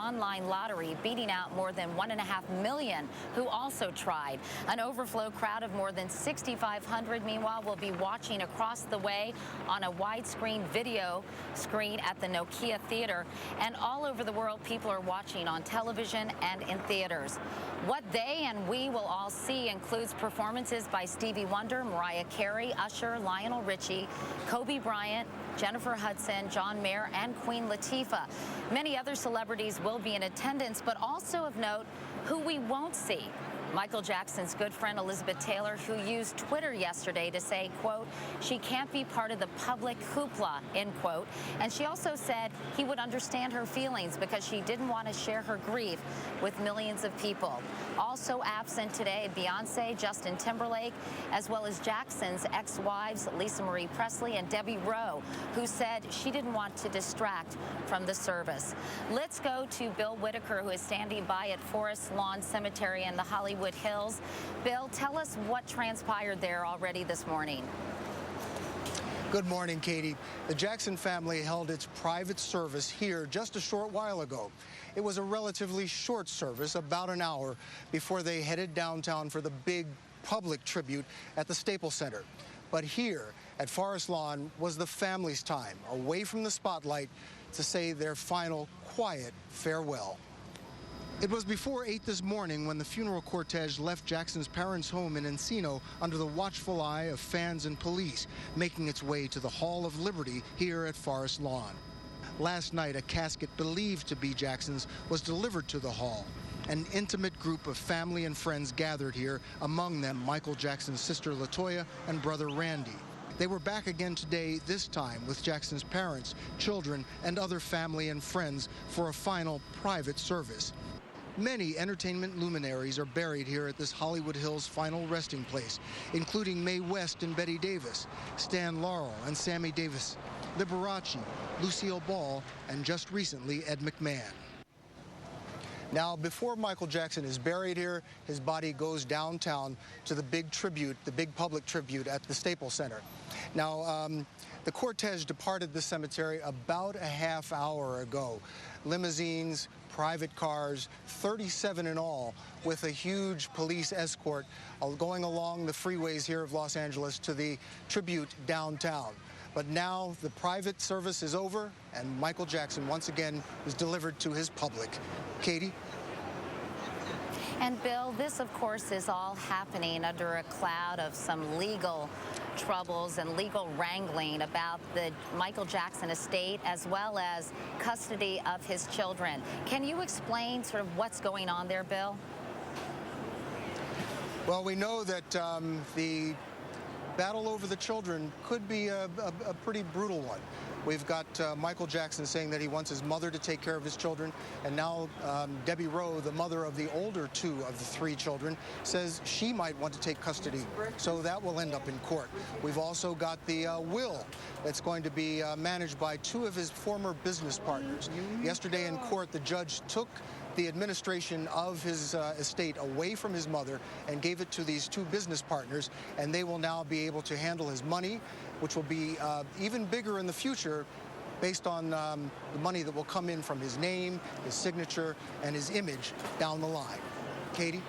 online lottery, beating out more than 1.5 million who also tried. An overflow crowd of more than 6,500, meanwhile, will be watching across the way on a widescreen video screen at the Nokia Theater. And all over the world, people are watching on television and in theaters. What they and we will all see includes performances by Stevie Wonder, Mariah Carey, Usher, Lionel Richie, Kobe Bryant, Jennifer Hudson, John Mayer, and Queen Latifah. Many other celebrities will be in attendance, but also of note, who we won't see. Michael Jackson's good friend Elizabeth Taylor, who used Twitter yesterday to say, quote, she can't be part of the public hoopla, end quote. And she also said he would understand her feelings because she didn't want to share her grief with millions of people. Also absent today, Beyonce, Justin Timberlake, as well as Jackson's ex-wives, Lisa Marie Presley and Debbie Rowe, who said she didn't want to distract from the service. Let's go to Bill Whitaker, who is standing by at Forest Lawn Cemetery in the Hollywood Hills. Bill, tell us what transpired there already this morning. Good morning, Katie. The Jackson family held its private service here just a short while ago. It was a relatively short service, about an hour, before they headed downtown for the big public tribute at the Staples Center. But here at Forest Lawn was the family's time, away from the spotlight, to say their final quiet farewell. It was before 8 this morning when the funeral cortege left Jackson's parents' home in Encino under the watchful eye of fans and police, making its way to the Hall of Liberty here at Forest Lawn. Last night, a casket believed to be Jackson's was delivered to the hall. An intimate group of family and friends gathered here, among them Michael Jackson's sister LaToya and brother Randy. They were back again today, this time with Jackson's parents, children, and other family and friends for a final private service. Many entertainment luminaries are buried here at this Hollywood Hills final resting place, including Mae West and Betty Davis, Stan Laurel and Sammy Davis, Liberace, Lucille Ball, and just recently Ed McMahon. Now, before Michael Jackson is buried here, his body goes downtown to the big tribute, the big public tribute at the Staples Center. Now, the cortege departed the cemetery about a half hour ago. Limousines, private cars, 37 in all, with a huge police escort going along the freeways here of Los Angeles to the tribute downtown. But now the private service is over, and Michael Jackson once again is delivered to his public. Katie? And Bill, this of course is all happening under a cloud of some legal troubles and legal wrangling about the Michael Jackson estate as well as custody of his children. Can you explain sort of what's going on there, Bill? Well, we know that the battle over the children could be a pretty brutal one. We've got Michael Jackson saying that he wants his mother to take care of his children, and now Debbie Rowe, the mother of the older two of the three children, says she might want to take custody, so that will end up in court. We've also got the will that's going to be managed by two of his former business partners. Yesterday in court, the judge took the administration of his estate away from his mother and gave it to these two business partners, and they will now be able to handle his money, which will be even bigger in the future based on the money that will come in from his name, his signature, and his image down the line. Katie?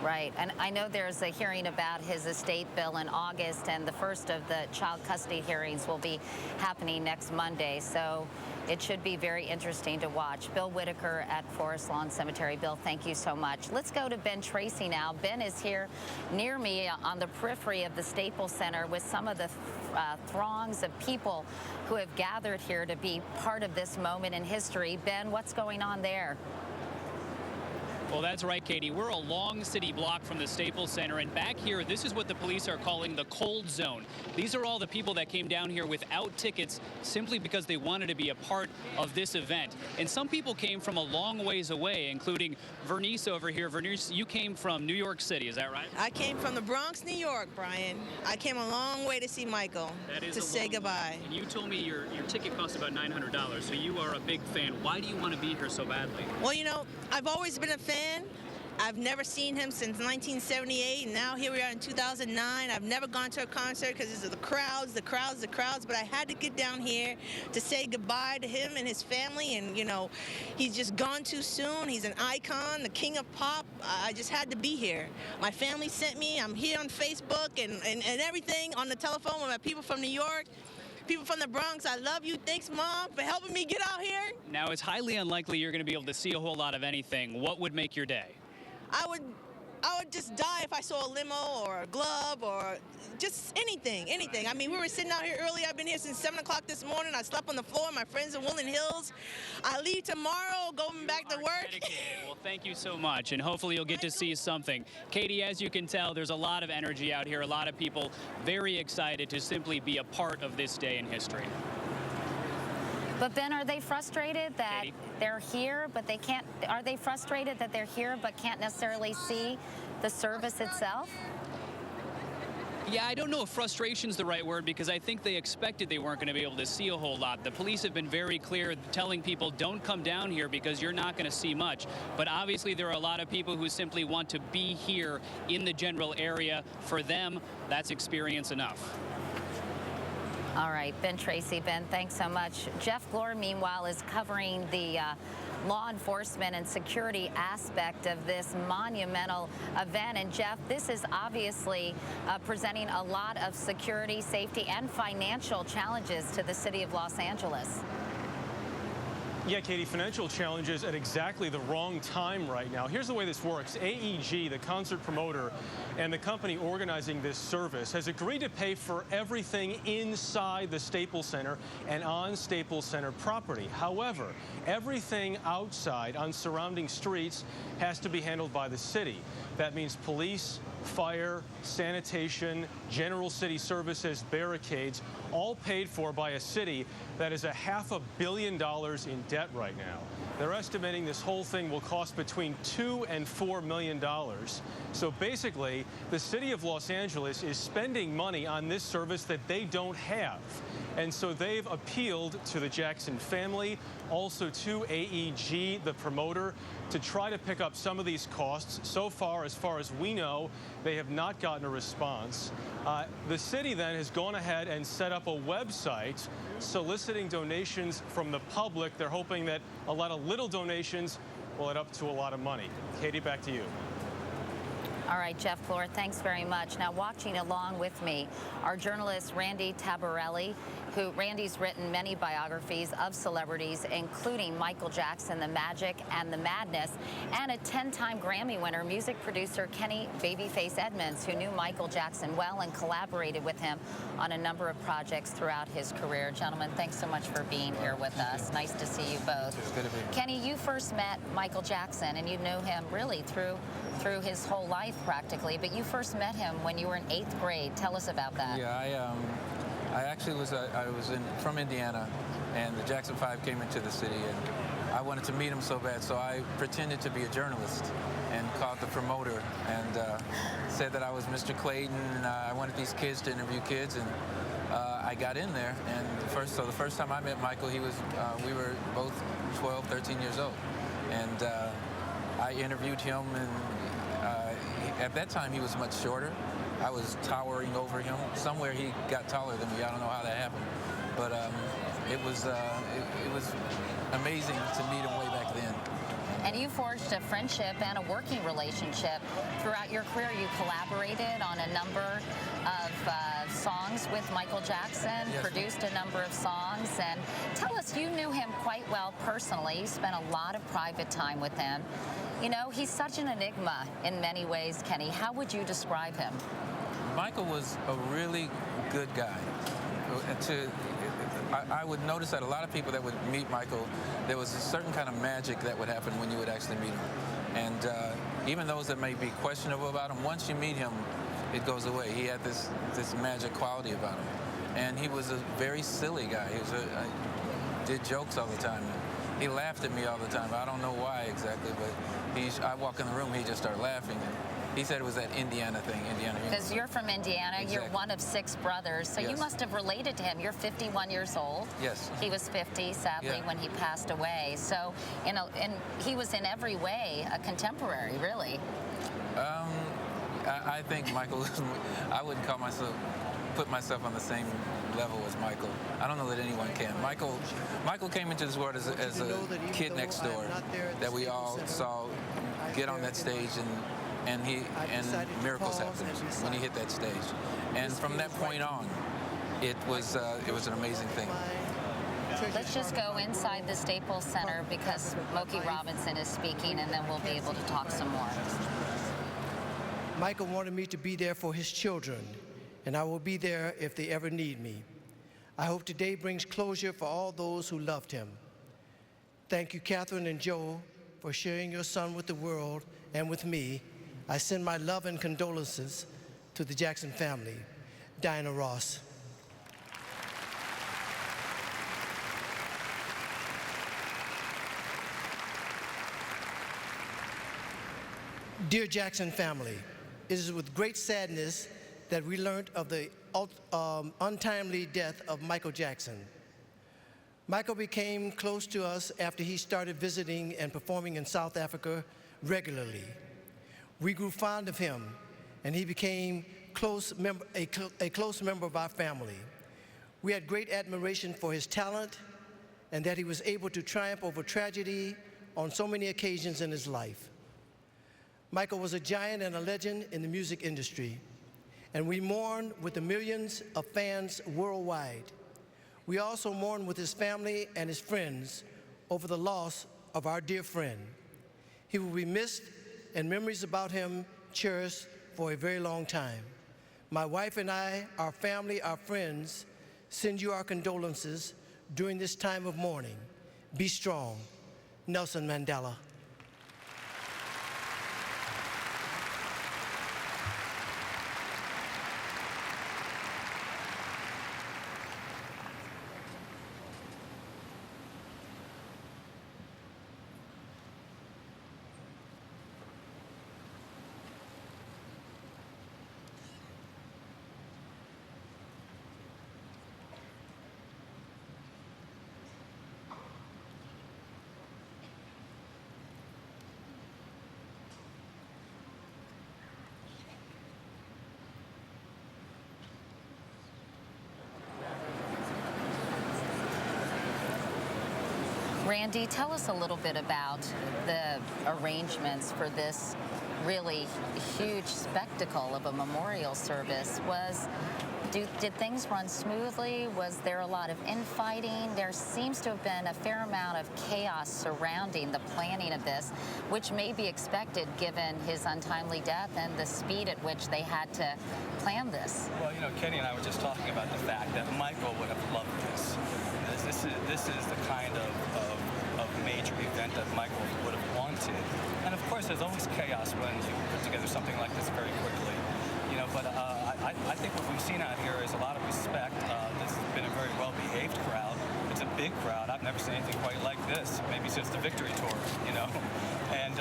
Right, and I know there's a hearing about his estate bill in August, and the first of the child custody hearings will be happening next Monday, so it should be very interesting to watch. Bill Whitaker at Forest Lawn Cemetery. Bill, thank you so much. Let's go to Ben Tracy now. Ben is here near me on the periphery of the Staples Center with some of the throngs of people who have gathered here to be part of this moment in history. Ben, what's going on there? Well, that's right, Katie. We're a long city block from the Staples Center, and back here, this is what the police are calling the cold zone. These are all the people that came down here without tickets simply because they wanted to be a part of this event. And some people came from a long ways away, including Vernice over here. Vernice, you came from New York City, is that right? I came from the Bronx, New York, Brian. I came a long way to see Michael, to say goodbye. And you told me your ticket cost about $900, so you are a big fan. Why do you want to be here so badly? Well, you know, I've always been a fan, I've never seen him since 1978, and now here we are in 2009. I've never gone to a concert because it's the crowds, but I had to get down here to say goodbye to him and his family, and, you know, he's just gone too soon. He's an icon, the king of pop. I just had to be here. My family sent me. I'm here on Facebook and everything, on the telephone with my people from New York. People from the Bronx, I love you. Thanks, Mom, for helping me get out here. Now, it's highly unlikely you're going to be able to see a whole lot of anything. What would make your day? I would just die if I saw a limo or a glove or just anything. I mean, we were sitting out here early. I've been here since 7 o'clock this morning. I slept on the floor. My friends in Woodland Hills. I leave tomorrow, going back to work. Well, thank you so much, and hopefully you'll get to see something. Katie, as you can tell, there's a lot of energy out here, a lot of people very excited to simply be a part of this day in history. But Ben, are they frustrated that they're here, but they can't? Are they frustrated that they're here, but can't necessarily see the service itself? Yeah, I don't know if frustration's the right word, because I think they expected they weren't going to be able to see a whole lot. The police have been very clear, telling people don't come down here because you're not going to see much. But obviously there are a lot of people who simply want to be here in the general area. For them, that's experience enough. All right, Ben Tracy. Ben, thanks so much. Jeff Glore, meanwhile, is covering the law enforcement and security aspect of this monumental event. And Jeff, this is obviously presenting a lot of security, safety, and financial challenges to the city of Los Angeles. Yeah, Katie, financial challenges at exactly the wrong time right now. Here's the way this works. AEG, the concert promoter, and the company organizing this service has agreed to pay for everything inside the Staples Center and on Staples Center property. However, everything outside on surrounding streets has to be handled by the city. That means police, fire, sanitation, general city services, barricades, all paid for by a city that is $500 million in debt right now. They're estimating this whole thing will cost between $2 and $4 million. So basically, the city of Los Angeles is spending money on this service that they don't have. And so they've appealed to the Jackson family, also to AEG, the promoter, to try to pick up some of these costs. So far as we know, they have not gotten a response. The city then has gone ahead and set up a website soliciting donations from the public. They're hoping that a lot of little donations will add up to a lot of money. Katie, back to you. All right, Jeff Glore, thanks very much. Now, watching along with me, our journalist Randy Tabarelli, Randy's written many biographies of celebrities, including Michael Jackson, The Magic and the Madness, and a 10-time Grammy winner, music producer Kenny Babyface Edmonds, who knew Michael Jackson well and collaborated with him on a number of projects throughout his career. Gentlemen, thanks so much for being here with us. Nice to see you both. It's good to be here. Kenny, you first met Michael Jackson, and you knew him really through his whole life practically, but you first met him when you were in 8th grade. Tell us about that. Yeah, I actually was from Indiana, and the Jackson 5 came into the city, and I wanted to meet him so bad, so I pretended to be a journalist and called the promoter and said that I was Mr. Clayton, and I wanted these kids to interview kids, and I got in there, and the first time I met Michael, we were both 12, 13 years old, and I interviewed him, and at that time he was much shorter. I was towering over him. Somewhere he got taller than me. I don't know how that happened, but it was amazing to meet him way back then. And you forged a friendship and a working relationship throughout your career. You collaborated on a number of songs with Michael Jackson, yes, produced a number of songs. And tell us, you knew him quite well personally. You spent a lot of private time with him. You know, he's such an enigma in many ways, Kenny. How would you describe him? Michael was a really good guy. I would notice that a lot of people that would meet Michael, there was a certain kind of magic that would happen when you would actually meet him. And even those that may be questionable about him, once you meet him, it goes away. He had this magic quality about him. And he was a very silly guy. He did jokes all the time. He laughed at me all the time. I don't know why exactly, but I walk in the room, he just started laughing. He said it was that Indiana thing, Indiana. Because you're from Indiana, Exactly. you're one of 6 brothers, so you Yes. must have related to him. You're 51 years old. Yes. He was 50, sadly, Yeah. when he passed away. So, and he was in every way a contemporary, really. I think Michael, I wouldn't put myself on the same level as Michael. I don't know that anyone can. Michael came into this world as a kid next door that we all saw get on that stage and miracles happened when he hit that stage. And from that point on, it was an amazing thing. Let's just go inside the Staples Center because Smokey Robinson is speaking, and then we'll be able to talk some more. Michael wanted me to be there for his children, and I will be there if they ever need me. I hope today brings closure for all those who loved him. Thank you, Catherine and Joe, for sharing your son with the world and with me. I send my love and condolences to the Jackson family. Diana Ross. Dear Jackson family, it is with great sadness that we learned of the untimely death of Michael Jackson. Michael became close to us after he started visiting and performing in South Africa regularly. We grew fond of him, and he became a close member of our family. We had great admiration for his talent and that he was able to triumph over tragedy on so many occasions in his life. Michael was a giant and a legend in the music industry, and we mourn with the millions of fans worldwide. We also mourn with his family and his friends over the loss of our dear friend. He will be missed, and memories about him cherished for a very long time. My wife and I, our family, our friends, send you our condolences during this time of mourning. Be strong. Nelson Mandela. Randy, tell us a little bit about the arrangements for this really huge spectacle of a memorial service. Did things run smoothly? Was there a lot of infighting? There seems to have been a fair amount of chaos surrounding the planning of this, which may be expected given his untimely death and the speed at which they had to plan this. Well, you know, Kenny and I were just talking about the fact that Michael would have loved this. This is the kind of major event that Michael would have wanted. And of course, there's always chaos when you put together something like this very quickly. You know, but I think what we've seen out here is a lot of respect. This has been a very well-behaved crowd. It's a big crowd. I've never seen anything quite like this, maybe since the Victory Tour, you know. And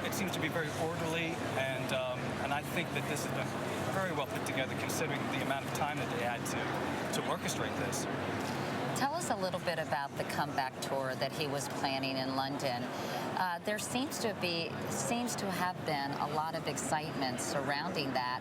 it seems to be very orderly, and I think that this has been very well put together considering the amount of time that they had to orchestrate this. Tell us a little bit about the comeback tour that he was planning in London. There seems to have been a lot of excitement surrounding that.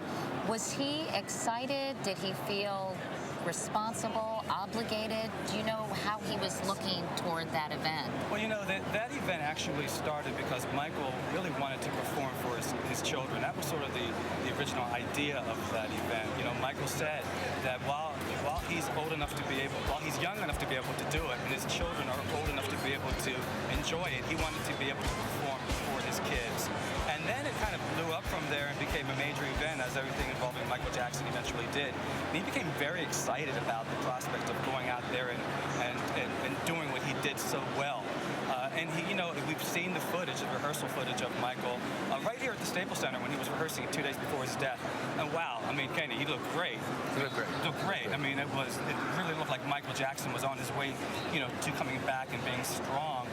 Was he excited? Did he feel responsible, obligated? Do you know how he was looking toward that event? Well, you know, that event actually started because Michael really wanted to perform for his children. That was sort of the original idea of that event. You know, Michael said that while he's old enough to be able, while he's young enough to be able to do it, and his children are old enough to be able to enjoy it, he wanted to be able to perform for his kids. And then it kind of blew up from there and became a major event, as everything involving Michael Jackson eventually did. And he became very excited about the prospect of going out there and doing what he did so well. And he, you know, we've seen the footage, the rehearsal footage of Michael right here at the Staples Center when he was rehearsing 2 days before his death. And wow, I mean, Kenny, he looked great. He looked great. He looked great. I mean, it really looked like Michael Jackson was on his way, you know, to coming back and being strong.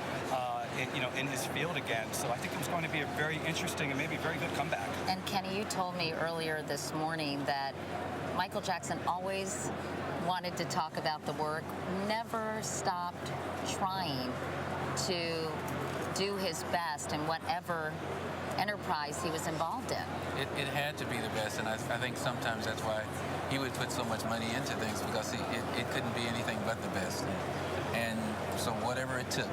in his field again. So I think it was going to be a very interesting and maybe very good comeback. And Kenny, you told me earlier this morning that Michael Jackson always wanted to talk about the work, never stopped trying to do his best in whatever enterprise he was involved in. It had to be the best, and I think sometimes that's why he would put so much money into things, because it couldn't be anything but the best. And so whatever it took,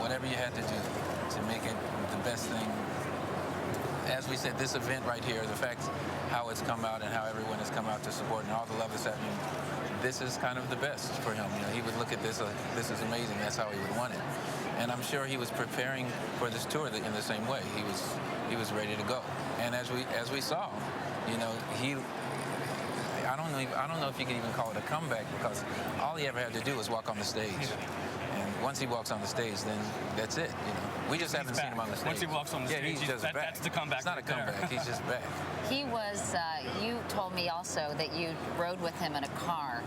whatever you had to do to make it the best thing. As we said, this event right here, the fact how it's come out and how everyone has come out to support and all the love that's happening, this is kind of the best for him. You know, he would look at this, this is amazing, that's how he would want it. And I'm sure he was preparing for this tour in the same way. He was ready to go. And as we saw, you know, I don't know if you can even call it a comeback, because all he ever had to do was walk on the stage. And once he walks on the stage, then that's it. You know, we just haven't seen him on the stage. Once he walks on the stage, he's just back. That's the comeback. It's not a comeback. He's just back. He was. You told me also that you rode with him in a car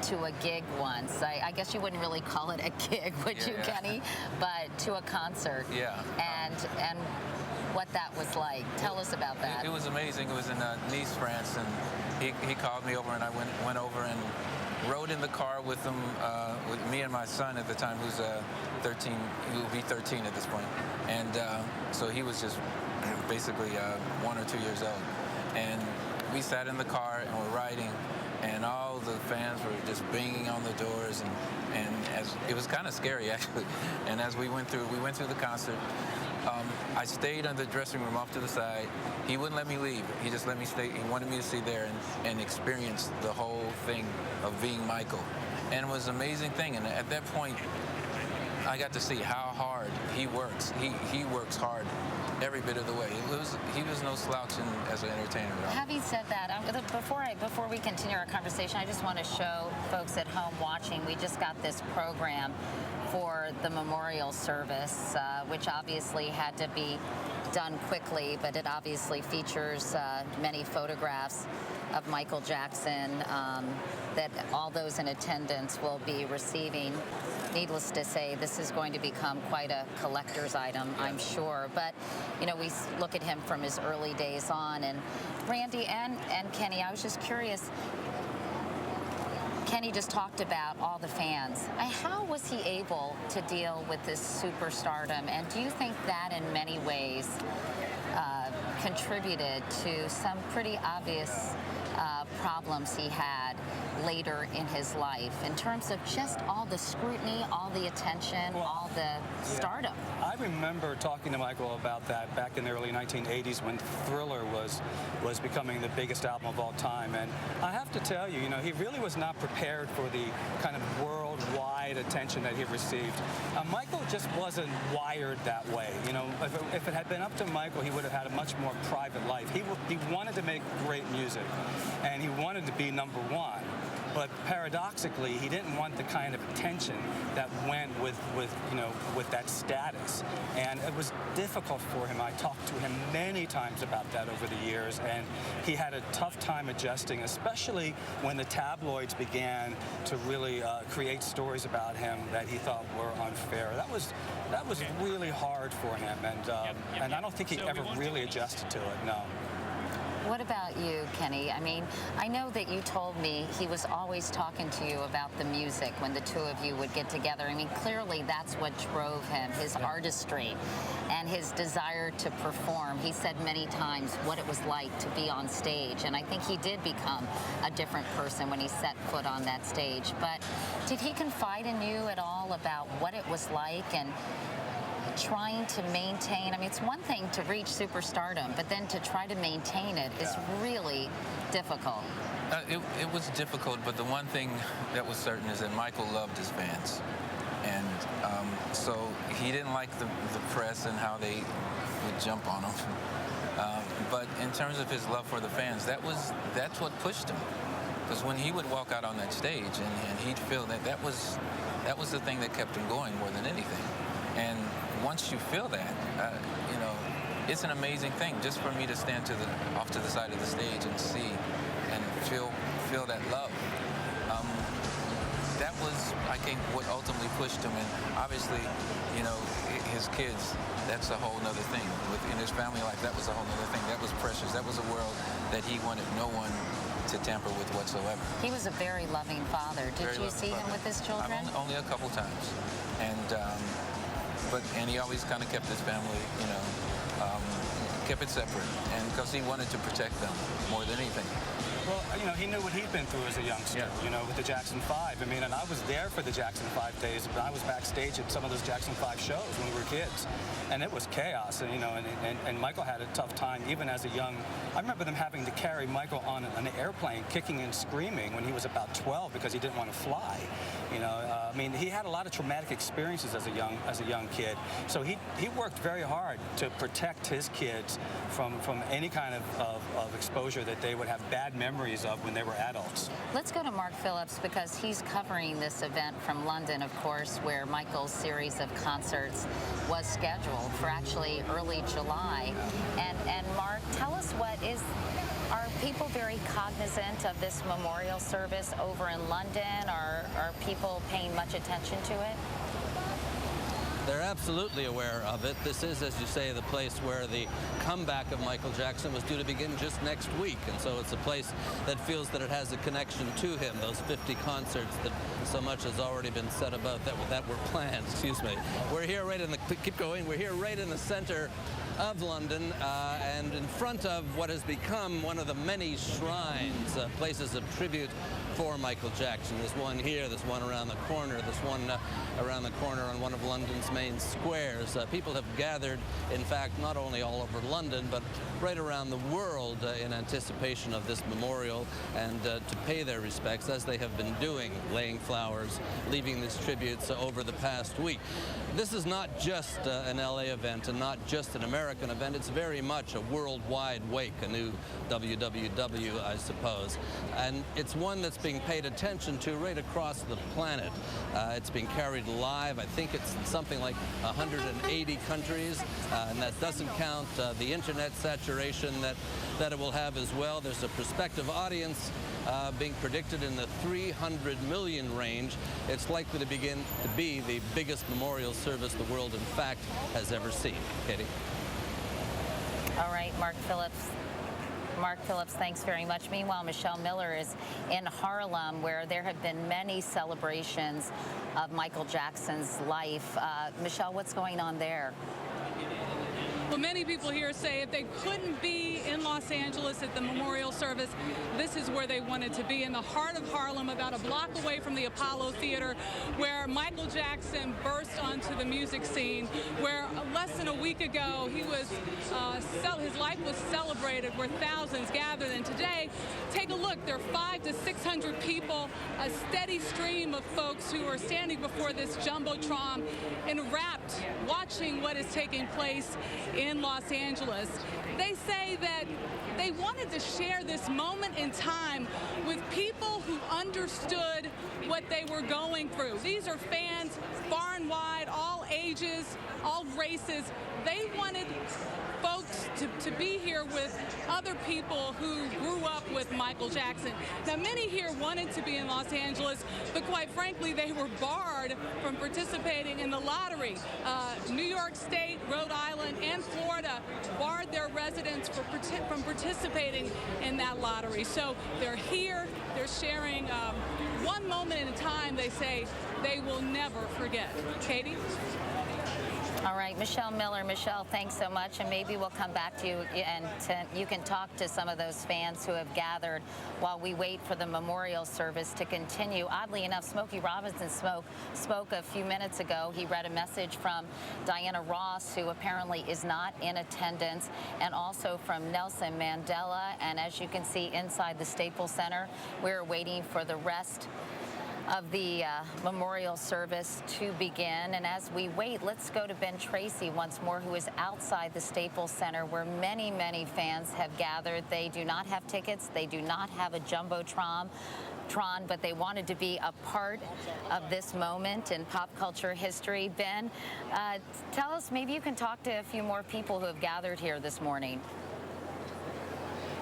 to a gig once. I guess you wouldn't really call it a gig, would you, Kenny? But to a concert. Yeah. And what that was like. Tell us about that. It was amazing. It was in Nice, France, and he called me over, and I went over and rode in the car with him, with me and my son at the time, who's 13. He will be 13 at this point. And so he was just basically 1 or 2 years old. And we sat in the car and we're riding, and all the fans were just banging on the doors, and as it was kind of scary actually. And as we went through the concert, I stayed in the dressing room off to the side. He wouldn't let me leave. He just let me stay. He wanted me to stay there and experience the whole thing of being Michael. And it was an amazing thing. And at that point, I got to see how hard he works. He works hard every bit of the way. He was no slouch as an entertainer. Having said that, before we continue our conversation, I just want to show folks at home watching, we just got this program for the memorial service, which obviously had to be done quickly, but it obviously features many photographs of Michael Jackson that all those in attendance will be receiving. Needless to say, this is going to become quite a collector's item, I'm sure. But, you know, we look at him from his early days on. And Randy and Kenny, I was just curious, Kenny just talked about all the fans. How was he able to deal with this superstardom? And do you think that in many ways contributed to some pretty obvious problems he had later in his life in terms of just all the scrutiny, all the attention, all the stardom? I remember talking to Michael about that back in the early 1980s when Thriller was becoming the biggest album of all time. And I have to tell you, he really was not prepared for the kind of worldwide attention that he received. Michael just wasn't wired that way. If it had been up to Michael, he would have had a much more private life. He wanted to make great music, and he wanted to be number one. But paradoxically, he didn't want the kind of attention that went with that status. And it was difficult for him. I talked to him many times about that over the years, and he had a tough time adjusting, especially when the tabloids began to really create stories about him that he thought were unfair. That was really hard for him, and I don't think he ever really adjusted to it, no. What about you, Kenny? I mean, I know that you told me he was always talking to you about the music when the two of you would get together. I mean, clearly that's what drove him, his artistry and his desire to perform. He said many times what it was like to be on stage, and I think he did become a different person when he set foot on that stage. But did he confide in you at all about what it was like and trying to maintain? I mean, it's one thing to reach superstardom, but then to try to maintain it is really difficult. It was difficult, but the one thing that was certain is that Michael loved his fans. And so he didn't like the press and how they would jump on him. But in terms of his love for the fans, that's what pushed him. Because when he would walk out on that stage and he'd feel that was the thing that kept him going more than anything. And once you feel that, it's an amazing thing just for me to stand off to the side of the stage and see and feel that love. I think what ultimately pushed him, and obviously, you know, his kids, that's a whole nother thing. In his family life, that was a whole nother thing. That was precious. That was a world that he wanted no one to tamper with whatsoever. He was a very loving father. Did you see him with his children? Only a couple times, and he always kind of kept his family, you know, kept it separate, and because he wanted to protect them more than anything. Well, you know, he knew what he'd been through as a youngster, you know, with the Jackson 5. I mean, and I was there for the Jackson 5 days, but I was backstage at some of those Jackson 5 shows when we were kids. And it was chaos, and, you know, and Michael had a tough time even as a young... I remember them having to carry Michael on an airplane, kicking and screaming when he was about 12 because he didn't want to fly. You know, I mean, he had a lot of traumatic experiences as a young kid. So he worked very hard to protect his kids from any kind of exposure that they would have bad memories of when they were adults. Let's go to Mark Phillips because he's covering this event from London, of course, where Michael's series of concerts was scheduled for actually early July. And Mark, tell us are people very cognizant of this memorial service over in London? Are people paying much attention to it? They're absolutely aware of it. This is, as you say, the place where the comeback of Michael Jackson was due to begin just next week. And so it's a place that feels that it has a connection to him, those 50 concerts that so much has already been said about that were planned, excuse me. We're here right in the, keep going, we're here right in the center of London and in front of what has become one of the many shrines, places of tribute for Michael Jackson. There's one here, there's one around the corner, there's one around the corner on one of London's main squares. People have gathered, in fact, not only all over London, but right around the world in anticipation of this memorial and to pay their respects, as they have been doing, laying flowers, leaving these tributes over the past week. This is not just an LA event and not just an American event. It's very much a worldwide wake, a new WWW, I suppose. And it's one that's being paid attention to right across the planet. It's being carried live. I think it's something like 180 countries, and that doesn't count the internet saturation that it will have as well. There's a prospective audience being predicted in the 300 million range. It's likely to be the biggest memorial service the world, in fact, has ever seen. Katie. All right, Mark Phillips. Mark Phillips, thanks very much. Meanwhile, Michelle Miller is in Harlem, where there have been many celebrations of Michael Jackson's life. Michelle, what's going on there? Well, many people here say if they couldn't be in Los Angeles at the memorial service, this is where they wanted to be, in the heart of Harlem, about a block away from the Apollo Theater, where Michael Jackson burst onto the music scene, where less than a week ago he was his life was celebrated, where thousands gathered. And today, take a look, there are 500 to 600 people, a steady stream of folks who are standing before this jumbotron, enwrapped, watching what is taking place in Los Angeles. They say that they wanted to share this moment in time with people who understood what they were going through. These are fans far and wide, all ages, all races. They wanted folks to be here with other people who grew up with Michael Jackson. Now, many here wanted to be in Los Angeles, but quite frankly, they were barred from participating in the lottery. New York State, Rhode Island, and Florida barred their residents from participating in that lottery. So they're here, they're sharing one moment at a time, they say they will never forget. Katie? All right, Michelle Miller. Michelle, thanks so much, and maybe we'll come back to you and you can talk to some of those fans who have gathered while we wait for the memorial service to continue. Oddly enough, Smokey Robinson spoke a few minutes ago. He read a message from Diana Ross, who apparently is not in attendance, and also from Nelson Mandela. And as you can see inside the Staples Center, we're waiting for the rest of the memorial service to begin. And as we wait, let's go to Ben Tracy once more, who is outside the Staples Center, where many, many fans have gathered. They do not have tickets. They do not have a jumbotron, but they wanted to be a part of this moment in pop culture history. Ben, tell us, maybe you can talk to a few more people who have gathered here this morning.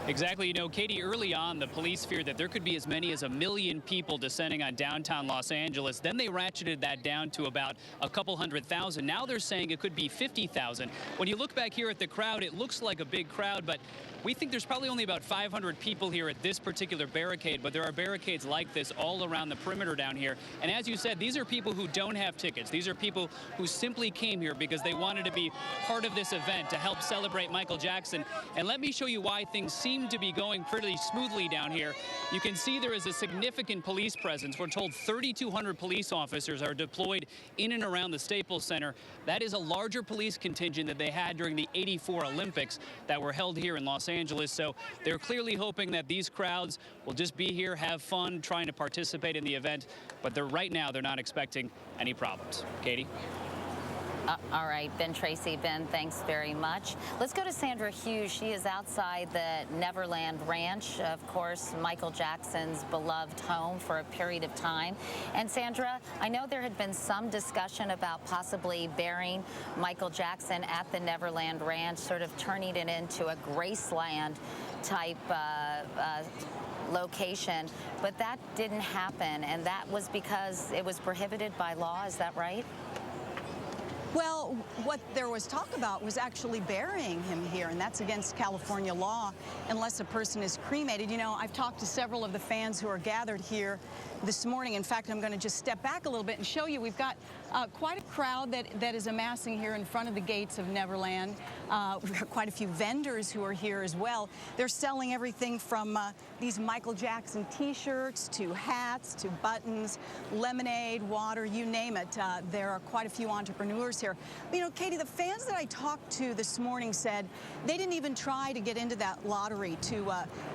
Exactly. You know, Katie, early on, the police feared that there could be as many as 1 million people descending on downtown Los Angeles. Then they ratcheted that down to about a couple 100,000. Now they're saying it could be 50,000. When you look back here at the crowd, it looks like a big crowd, but we think there's probably only about 500 people here at this particular barricade, but there are barricades like this all around the perimeter down here. And as you said, these are people who don't have tickets. These are people who simply came here because they wanted to be part of this event to help celebrate Michael Jackson. And let me show you why things seem to be going pretty smoothly down here. You can see there is a significant police presence. We're told 3,200 police officers are deployed in and around the Staples Center. That is a larger police contingent that they had during the '84 Olympics that were held here in Los Angeles. So they're clearly hoping that these crowds will just be here, have fun, trying to participate in the event. But right now, they're not expecting any problems. Katie? All right, Ben Tracy. Ben, thanks very much. Let's go to Sandra Hughes. She is outside the Neverland Ranch, of course, Michael Jackson's beloved home for a period of time. And Sandra, I know there had been some discussion about possibly burying Michael Jackson at the Neverland Ranch, sort of turning it into a Graceland type location, but that didn't happen, and that was because it was prohibited by law. Is that right? Well, what there was talk about was actually burying him here, and that's against California law unless a person is cremated. You know, I've talked to several of the fans who are gathered here this morning. In fact, I'm going to just step back a little bit and show you. We've got quite a crowd that is amassing here in front of the gates of Neverland. We've got quite a few vendors who are here as well. They're selling everything from these Michael Jackson t-shirts to hats to buttons, lemonade, water, you name it. There are quite a few entrepreneurs here. You know, Katie, the fans that I talked to this morning said they didn't even try to get into that lottery to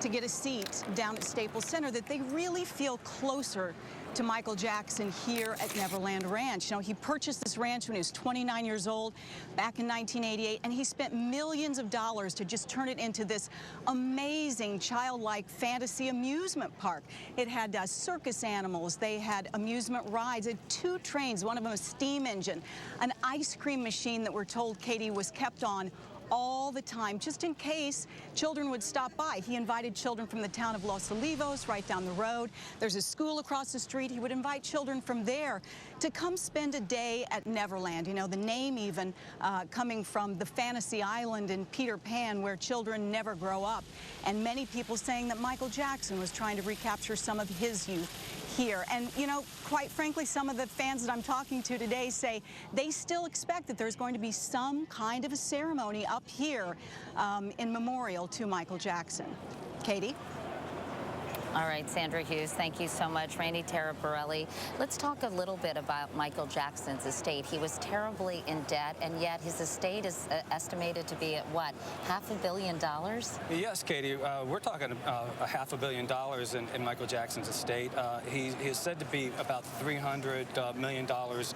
get a seat down at Staples Center, that they really feel closer to Michael Jackson here at Neverland Ranch. You know, he purchased this ranch when he was 29 years old back in 1988, and he spent millions of dollars to just turn it into this amazing childlike fantasy amusement park. It had circus animals, they had amusement rides, it had 2 trains, one of them a steam engine, an ice cream machine that we're told, Katie, was kept on all the time, just in case children would stop by. He invited children from the town of Los Olivos, right down the road. There's a school across the street. He would invite children from there to come spend a day at Neverland. You know, the name even coming from the fantasy island in Peter Pan, where children never grow up. And many people saying that Michael Jackson was trying to recapture some of his youth here. And, you know, quite frankly, some of the fans that I'm talking to today say they still expect that there's going to be some kind of a ceremony up here in memorial to Michael Jackson. Katie? All right, Sandra Hughes, thank you so much. Randy Taraborelli. Let's talk a little bit about Michael Jackson's estate. He was terribly in debt, and yet his estate is estimated to be at what, $500 million? Yes, Katie. We're talking $500 million in Michael Jackson's estate. He is said to be about $300 million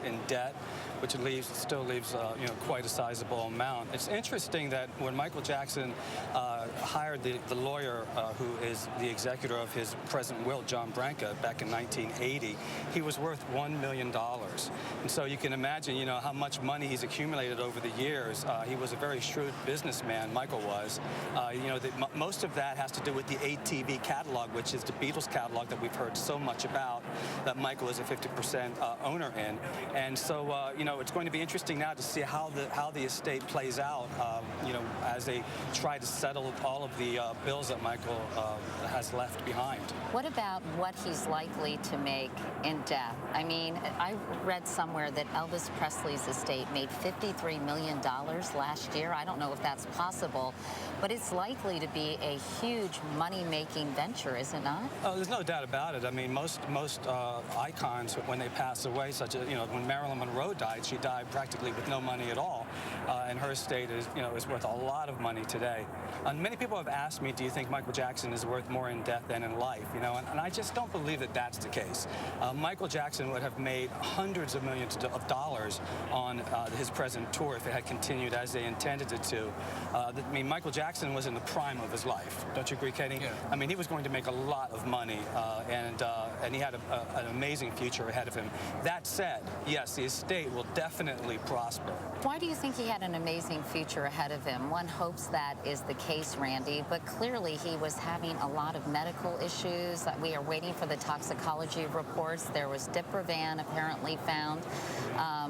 in debt, which still leaves you know, quite a sizable amount. It's interesting that when Michael Jackson hired the lawyer who is the executor of his present will, John Branca, back in 1980, he was worth $1 million. And so you can imagine, you know, how much money he's accumulated over the years. He was a very shrewd businessman, Michael was. You know, most of that has to do with the ATV catalog, which is the Beatles catalog that we've heard so much about, that Michael is a 50% owner in. And so, you know, it's going to be interesting now to see how the estate plays out, you know, as they try to settle all of the bills that Michael has left behind. What about what he's likely to make in death? I mean, I read somewhere that Elvis Presley's estate made $53 million last year. I don't know if that's possible, but it's likely to be a huge money-making venture, is it not? Oh, there's no doubt about it. I mean, most icons, when they pass away, such as, you know, when Marilyn Monroe died, she died practically with no money at all, and her estate is, you know, is worth a lot of money today. And many people have asked me, do you think Michael Jackson is worth more in death than in life? You know, and I just don't believe that that's the case. Michael Jackson would have made hundreds of millions of dollars on his present tour if it had continued as they intended it to. I mean, Michael Jackson was in the prime of his life. Don't you agree, Katie? Yeah. I mean, he was going to make a lot of money, and he had an amazing future ahead of him. That said, yes, the estate will definitely prosper. Why do you think he had an amazing future ahead of him? One hopes that is the case, Randy, but clearly he was having a lot of medical issues. We are waiting for the toxicology reports. There was Diprivan apparently found,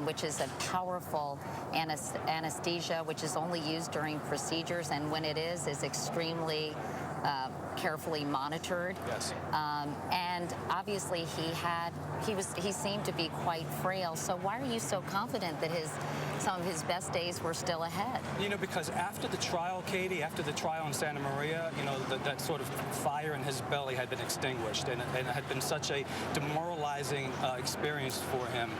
which is a powerful anesthesia, which is only used during procedures, and when it is extremely carefully monitored. Yes. And obviously he seemed to be quite frail. So why are you so confident that some of his best days were still ahead? You know, because after the trial, Katie, after the trial in Santa Maria, you know, that sort of fire in his belly had been extinguished, and it had been such a demoralizing experience for him.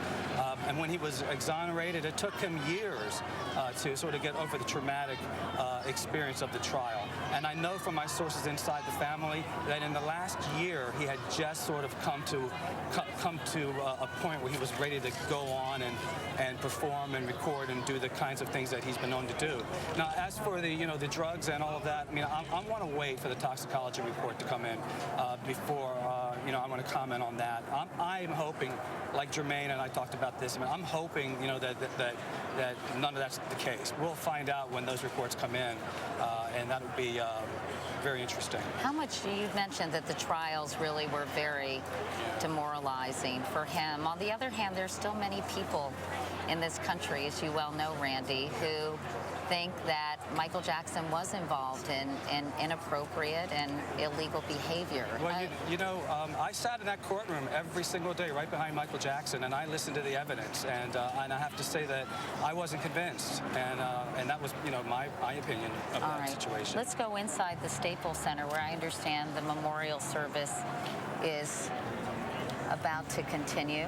And when he was exonerated, it took him years to sort of get over the traumatic experience of the trial. And I know from my sources inside the family that in the last year he had just sort of come to a point where he was ready to go on and perform and record and do the kinds of things that he's been known to do. Now, as for the the drugs and all of that, I mean, I want to wait for the toxicology report to come in before I want to comment on that. I'm hoping, like Germaine and I talked about this, I mean, I'm hoping that none of that's the case. We'll find out when those reports come in, and that would be very interesting. How much you mentioned that the trials really were very demoralizing for him. On the other hand, there's still many people in this country, as you well know, Randy, who think that Michael Jackson was involved in inappropriate and illegal behavior. Well, I sat in that courtroom every single day right behind Michael Jackson, and I listened to the evidence, and I have to say that I wasn't convinced, and that was my opinion of that situation. Let's go inside the Staples Center, where I understand the memorial service is about to continue.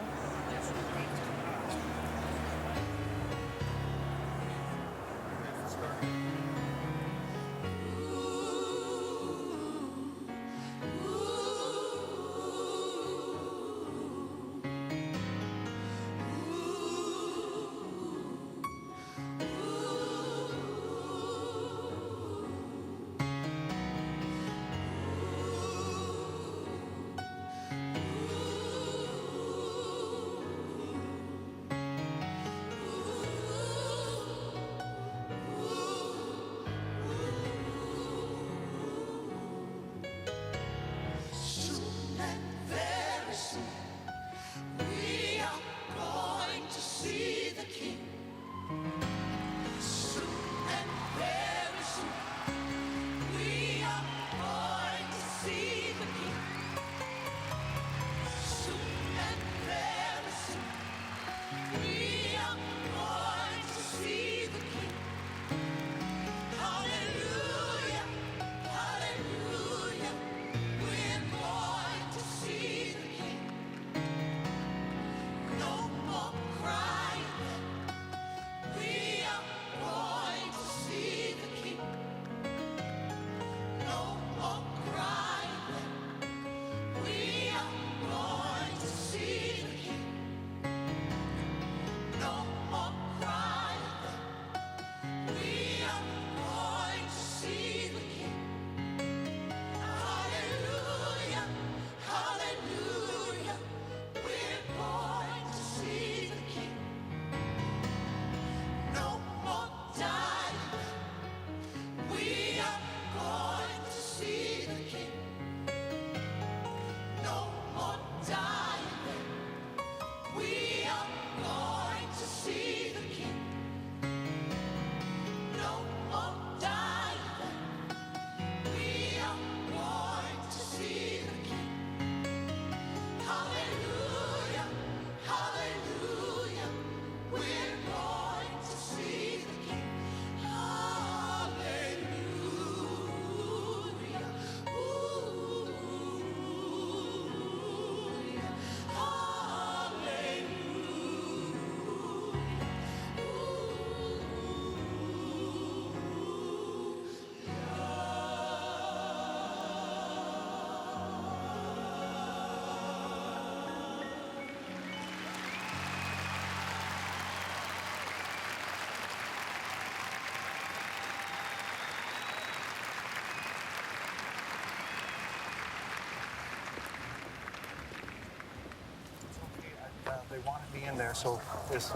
They wanted me in there, so this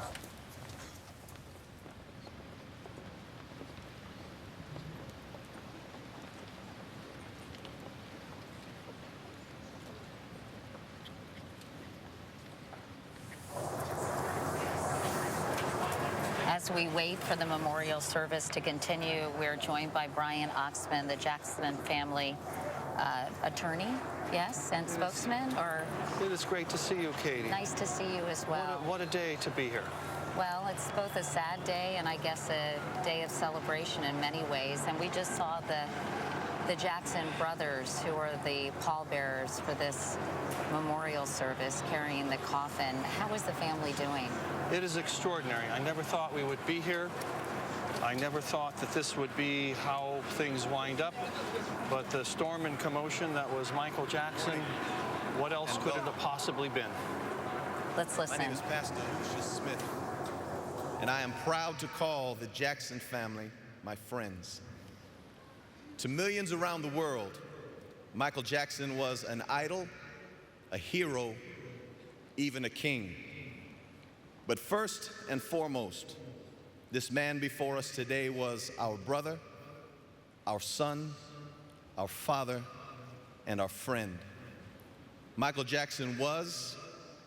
As we wait for the memorial service to continue, we're joined by Brian Oxman, the Jackson family attorney, yes, and spokesman, or? It is great to see you, Katie. Nice to see you as well. What a day to be here. Well, it's both a sad day and I guess a day of celebration in many ways. And we just saw the Jackson brothers, who are the pallbearers for this memorial service, carrying the coffin. How is the family doing? It is extraordinary. I never thought we would be here. I never thought that this would be how things wind up. But the storm and commotion that was Michael Jackson, what else could it have possibly been? Let's listen. My name is Pastor Lucious Smith, and I am proud to call the Jackson family my friends. To millions around the world, Michael Jackson was an idol, a hero, even a king. But first and foremost, this man before us today was our brother, our son, our father, and our friend. Michael Jackson was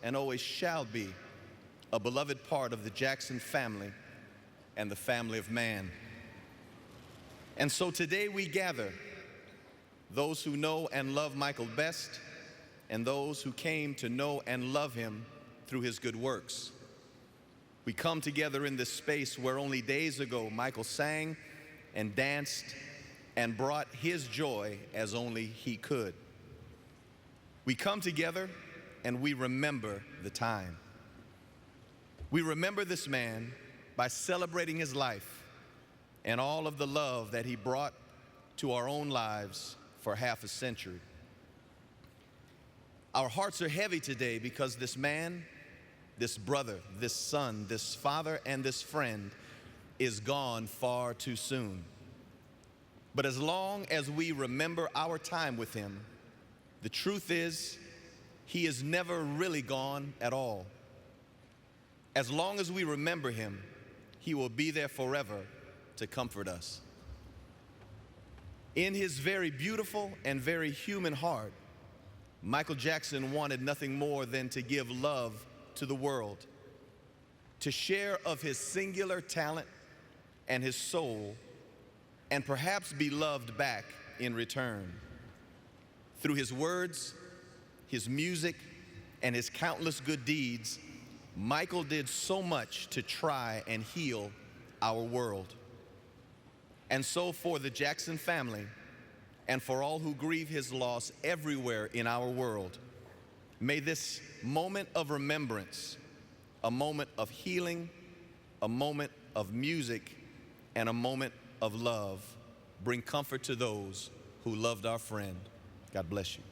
and always shall be a beloved part of the Jackson family and the family of man. And so today we gather those who know and love Michael best and those who came to know and love him through his good works. We come together in this space where only days ago Michael sang and danced and brought his joy as only he could. We come together and we remember the time. We remember this man by celebrating his life and all of the love that he brought to our own lives for half a century. Our hearts are heavy today because this man, this brother, this son, this father, and this friend is gone far too soon. But as long as we remember our time with him, the truth is, he is never really gone at all. As long as we remember him, he will be there forever to comfort us. In his very beautiful and very human heart, Michael Jackson wanted nothing more than to give love to the world, to share of his singular talent and his soul, and perhaps be loved back in return. Through his words, his music, and his countless good deeds, Michael did so much to try and heal our world. And so for the Jackson family and for all who grieve his loss everywhere in our world, may this moment of remembrance, a moment of healing, a moment of music, and a moment of love bring comfort to those who loved our friend. God bless you.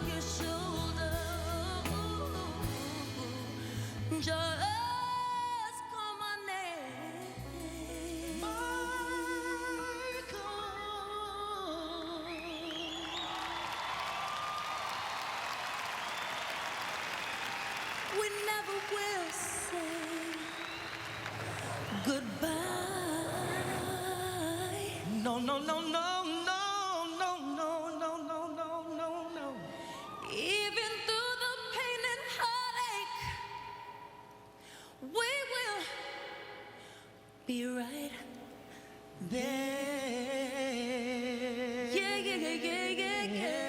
your shoulder. Just call my name, Michael. We never will say goodbye. No, no, no, no, no, no, no, no, no, no, no, no. Even through the pain and heartache, we will be right there. Yeah, yeah, yeah, yeah, yeah, yeah.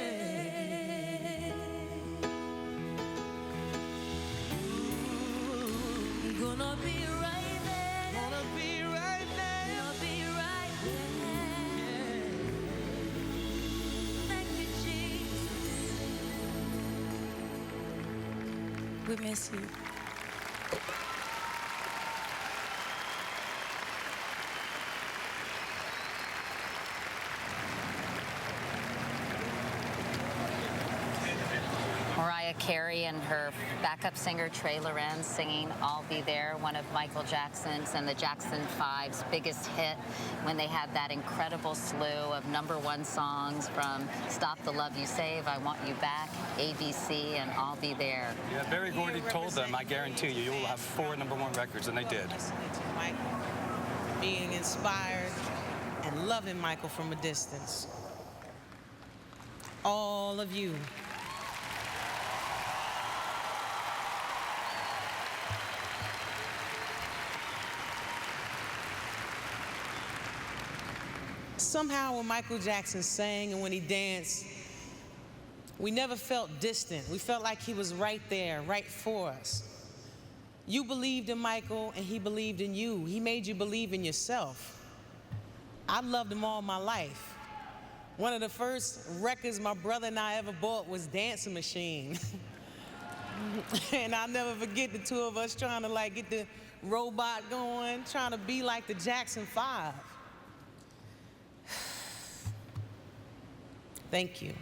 Gonna be right there. Gonna be right there. Gonna be right there. Thank you, Jesus. We miss you. Mariah Carey and her backup singer Trey Lorenz singing I'll Be There, one of Michael Jackson's and the Jackson 5's biggest hit when they had that incredible slew of #1 songs from Stop the Love You Save, I Want You Back, ABC, and I'll Be There. Yeah, Barry Gordy told them, I guarantee you, you'll have 4 #1 records, and they did. Listening to Michael, being inspired and loving Michael from a distance. All of you. Somehow when Michael Jackson sang and when he danced, we never felt distant. We felt like he was right there, right for us. You believed in Michael and he believed in you. He made you believe in yourself. I loved him all my life. One of the first records my brother and I ever bought was Dancing Machine. And I'll never forget the two of us trying to like get the robot going, trying to be like the Jackson 5. Thank you.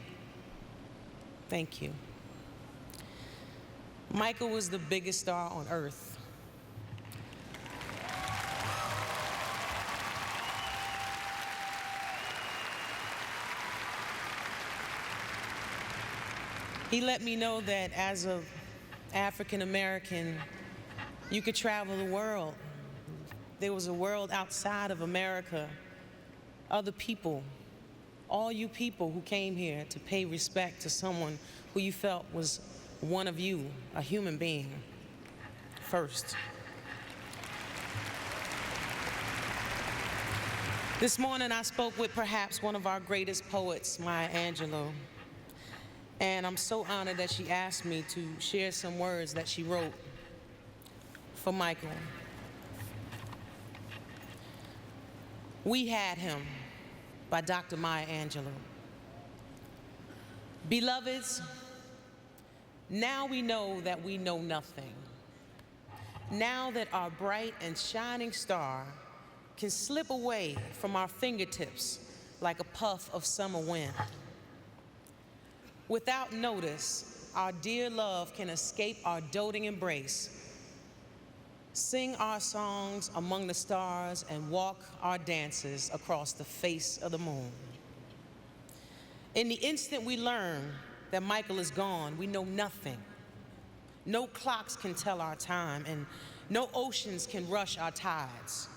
Thank you. Michael was the biggest star on earth. He let me know that as an African American, you could travel the world. There was a world outside of America, other people. All you people who came here to pay respect to someone who you felt was one of you, a human being, first. This morning I spoke with perhaps one of our greatest poets, Maya Angelou, and I'm so honored that she asked me to share some words that she wrote for Michael. We Had Him, by Dr. Maya Angelou. Beloveds, now we know that we know nothing. Now that our bright and shining star can slip away from our fingertips like a puff of summer wind. Without notice, our dear love can escape our doting embrace, sing our songs among the stars, and walk our dances across the face of the moon. In the instant we learn that Michael is gone, we know nothing. No clocks can tell our time, and no oceans can rush our tides.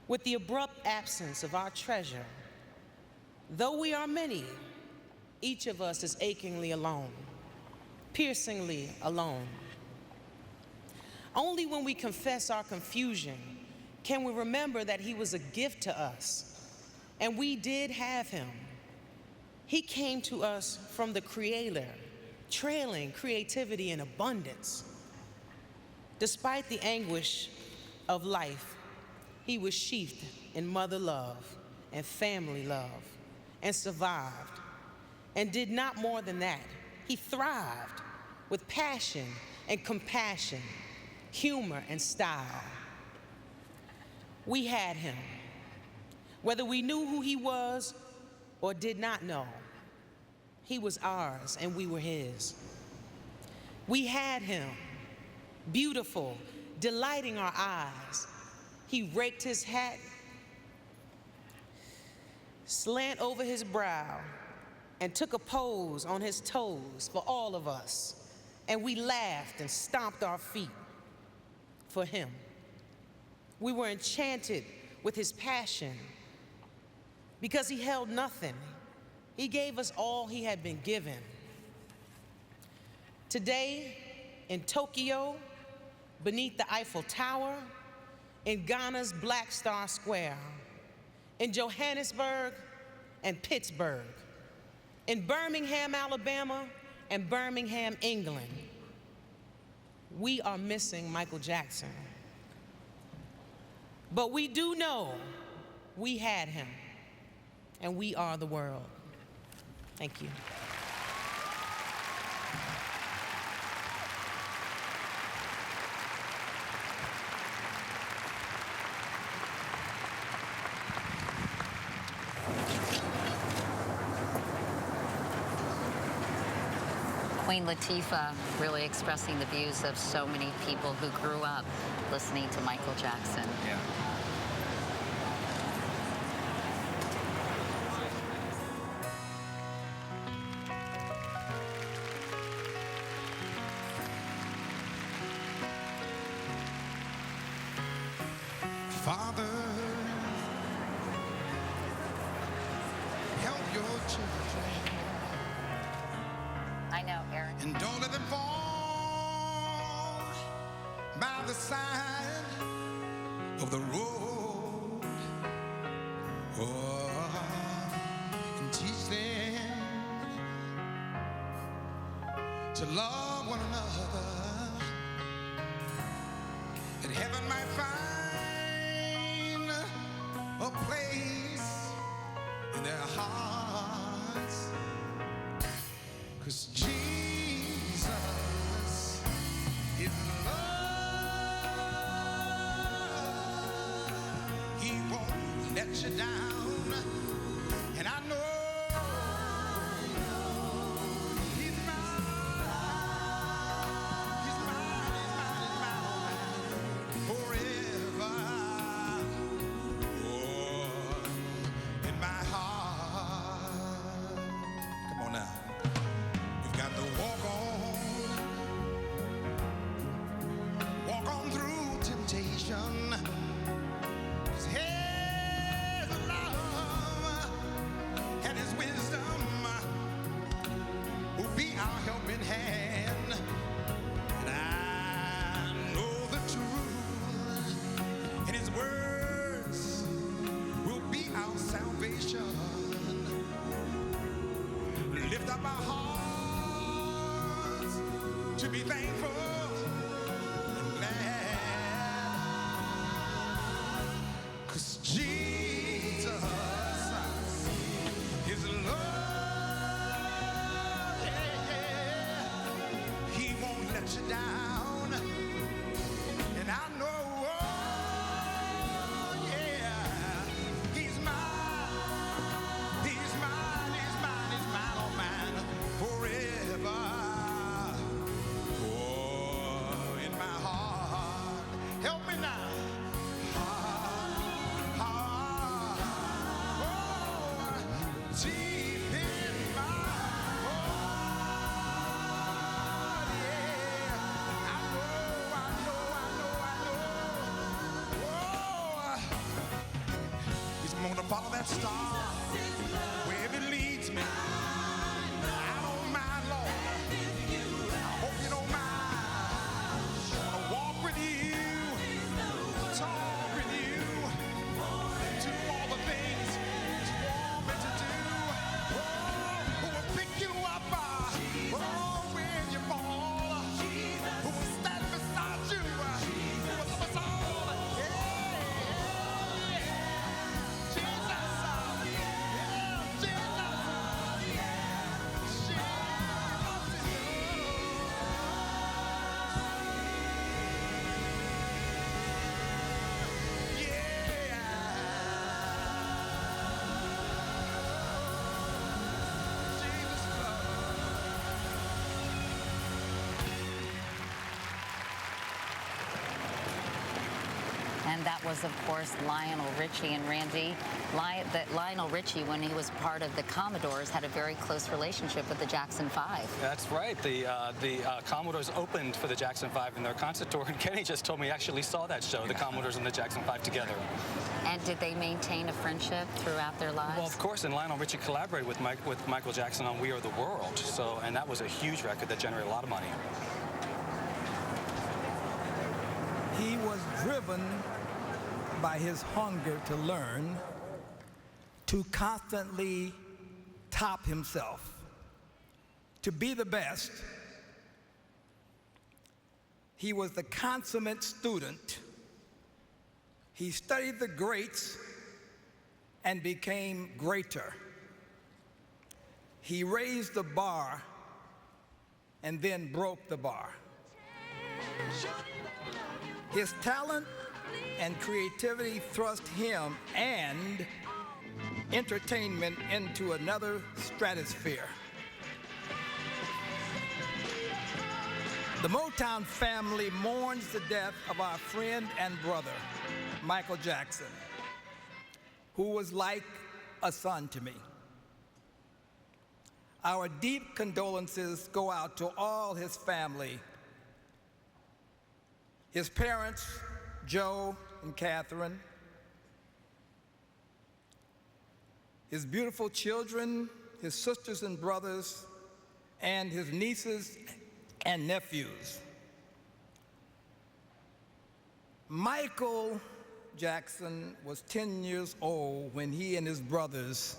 With the abrupt absence of our treasure, though we are many, each of us is achingly alone, piercingly alone. Only when we confess our confusion can we remember that he was a gift to us, and we did have him. He came to us from the Creator, trailing creativity and abundance. Despite the anguish of life, he was sheathed in mother love and family love and survived, and did not more than that. He thrived with passion and compassion, humor and style. We had him. Whether we knew who he was or did not know, He was ours and we were his. We had him, beautiful, delighting our eyes. He raked his hat slant over his brow and took a pose on his toes for all of us. And we laughed and stomped our feet for him. We were enchanted with his passion because he held nothing. He gave us all he had been given. Today, in Tokyo, beneath the Eiffel Tower, in Ghana's Black Star Square, in Johannesburg and Pittsburgh, in Birmingham, Alabama, and Birmingham, England, we are missing Michael Jackson. But we do know we had him, and we are the world. Thank you. Queen Latifah really expressing the views of so many people who grew up listening to Michael Jackson. Yeah. Father, help your children. I know, Aaron. And don't let them fall by the side of the road. Oh, and teach them to love one another, that heaven might find a place in their hearts. 'Cause Jesus is love. He won't let you down. And I know He's mine. He's mine. Forever. Oh, in my heart. Come on now. Got to walk on through temptation. 'Cause His love and His wisdom will be our helping hand. And I know the truth, and His words will be our salvation. Lift up our hearts to be thankful and glad. 'Cause Jesus is love. Yeah, yeah. He won't let you down. And I know, oh, yeah, He's mine. He's mine, He's mine, He's mine, oh mine, forever. Help me now. Deep in my heart, yeah. I know. He's gonna follow that star wherever it leads me. I don't mind, Lord. I hope you don't mind. Walk with you, talk with you, do all the things you want me to do. Oh, who will pick you up, oh, when you fall, who will stand beside you, who will love us all. Yeah, Jesus, And that was, of course, Lionel Richie. And Randy, Lionel Richie, when he was part of the Commodores, had a very close relationship with the Jackson 5. That's right. The Commodores opened for the Jackson 5 in their concert tour, and Kenny just told me he actually saw that show, the Commodores and the Jackson 5 together. And did they maintain a friendship throughout their lives? Well, of course, and Lionel Richie collaborated with Michael Jackson on We Are the World, and that was a huge record that generated a lot of money. He was driven by his hunger to learn, to constantly top himself, to be the best. He was the consummate student. He studied the greats and became greater. He raised the bar and then broke the bar. His talent and creativity thrust him and entertainment into another stratosphere. The Motown family mourns the death of our friend and brother, Michael Jackson, who was like a son to me. Our deep condolences go out to all his family, his parents, Joe and Catherine, his beautiful children, his sisters and brothers, and his nieces and nephews. Michael Jackson was 10 years old when he and his brothers,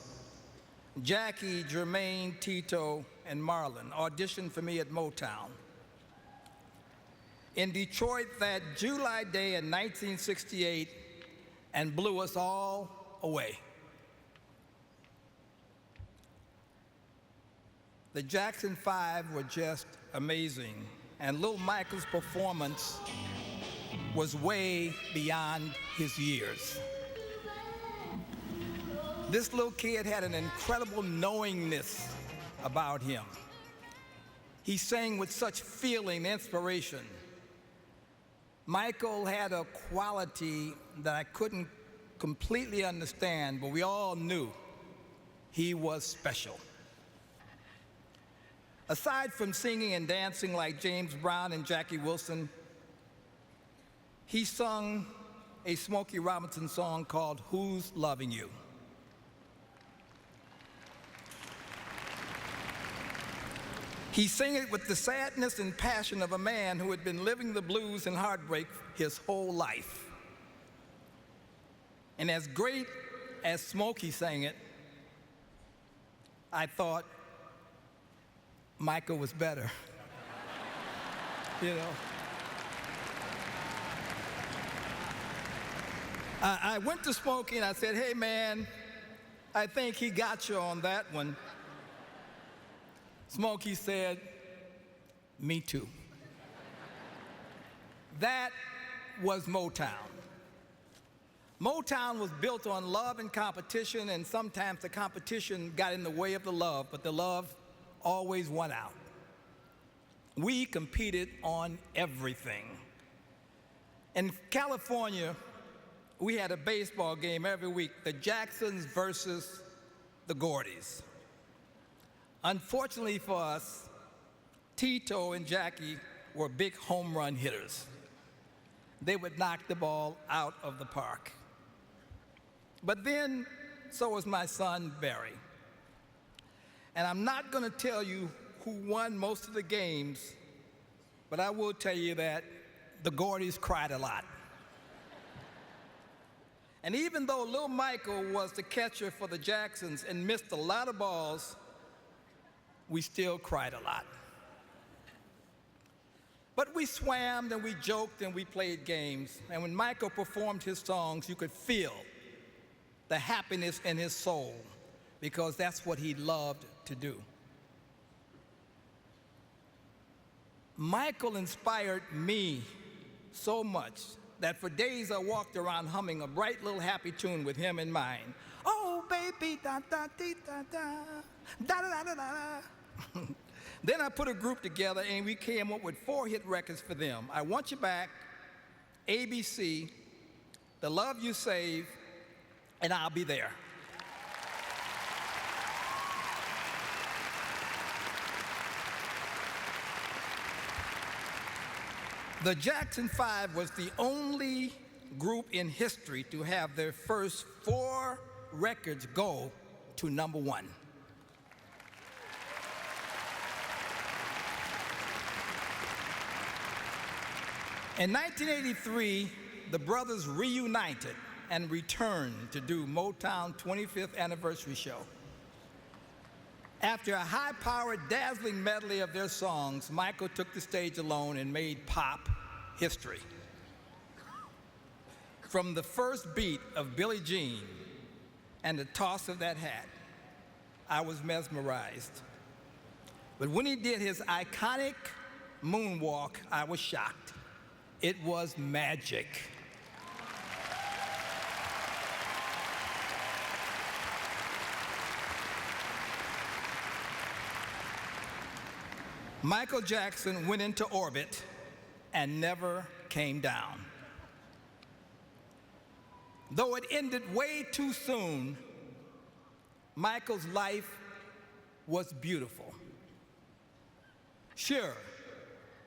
Jackie, Germaine, Tito, and Marlon, auditioned for me at Motown in Detroit that July day in 1968 and blew us all away. The Jackson 5 were just amazing, and little Michael's performance was way beyond his years. This little kid had an incredible knowingness about him. He sang with such feeling and inspiration. Michael had a quality that I couldn't completely understand, but we all knew he was special. Aside from singing and dancing like James Brown and Jackie Wilson, he sung a Smokey Robinson song called Who's Loving You? He sang it with the sadness and passion of a man who had been living the blues and heartbreak his whole life. And as great as Smokey sang it, I thought Michael was better. You know. I went to Smokey and I said, hey man, I think he got you on that one. Smokey said, me too. That was Motown. Motown was built on love and competition, and sometimes the competition got in the way of the love, but the love always won out. We competed on everything. In California, we had a baseball game every week, the Jacksons versus the Gordys. Unfortunately for us, Tito and Jackie were big home run hitters. They would knock the ball out of the park. But then, so was my son, Barry. And I'm not going to tell you who won most of the games, but I will tell you that the Gordys cried a lot. And even though little Michael was the catcher for the Jacksons and missed a lot of balls, we still cried a lot. But we swam and we joked and we played games. And when Michael performed his songs, you could feel the happiness in his soul, because that's what he loved to do. Michael inspired me so much that for days I walked around humming a bright little happy tune with him in mind. Oh, baby, da da dee da da, da da da da da. Then I put a group together and we came up with 4 hit records for them. I Want You Back, ABC, the love you save, and I'll be there. The Jackson 5 was the only group in history to have their first 4 records go to #1. In 1983, the brothers reunited and returned to do Motown's 25th anniversary show. After a high-powered, dazzling medley of their songs, Michael took the stage alone and made pop history. From the first beat of Billie Jean and the toss of that hat, I was mesmerized. But when he did his iconic moonwalk, I was shocked. It was magic. Michael Jackson went into orbit and never came down. Though it ended way too soon, Michael's life was beautiful. Sure,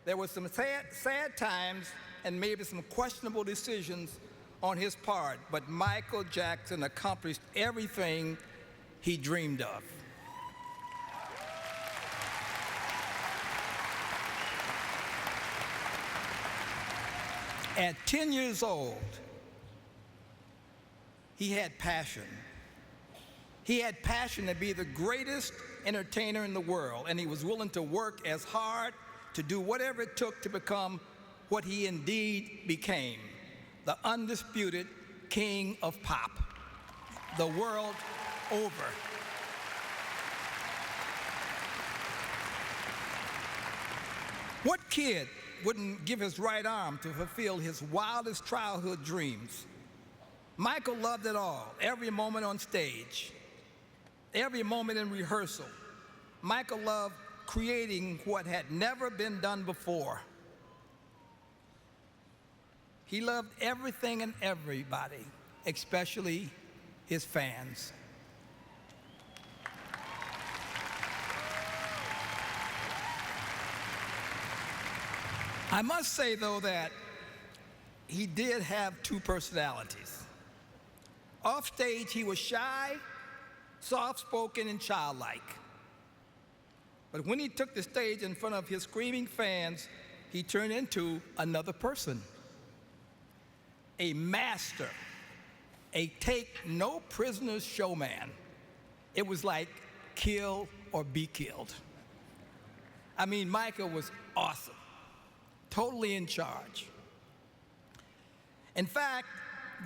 there were some sad times and maybe some questionable decisions on his part, but Michael Jackson accomplished everything he dreamed of. At 10 years old, he had passion. He had passion to be the greatest entertainer in the world, and he was willing to work as hard to do whatever it took to become what he indeed became, the undisputed king of pop, the world over. What kid wouldn't give his right arm to fulfill his wildest childhood dreams? Michael loved it all, every moment on stage, every moment in rehearsal. Michael loved creating what had never been done before. He loved everything and everybody, especially his fans. I must say, though, that he did have 2 personalities. Off stage, he was shy, soft-spoken, and childlike. But when he took the stage in front of his screaming fans, he turned into another person. A master, a take-no-prisoners showman. It was like kill or be killed. I mean, Michael was awesome, totally in charge. In fact,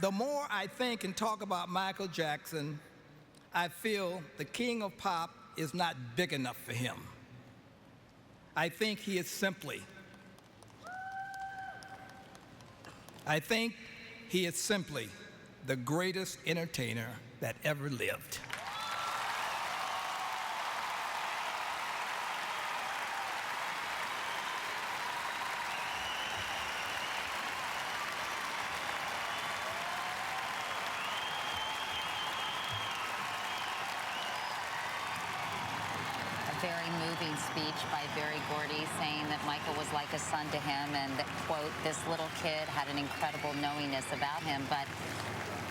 the more I think and talk about Michael Jackson, I feel the king of pop is not big enough for him. I think he is simply the greatest entertainer that ever lived. Very moving speech by Gordy saying that Michael was like a son to him and that, quote, this little kid had an incredible knowingness about him, but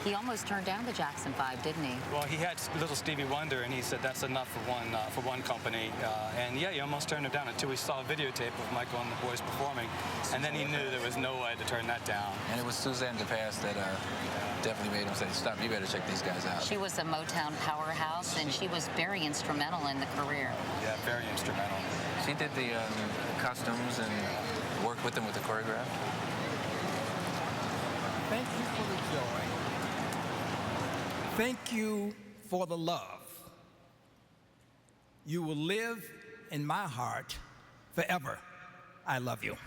he almost turned down the Jackson 5, didn't he? Well, he had little Stevie Wonder, and he said that's enough for one company. And yeah, he almost turned it down until we saw a videotape of Michael and the boys performing, and then he knew there was no way to turn that down. And it was Suzanne Topaz that definitely made him say, stop, you better check these guys out. She was a Motown powerhouse, and she was very instrumental in the career. Yeah, very instrumental. She did the costumes and worked with them with the choreograph. Thank you for the joy. Thank you for the love. You will live in my heart forever. I love you.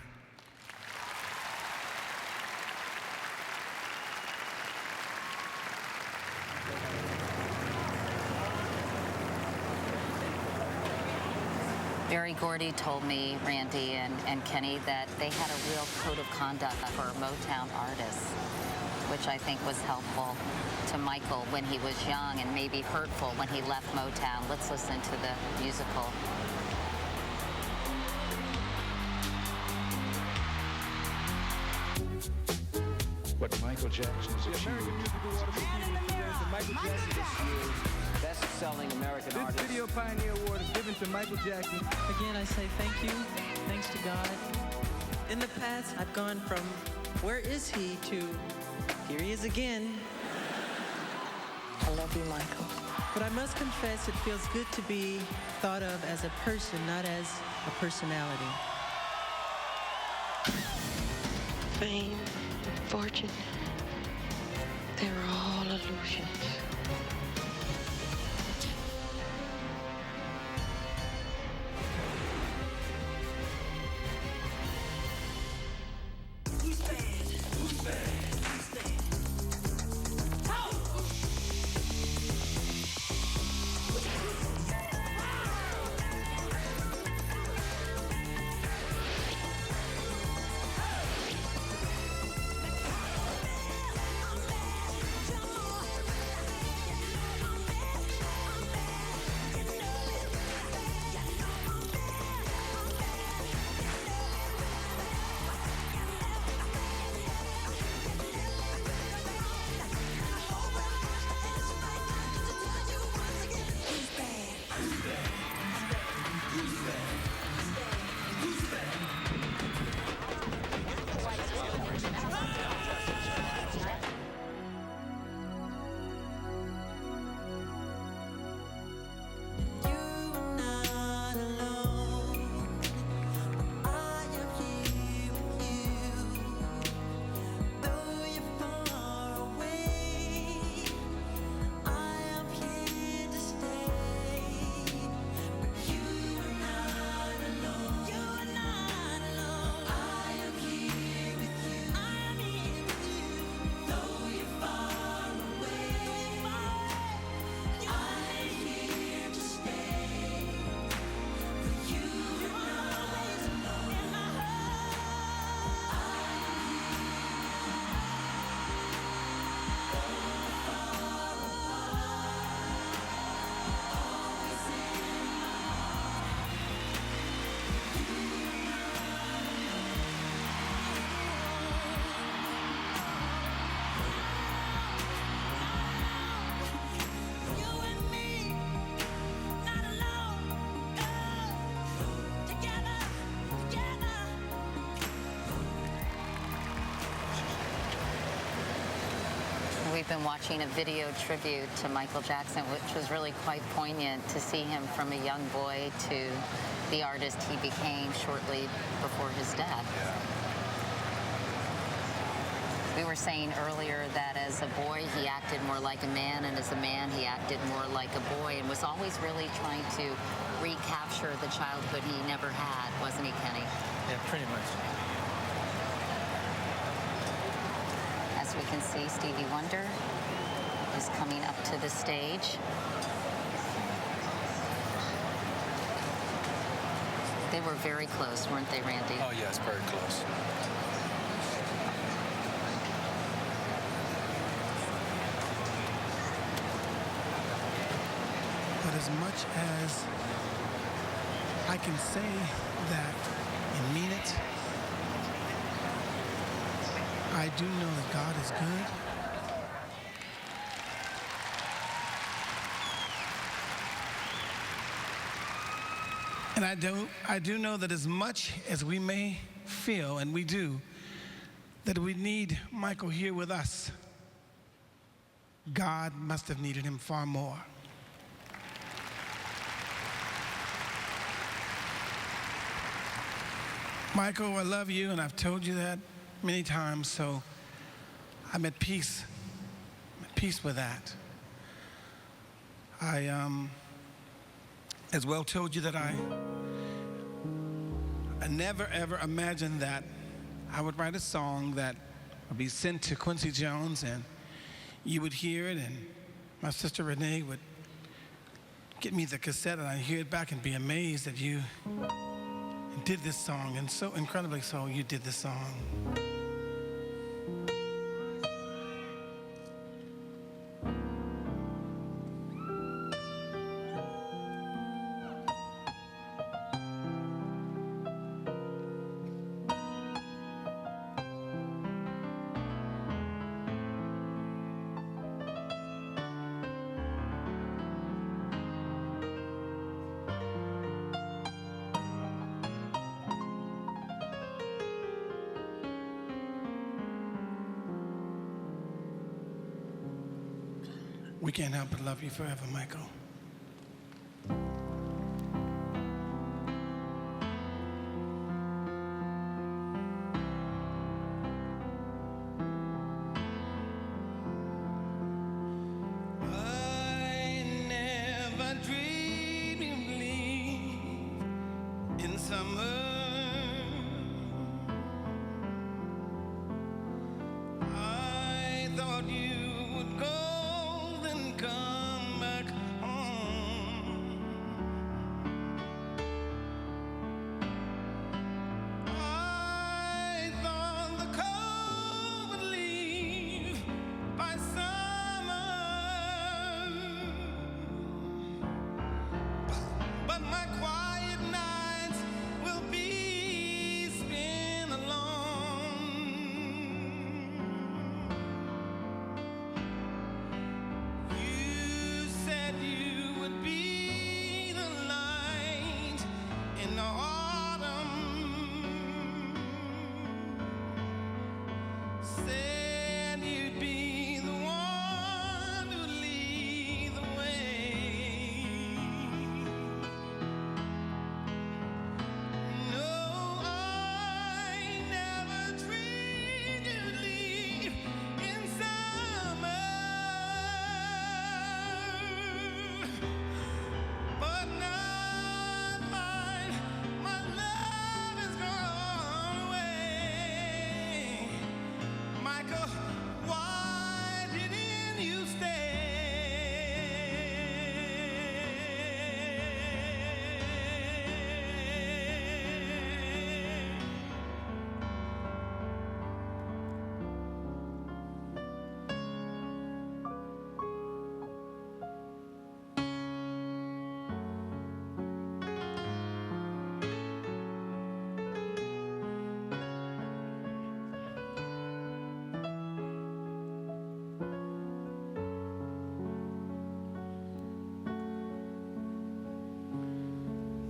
Gordy told me, Randy and Kenny, that they had a real code of conduct for Motown artists. which I think was helpful to Michael when he was young and maybe hurtful when he left Motown. Let's listen to the musical. What Michael Jackson has achieved. Best-selling American artist. This Video Pioneer Award is given to Michael Jackson. Again, I say thank you. Thanks to God. In the past, I've gone from where is he to here he is again. I love you, Michael. But I must confess, it feels good to be thought of as a person, not as a personality. Fame, fortune, they're all illusions. We've been watching a video tribute to Michael Jackson, which was really quite poignant to see him from a young boy to the artist he became shortly before his death. We were saying earlier that as a boy, he acted more like a man, and as a man, he acted more like a boy, and was always really trying to recapture the childhood he never had, wasn't he, Kenny? Yeah, pretty much. As we can see, Stevie Wonder is coming up to the stage. They were very close, weren't they, Randy? Oh, yes, very close. But as much as I can say that and mean it, I do know that God is good. And I do know that as much as we may feel, and we do, that we need Michael here with us, God must have needed him far more. Michael, I love you, and I've told you that many times, so I'm at peace. I'm at peace with that. I as well told you that I never ever imagined that I would write a song that would be sent to Quincy Jones and you would hear it, and my sister Renee would get me the cassette and I'd hear it back and be amazed that you did this song, and so incredibly so you did this song. we can't help but love you forever, Michael. I never dreamed you'd leave in summer. I thought you would go, then come back home. I thought the cold would leave by summer, but my quiet nights will be spent alone. You said you would be the light in the autumn. Said you'd be the one to lead the way. No, I never dreamed you'd leave in summer, but now I find my love has gone away. Michael, why didn't you stay?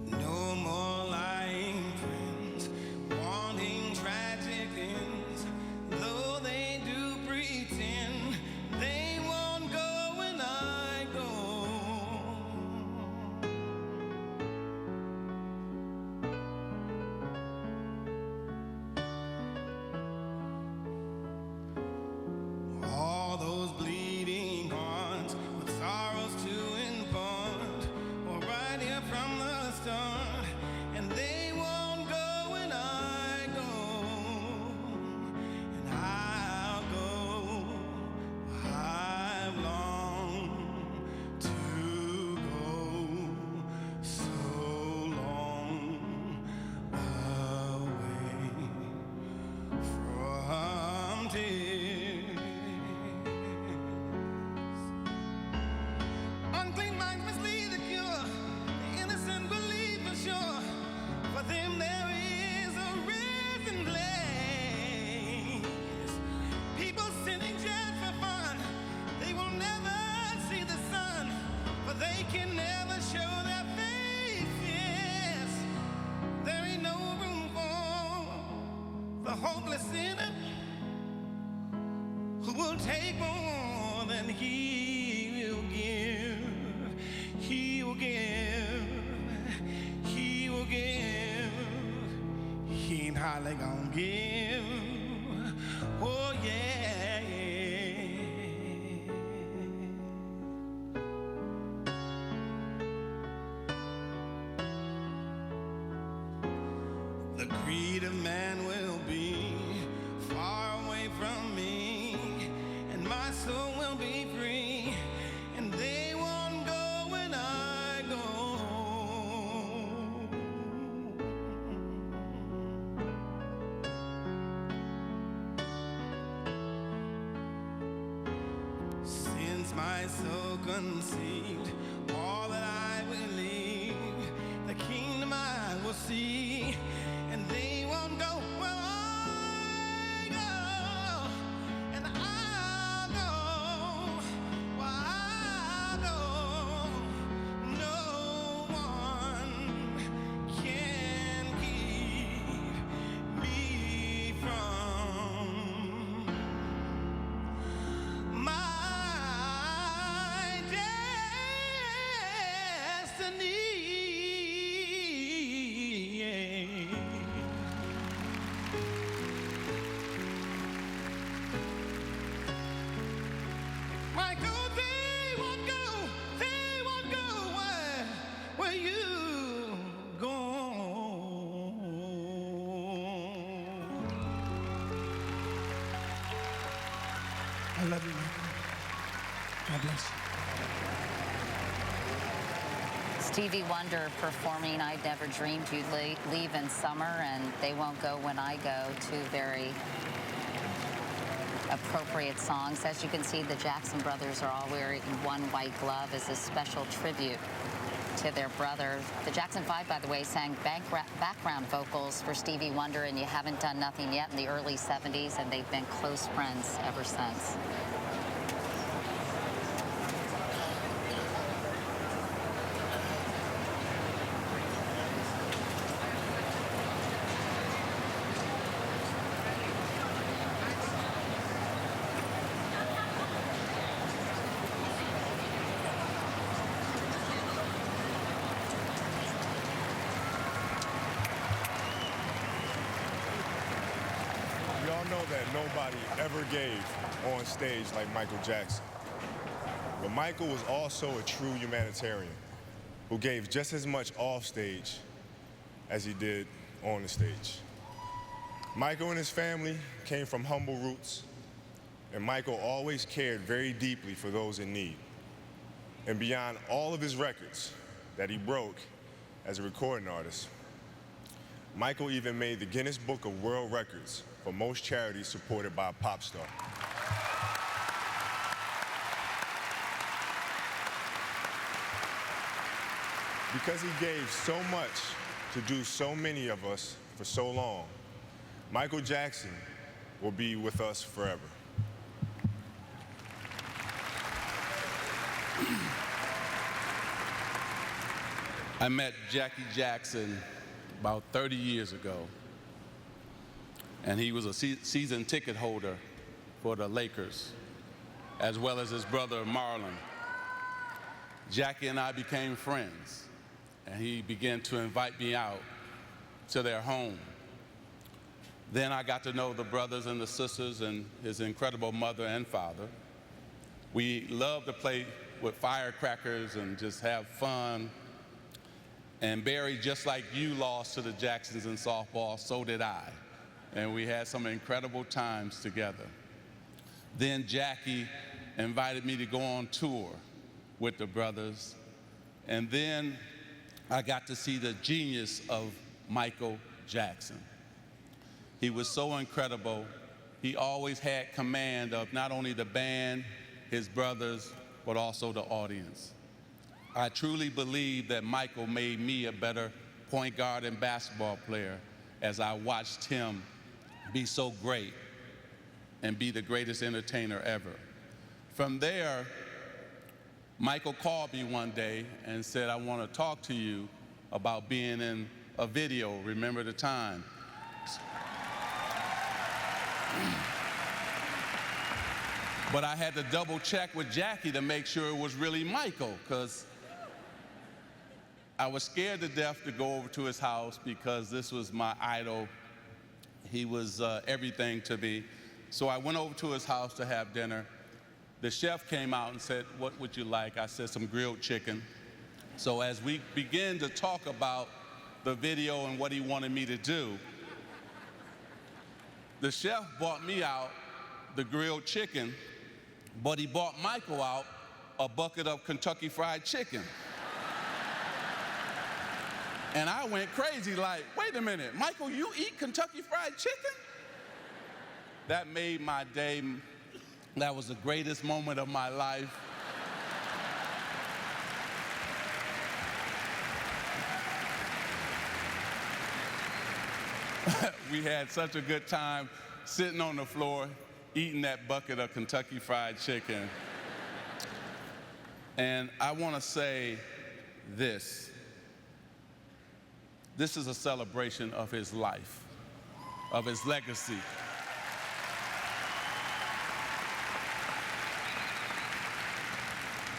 No more lying friends, wanting tragic ends. Though they do pretend, they won't go when I go. All those bleeding hearts with sorrows to impart were right here from the start, and they won't go when I go, and I'll go. I've longed to go so long away from tears. Unclean minds mislead the cure, the innocent believe for sure. For them there is a risen place. People sinning just for fun, they will never see the sun, for they can never show their faces. There ain't no room for the hopeless sinner who will take more than he will give. He will give. He will give. He ain't hardly gonna give. Oh yeah. The greed of man will be far away from me, and my soul will be free, and they won't go when I go. Since my soul conceived all that I will leave, the kingdom I will see, and they won't go where I go, and I'll go where I go. No one can keep me from my love you, Michael. God bless you. Stevie Wonder performing I'd Never Dreamed You'd Leave in Summer and They Won't Go When I Go, two very appropriate songs. As you can see, the Jackson brothers are all wearing one white glove as a special tribute to their brother. The Jackson 5, by the way, sang background vocals for Stevie Wonder and You Haven't Done Nothing Yet in the early 70s, and they've been close friends ever since. We all know that nobody ever gave on stage like Michael Jackson. But Michael was also a true humanitarian who gave just as much off stage as he did on the stage. Michael and his family came from humble roots, and Michael always cared very deeply for those in need. And beyond all of his records that he broke as a recording artist, Michael even made the Guinness Book of World Records for most charities supported by a pop star. Because he gave so much to do so many of us for so long, Michael Jackson will be with us forever. I met Jackie Jackson about 30 years ago, and he was a season ticket holder for the Lakers, as well as his brother Marlon. Jackie and I became friends, and he began to invite me out to their home. Then I got to know the brothers and the sisters and his incredible mother and father. We loved to play with firecrackers and just have fun. And Barry, just like you lost to the Jacksons in softball, so did I. And we had some incredible times together. Then Jackie invited me to go on tour with the brothers. And then I got to see the genius of Michael Jackson. He was so incredible. He always had command of not only the band, his brothers, but also the audience. I truly believe that Michael made me a better point guard and basketball player as I watched him be so great and be the greatest entertainer ever. From there, Michael called me one day and said, I want to talk to you about being in a video, Remember the Time. But I had to double check with Jackie to make sure it was really Michael, because I was scared to death to go over to his house because this was my idol. He was everything to me. So I went over to his house to have dinner. The chef came out and said, what would you like? I said, some grilled chicken. So as we began to talk about the video and what he wanted me to do, the chef bought me out the grilled chicken, but he bought Michael out a bucket of Kentucky Fried Chicken. And I went crazy like, wait a minute, Michael, you eat Kentucky Fried Chicken? That made my day. That was the greatest moment of my life. We had such a good time sitting on the floor, eating that bucket of Kentucky Fried Chicken. And I want to say this. This is a celebration of his life, of his legacy.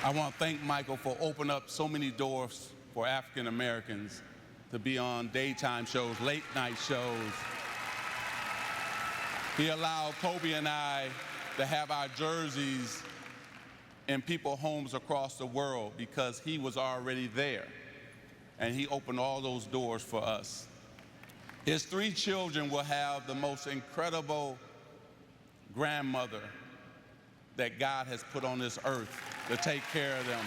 I want to thank Michael for opening up so many doors for African Americans to be on daytime shows, late night shows. He allowed Kobe and I to have our jerseys in people's homes across the world because he was already there. And he opened all those doors for us. His 3 children will have the most incredible grandmother that God has put on this earth to take care of them.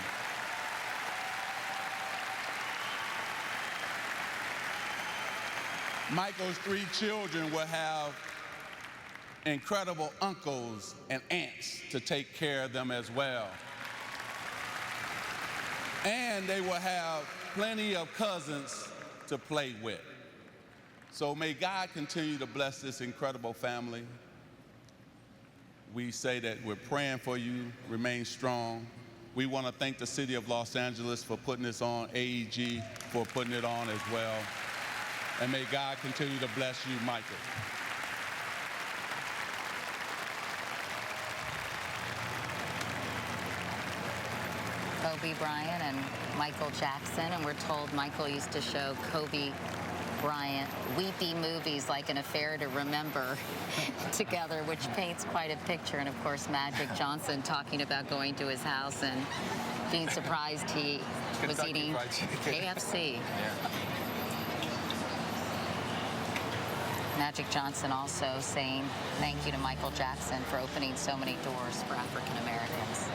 Michael's 3 children will have incredible uncles and aunts to take care of them as well. And they will have plenty of cousins to play with. So may God continue to bless this incredible family. We say that we're praying for you, remain strong. We want to thank the city of Los Angeles for putting this on, AEG for putting it on as well. And may God continue to bless you, Michael. Kobe Bryant and Michael Jackson, and we're told Michael used to show Kobe Bryant weepy movies like An Affair to Remember together, which paints quite a picture. And of course, Magic Johnson talking about going to his house and being surprised he was eating KFC. Yeah. Magic Johnson also saying thank you to Michael Jackson for opening so many doors for African Americans.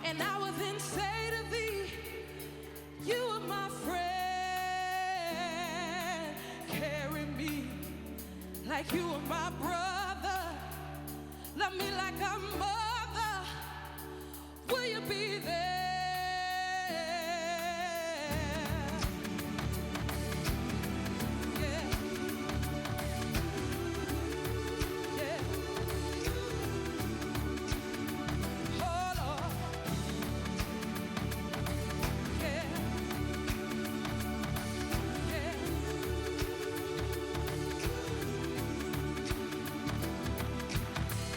And I was in say to thee, you are my friend. Carry me like you are my brother. Love me like a mother. Will you be there? Yeah. Yeah. Oh, Lord.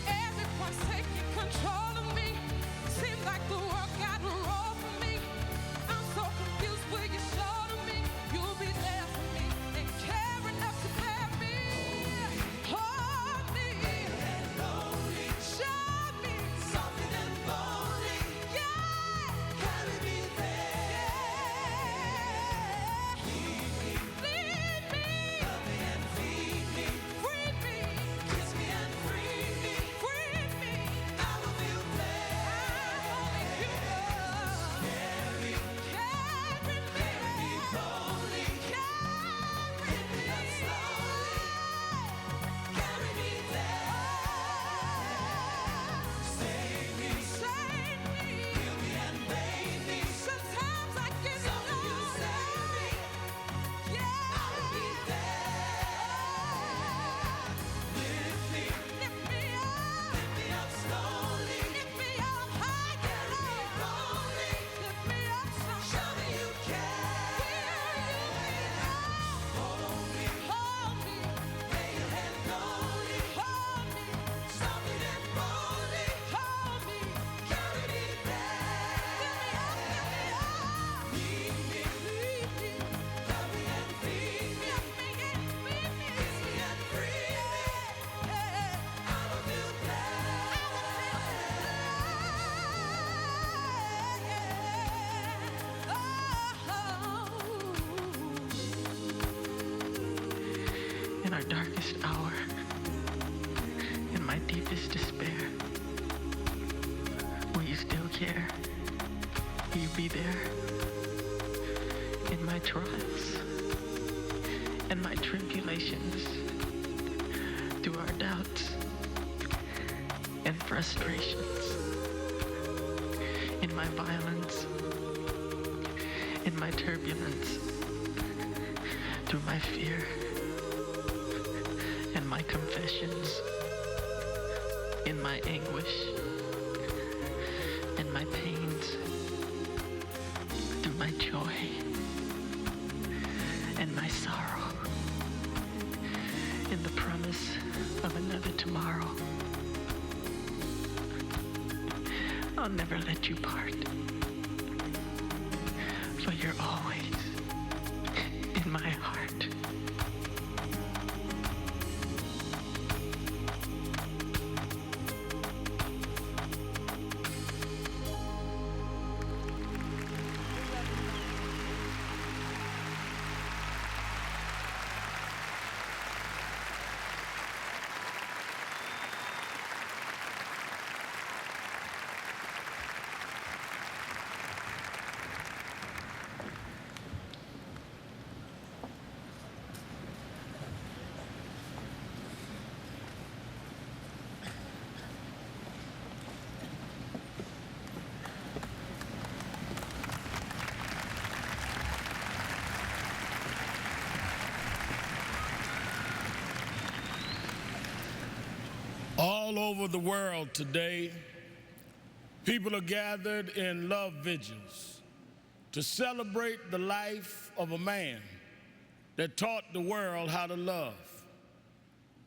Everyone's taking control of me. Seems like the world got a role for me. I'm so confused. Will you show to me? You'll be there for me and care enough to bear me. Hold me. Show me something and boldly. Yeah. Carry me there. Lead me. Love me and feed me. Free me. Kiss me and free me. Free me. I will feel blessed. I will make you love. Carry me boldly. Carry me up slowly. Carry me there. Save me. Heal me and bathe me. Sometimes I get lonely. You save me. Yeah. I will be there. Lift me up slowly. Lift me up high. Carry me boldly. Lift me up strong. Show me you care. Hold me. Lay your hand slowly. Hold me. Softly and boldly. Hold me. Carry me there. Lead me. Love me and feed me. Kiss me and free me. I will feel In our darkest hour, in my deepest despair, will you still care? Will you be there? In my trials and my tribulations, through our doubts and frustrations, in my violence, in my turbulence, through my fear and my confessions, in my anguish and my pains, through my joy and my sorrow, in the promise of another tomorrow. I'll never let you part, for you're always my heart. All over the world today, people are gathered in love vigils to celebrate the life of a man that taught the world how to love.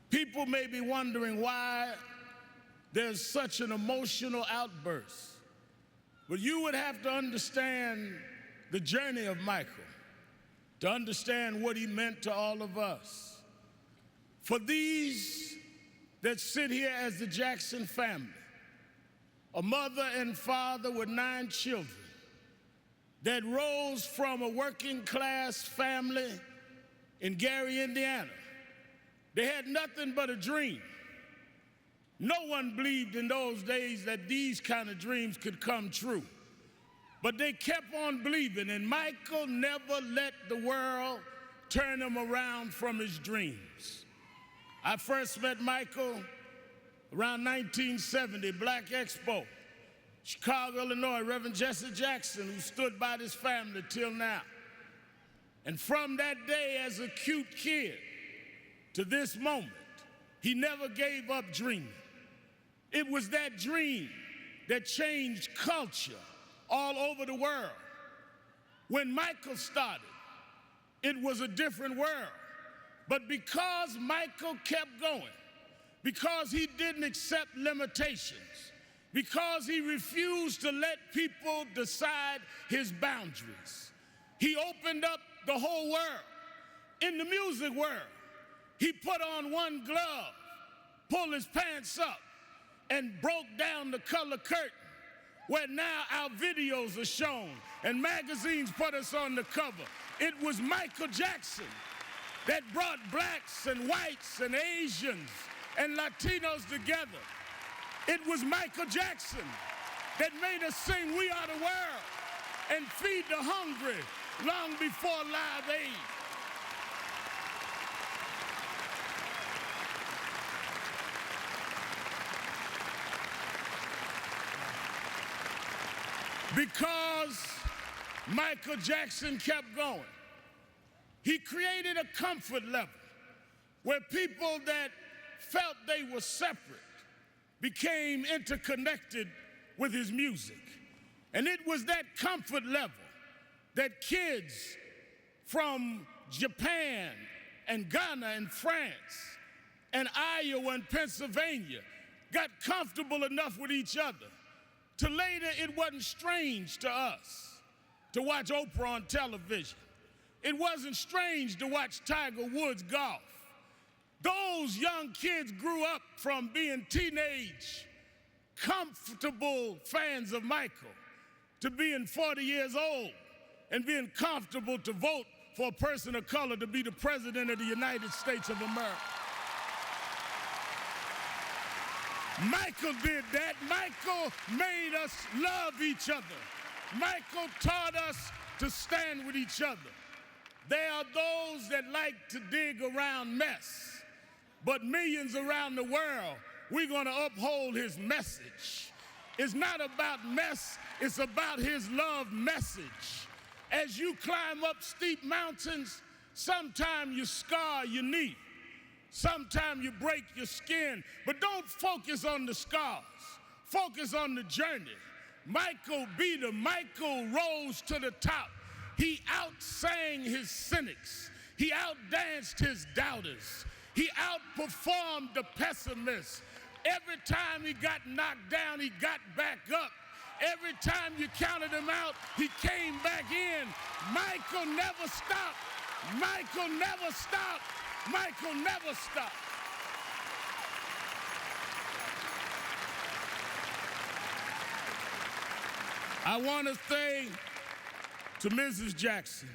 People may be wondering why there's such an emotional outburst, but you would have to understand the journey of Michael to understand what he meant to all of us. For these that sit here as the Jackson family, a mother and father with 9 children that rose from a working class family in Gary, Indiana. They had nothing but a dream. No one believed in those days that these kind of dreams could come true. But they kept on believing, and Michael never let the world turn him around from his dreams. I first met Michael around 1970, Black Expo, Chicago, Illinois, Reverend Jesse Jackson, who stood by this family till now. And from that day as a cute kid to this moment, he never gave up dreaming. It was that dream that changed culture all over the world. When Michael started, it was a different world. But because Michael kept going, because he didn't accept limitations, because he refused to let people decide his boundaries, he opened up the whole world. In the music world, he put on one glove, pulled his pants up, and broke down the color curtain, where now our videos are shown and magazines put us on the cover. It was Michael Jackson that brought blacks and whites and Asians and Latinos together. It was Michael Jackson that made us sing "We Are the World" and feed the hungry long before Live Aid. Because Michael Jackson kept going, he created a comfort level where people that felt they were separate became interconnected with his music. And it was that comfort level that kids from Japan and Ghana and France and Iowa and Pennsylvania got comfortable enough with each other to later it wasn't strange to us to watch Oprah on television. It wasn't strange to watch Tiger Woods golf. Those young kids grew up from being teenage, comfortable fans of Michael to being 40 years old and being comfortable to vote for a person of color to be the president of the United States of America. Michael did that. Michael made us love each other. Michael taught us to stand with each other. There are those that like to dig around mess, but millions around the world, we're going to uphold his message. It's not about mess, it's about his love message. As you climb up steep mountains, sometimes you scar your knee. Sometimes you break your skin, but don't focus on the scars. Focus on the journey. Michael beat him. Michael rose to the top. He outsang his cynics. He outdanced his doubters. He outperformed the pessimists. Every time he got knocked down, he got back up. Every time you counted him out, he came back in. Michael never stopped. Michael never stopped. Michael never stopped. I want to say to Mrs. Jackson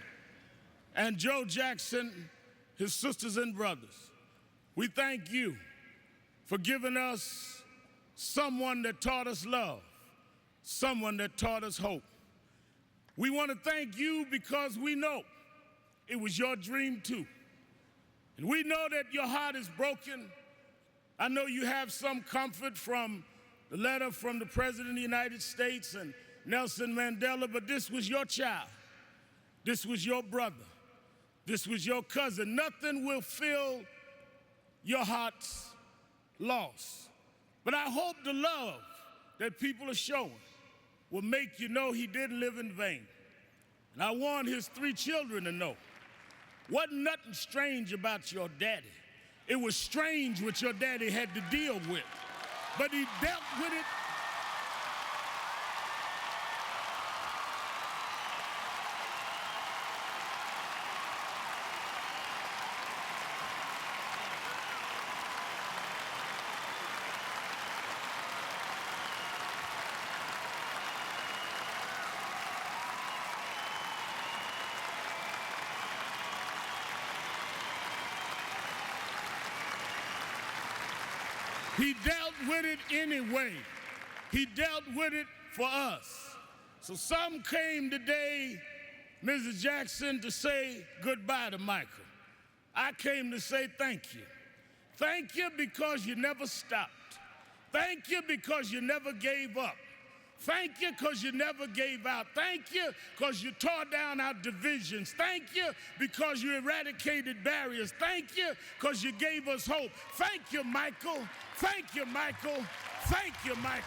and Joe Jackson, his sisters and brothers, we thank you for giving us someone that taught us love, someone that taught us hope. We want to thank you because we know it was your dream too. And we know that your heart is broken. I know you have some comfort from the letter from the President of the United States and Nelson Mandela, but this was your child. This was your brother. This was your cousin. Nothing will fill your heart's loss. But I hope the love that people are showing will make you know he didn't live in vain. And I want his 3 children to know, wasn't nothing strange about your daddy. It was strange what your daddy had to deal with, but he dealt with it. He dealt with it anyway. He dealt with it for us. So some came today, Mrs. Jackson, to say goodbye to Michael. I came to say thank you. Thank you because you never stopped. Thank you because you never gave up. Thank you because you never gave out. Thank you because you tore down our divisions. Thank you because you eradicated barriers. Thank you because you gave us hope. Thank you, Michael. Thank you, Michael. Thank you, Michael.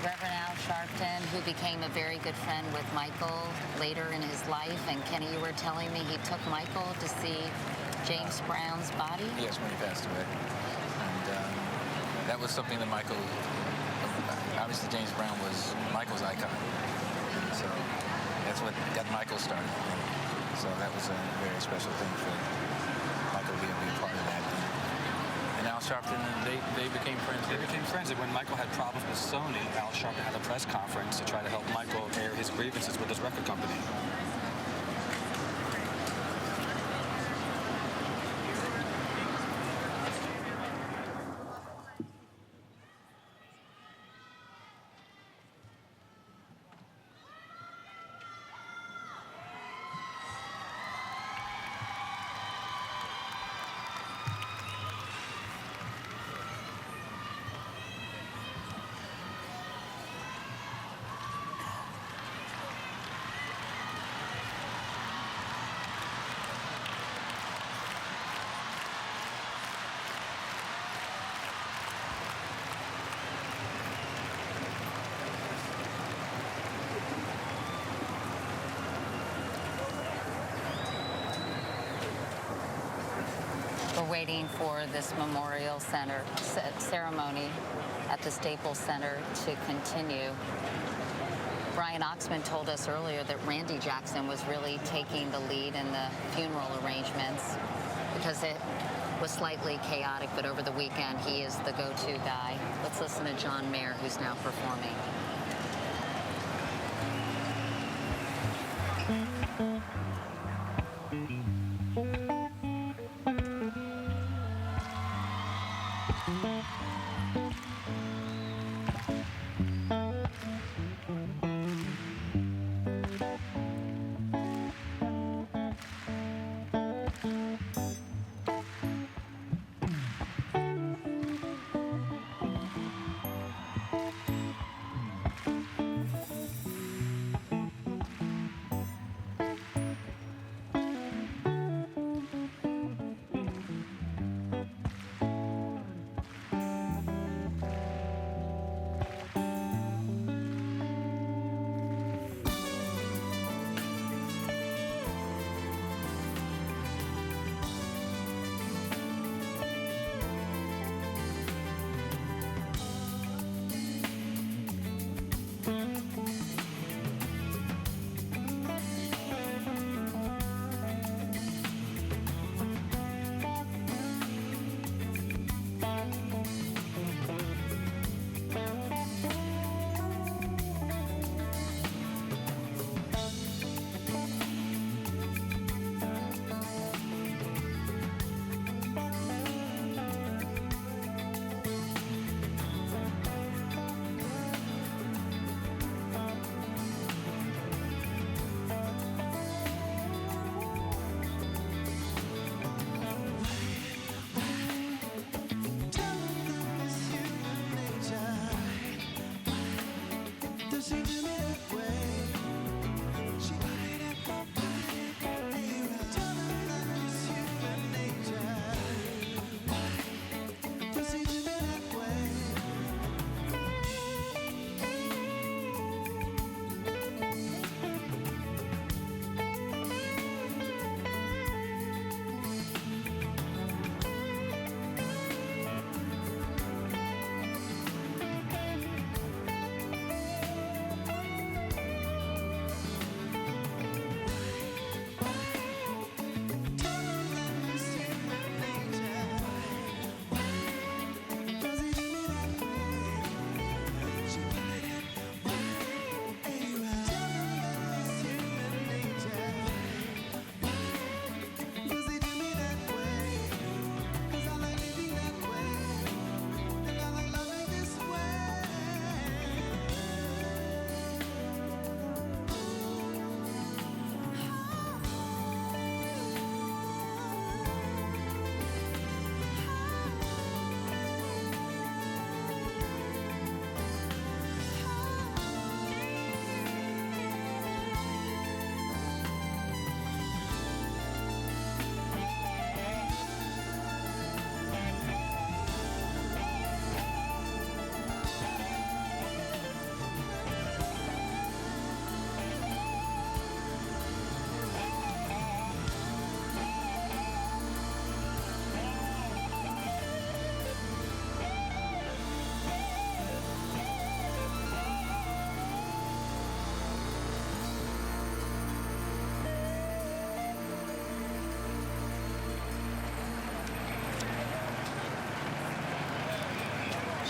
Reverend Al Sharpton, who became a very good friend with Michael later in his life. And Kenny, you were telling me he took Michael to see James Brown's body? Yes, when he passed away. And that was something that Michael, obviously James Brown was Michael's icon. So that's what got Michael started. So that was a very special thing for Michael to be able to be a part of that. And Al Sharpton, they became friends. They became friends. And when Michael had problems with Sony, Al Sharpton had a press conference to try to help Michael air his grievances with his record company. We're waiting for this memorial center ceremony at the Staples Center to continue. Brian Oxman told us earlier that Randy Jackson was really taking the lead in the funeral arrangements because it was slightly chaotic, but over the weekend he is the go-to guy. Let's listen to John Mayer, who's now performing.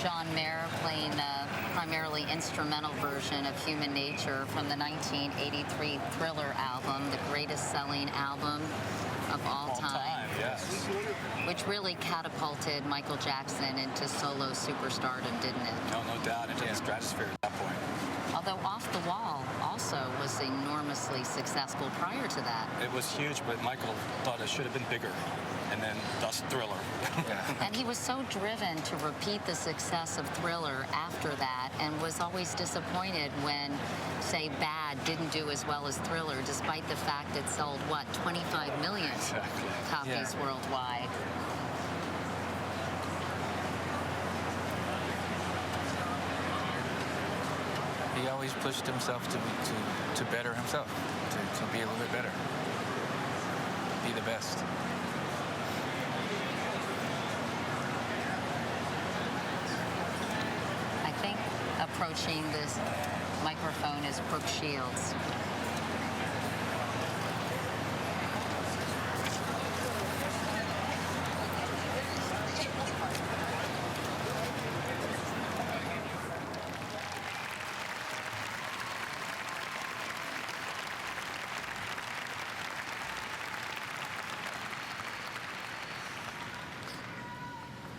John Mayer playing a primarily instrumental version of Human Nature from the 1983 Thriller album, the greatest selling album of all time. Yes. Which really catapulted Michael Jackson into solo superstardom, didn't it? No doubt, into the stratosphere at that point. Although Off the Wall also was enormously successful prior to that. It was huge, but Michael thought it should have been bigger, and then thus Thriller. And he was so driven to repeat the success of Thriller after that, and was always disappointed when, say, Bad didn't do as well as Thriller, despite the fact it sold, what, 25 million copies worldwide. He always pushed himself to better himself, to be a little bit better, be the best. I think approaching this microphone is Brooke Shields.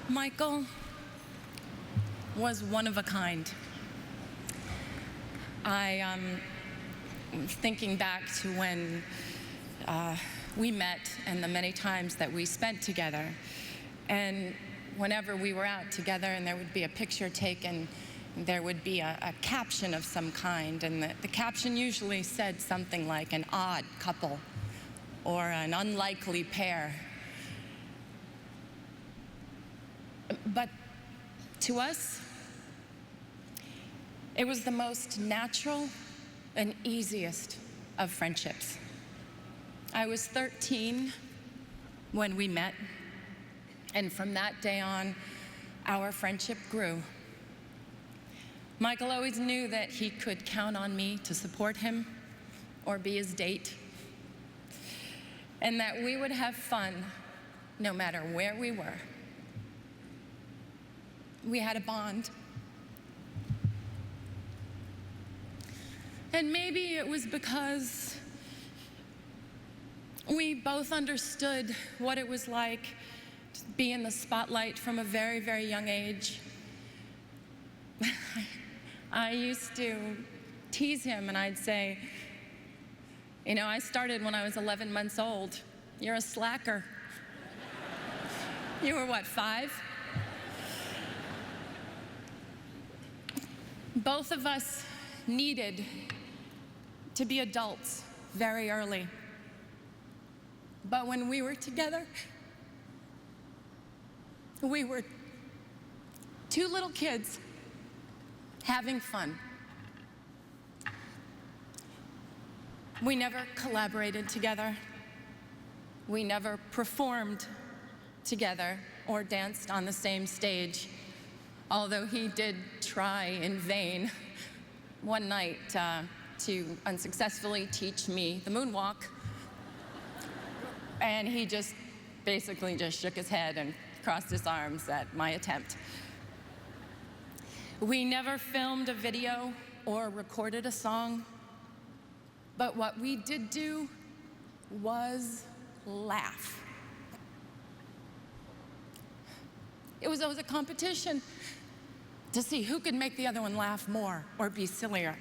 Michael was one of a kind. Thinking back to when we met and the many times that we spent together, and whenever we were out together and there would be a picture taken, there would be a caption of some kind, and the caption usually said something like an odd couple or an unlikely pair. But to us, it was the most natural and easiest of friendships. I was 13 when we met, and from that day on, our friendship grew. Michael always knew that he could count on me to support him or be his date, and that we would have fun no matter where we were. We had a bond. And maybe it was because we both understood what it was like to be in the spotlight from a very, very young age. I used to tease him and I'd say, you know, I started when I was 11 months old. You're a slacker. You were what, 5? Both of us needed to be adults very early. But when we were together, we were two little kids having fun. We never collaborated together. We never performed together or danced on the same stage, although he did try in vain one night to unsuccessfully teach me the moonwalk. And he just basically just shook his head and crossed his arms at my attempt. We never filmed a video or recorded a song, but what we did do was laugh. It was always a competition to see who could make the other one laugh more or be sillier.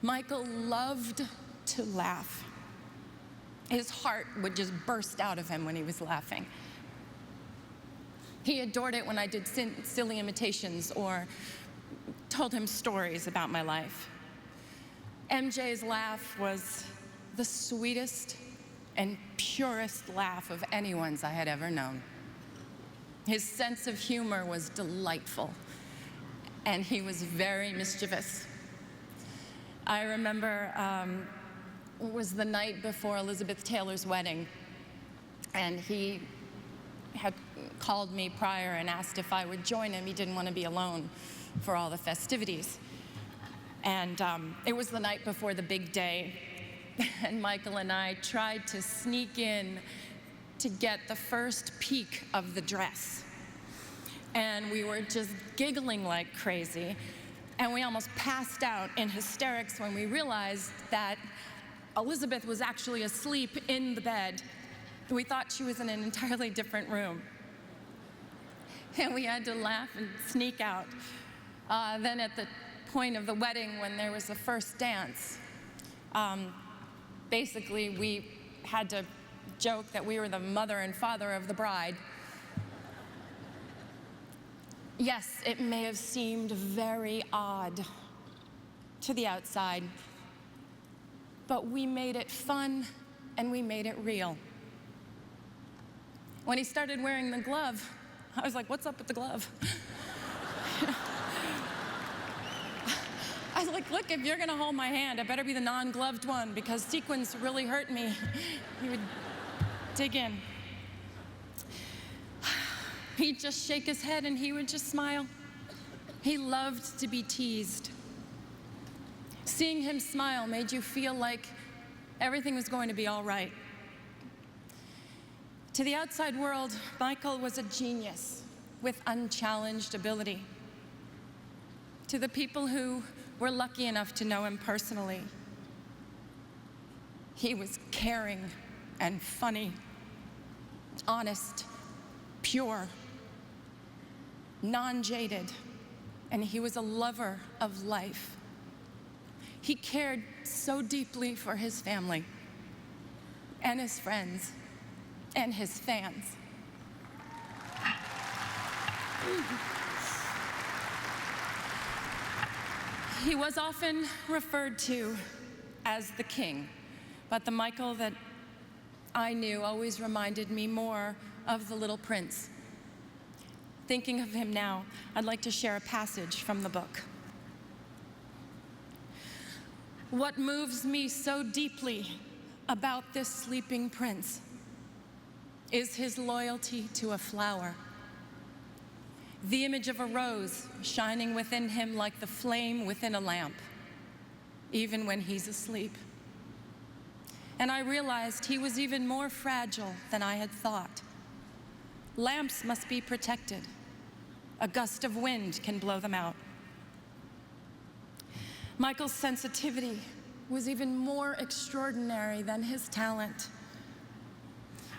Michael loved to laugh. His heart would just burst out of him when he was laughing. He adored it when I did silly imitations or told him stories about my life. MJ's laugh was the sweetest and purest laugh of anyone's I had ever known. His sense of humor was delightful, and he was very mischievous. I remember it was the night before Elizabeth Taylor's wedding, and he had called me prior and asked if I would join him. He didn't want to be alone for all the festivities. And it was the night before the big day, and Michael and I tried to sneak in to get the first peek of the dress. and we were just giggling like crazy. And we almost passed out in hysterics when we realized that Elizabeth was actually asleep in the bed. We thought she was in an entirely different room. And we had to laugh and sneak out. Then at the point of the wedding, when there was the first dance, basically we had to joke that we were the mother and father of the bride. Yes, it may have seemed very odd to the outside, but we made it fun and we made it real. When he started wearing the glove, I was like, what's up with the glove? I was like, look, if you're gonna hold my hand, it better be the non-gloved one because sequins really hurt me. He would dig in. He'd just shake his head and he would just smile. He loved to be teased. Seeing him smile made you feel like everything was going to be all right. To the outside world, Michael was a genius with unchallenged ability. To the people who were lucky enough to know him personally, he was caring and funny, honest, pure, non-jaded, and he was a lover of life. He cared so deeply for his family and his friends and his fans. He was often referred to as the king, but the Michael that I knew always reminded me more of the Little Prince. Thinking of him now, I'd like to share a passage from the book. What moves me so deeply about this sleeping prince is his loyalty to a flower. The image of a rose shining within him like the flame within a lamp, even when he's asleep. And I realized he was even more fragile than I had thought. Lamps must be protected. A gust of wind can blow them out. Michael's sensitivity was even more extraordinary than his talent.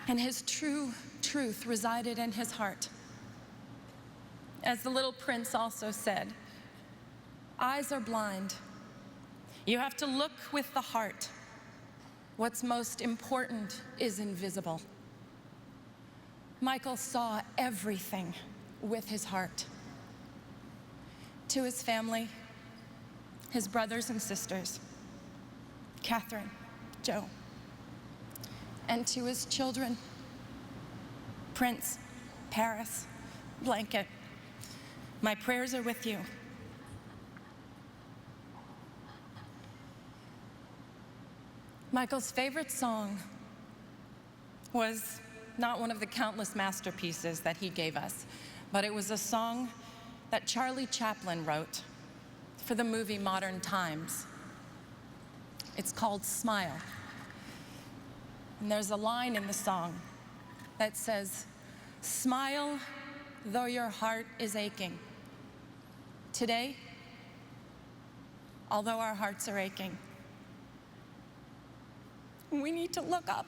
And his true truth resided in his heart. As the Little Prince also said, eyes are blind. You have to look with the heart. What's most important is invisible. Michael saw everything with his heart. To his family, his brothers and sisters, Catherine, Joe, and to his children, Prince, Paris, Blanket, my prayers are with you. Michael's favorite song was not one of the countless masterpieces that he gave us, but it was a song that Charlie Chaplin wrote for the movie Modern Times. It's called Smile. And there's a line in the song that says, smile though your heart is aching. Today, although our hearts are aching, we need to look up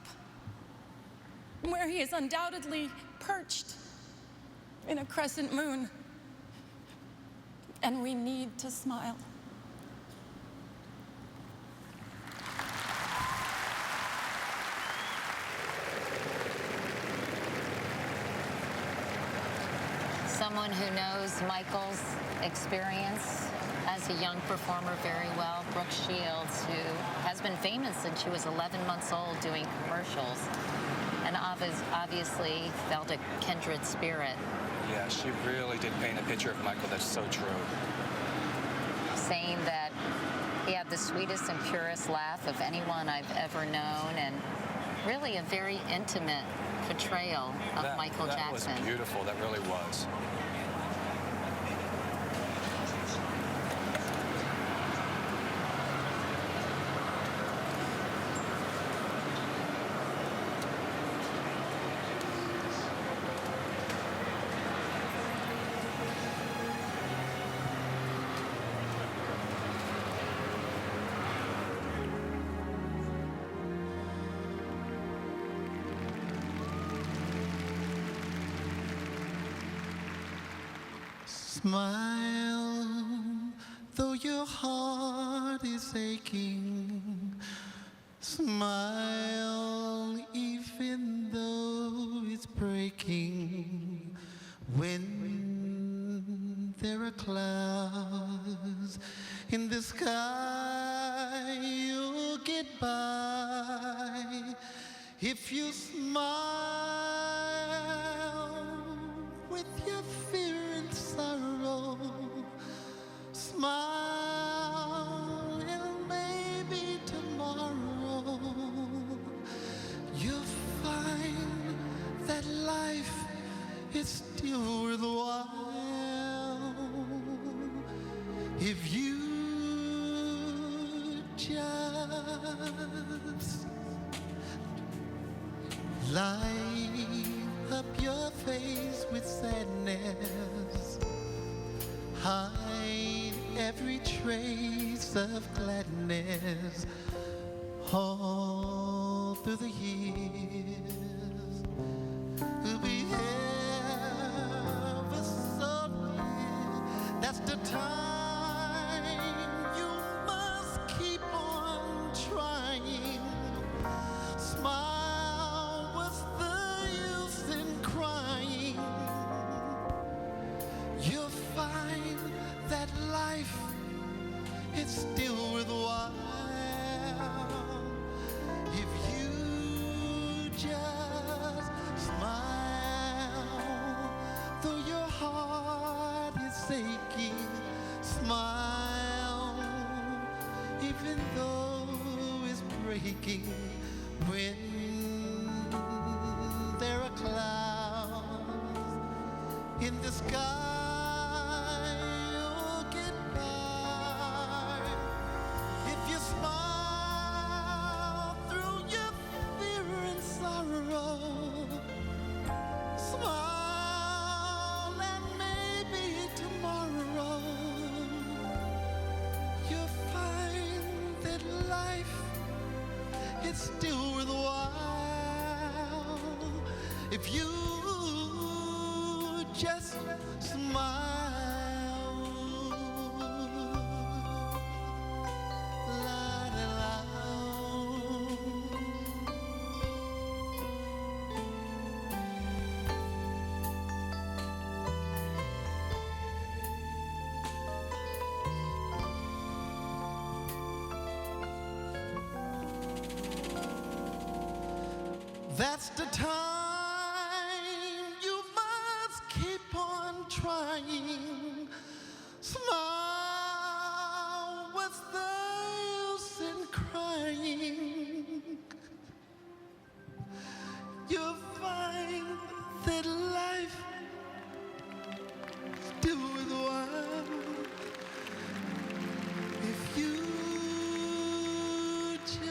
where he is undoubtedly perched in a crescent moon, and we need to smile. Someone who knows Michael's experience as a young performer very well, Brooke Shields, who has been famous since she was 11 months old doing commercials, and obviously felt a kindred spirit. Yeah, she really did paint a picture of Michael that's so true. Saying that he had the sweetest and purest laugh of anyone I've ever known, and really a very intimate portrayal of Michael Jackson. That was beautiful, that really was. Smile, though your heart is aching. Smile, even though it's breaking. When there are clouds in the sky, you'll get by. If you smile with your fear and sorrow, smile and maybe tomorrow you'll find that life is still worthwhile if you just light up your face with sadness, hide every trace of gladness all through the years. We'll be ever so near. That's the time you must keep on trying. Smile, what's the use in crying? You'll find that life is still worthwhile if you just smile. Though your heart is aching, smile, even though it's breaking. When there are clouds in the sky, you'll get by. If you smile through your fear and sorrow, smile and maybe tomorrow you'll find that life is still worthwhile if you just smile. That's the time you must keep on trying. Smile, what's the use in crying? You'll find that life still worthwhile if you just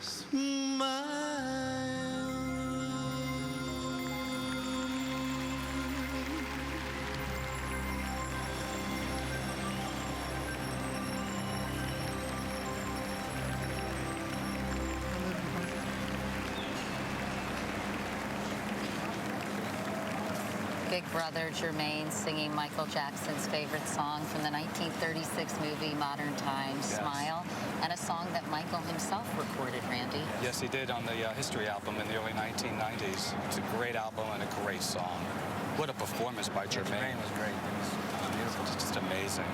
smile. Big brother Germaine singing Michael Jackson's favorite song from the 1936 movie Modern Times, Yes. Smile, and a song that Michael himself recorded, Randy. Yes, he did on the History album in the early 1990s. It's a great album and a great song. What a performance by Germaine. Germaine was great. It was beautiful. It's just amazing.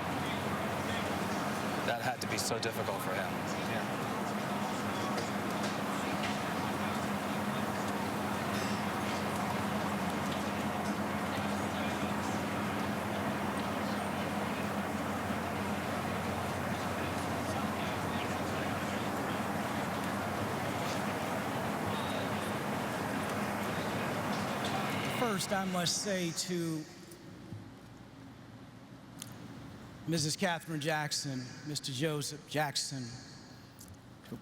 That had to be so difficult for him. Yeah. First, I must say to Mrs. Catherine Jackson, Mr. Joseph Jackson,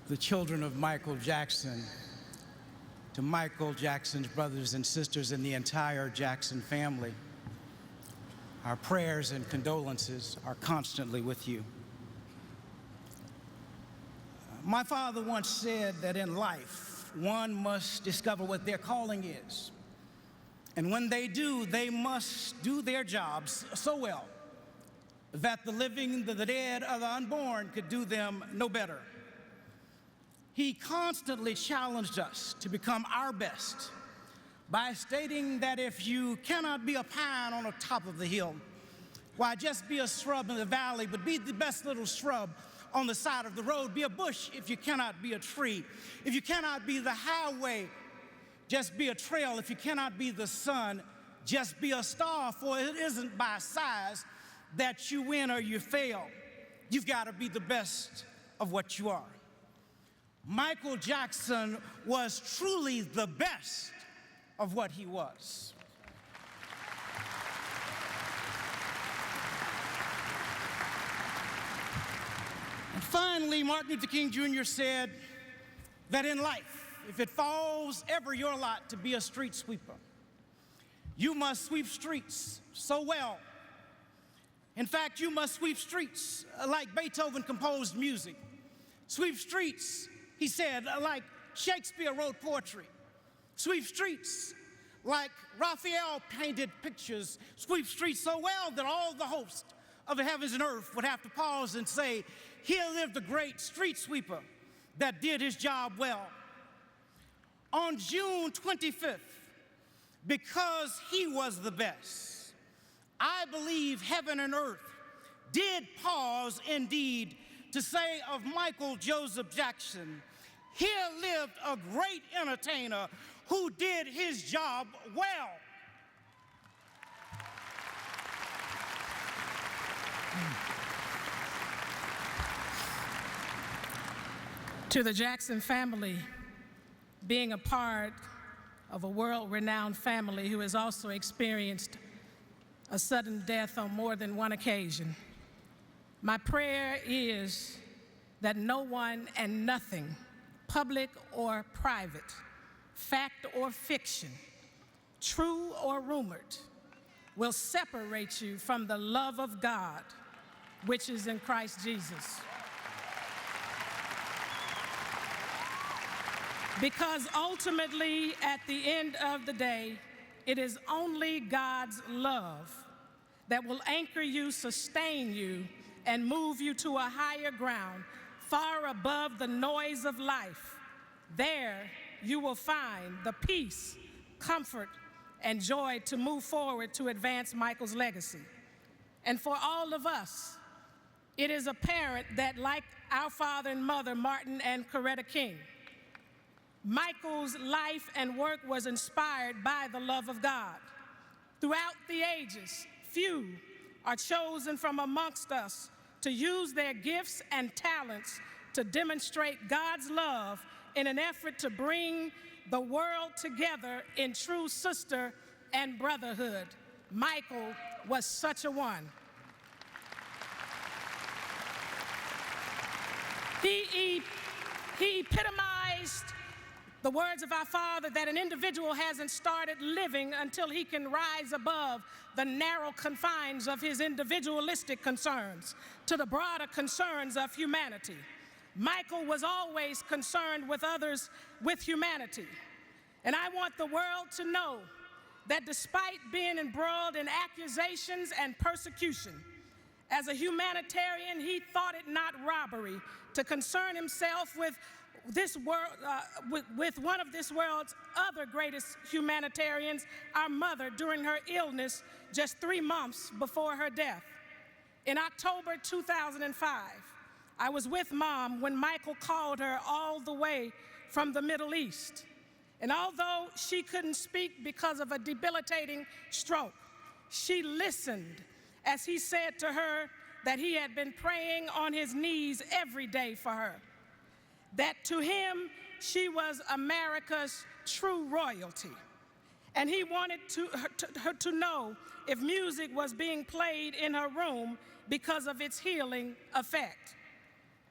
the children of Michael Jackson, to Michael Jackson's brothers and sisters and the entire Jackson family, our prayers and condolences are constantly with you. My father once said that in life, one must discover what their calling is. And when they do, they must do their jobs so well that the living, the dead, or the unborn could do them no better. He constantly challenged us to become our best by stating that if you cannot be a pine on the top of the hill, why, just be a shrub in the valley, but be the best little shrub on the side of the road. Be a bush if you cannot be a tree. If you cannot be the highway, just be a trail. If you cannot be the sun, just be a star, for it isn't by size that you win or you fail. You've got to be the best of what you are. Michael Jackson was truly the best of what he was. And finally, Martin Luther King Jr. said that in life, if it falls ever your lot to be a street sweeper, you must sweep streets so well. In fact, you must sweep streets like Beethoven composed music. Sweep streets, he said, like Shakespeare wrote poetry. Sweep streets like Raphael painted pictures. Sweep streets so well that all the hosts of the heavens and earth would have to pause and say, here lived a great street sweeper that did his job well. On June 25th, because he was the best, I believe heaven and earth did pause indeed to say of Michael Joseph Jackson, here lived a great entertainer who did his job well. To the Jackson family, being a part of a world-renowned family who has also experienced a sudden death on more than one occasion, my prayer is that no one and nothing, public or private, fact or fiction, true or rumored, will separate you from the love of God, which is in Christ Jesus. Because ultimately, at the end of the day, it is only God's love that will anchor you, sustain you, and move you to a higher ground, far above the noise of life. There, you will find the peace, comfort, and joy to move forward to advance Michael's legacy. And for all of us, it is apparent that, like our father and mother, Martin and Coretta King, Michael's life and work was inspired by the love of God. Throughout the ages, few are chosen from amongst us to use their gifts and talents to demonstrate God's love in an effort to bring the world together in true sister and brotherhood. Michael was such a one. He epitomized the words of our Father that an individual hasn't started living until he can rise above the narrow confines of his individualistic concerns to the broader concerns of humanity. Michael was always concerned with others, with humanity. And I want the world to know that despite being embroiled in accusations and persecution, as a humanitarian, he thought it not robbery to concern himself with this world, with one of this world's other greatest humanitarians, our mother, during her illness just 3 months before her death. In October 2005, I was with Mom when Michael called her all the way from the Middle East. And although she couldn't speak because of a debilitating stroke, she listened as he said to her that he had been praying on his knees every day for her. That to him, she was America's true royalty. And he wanted her to know if music was being played in her room because of its healing effect.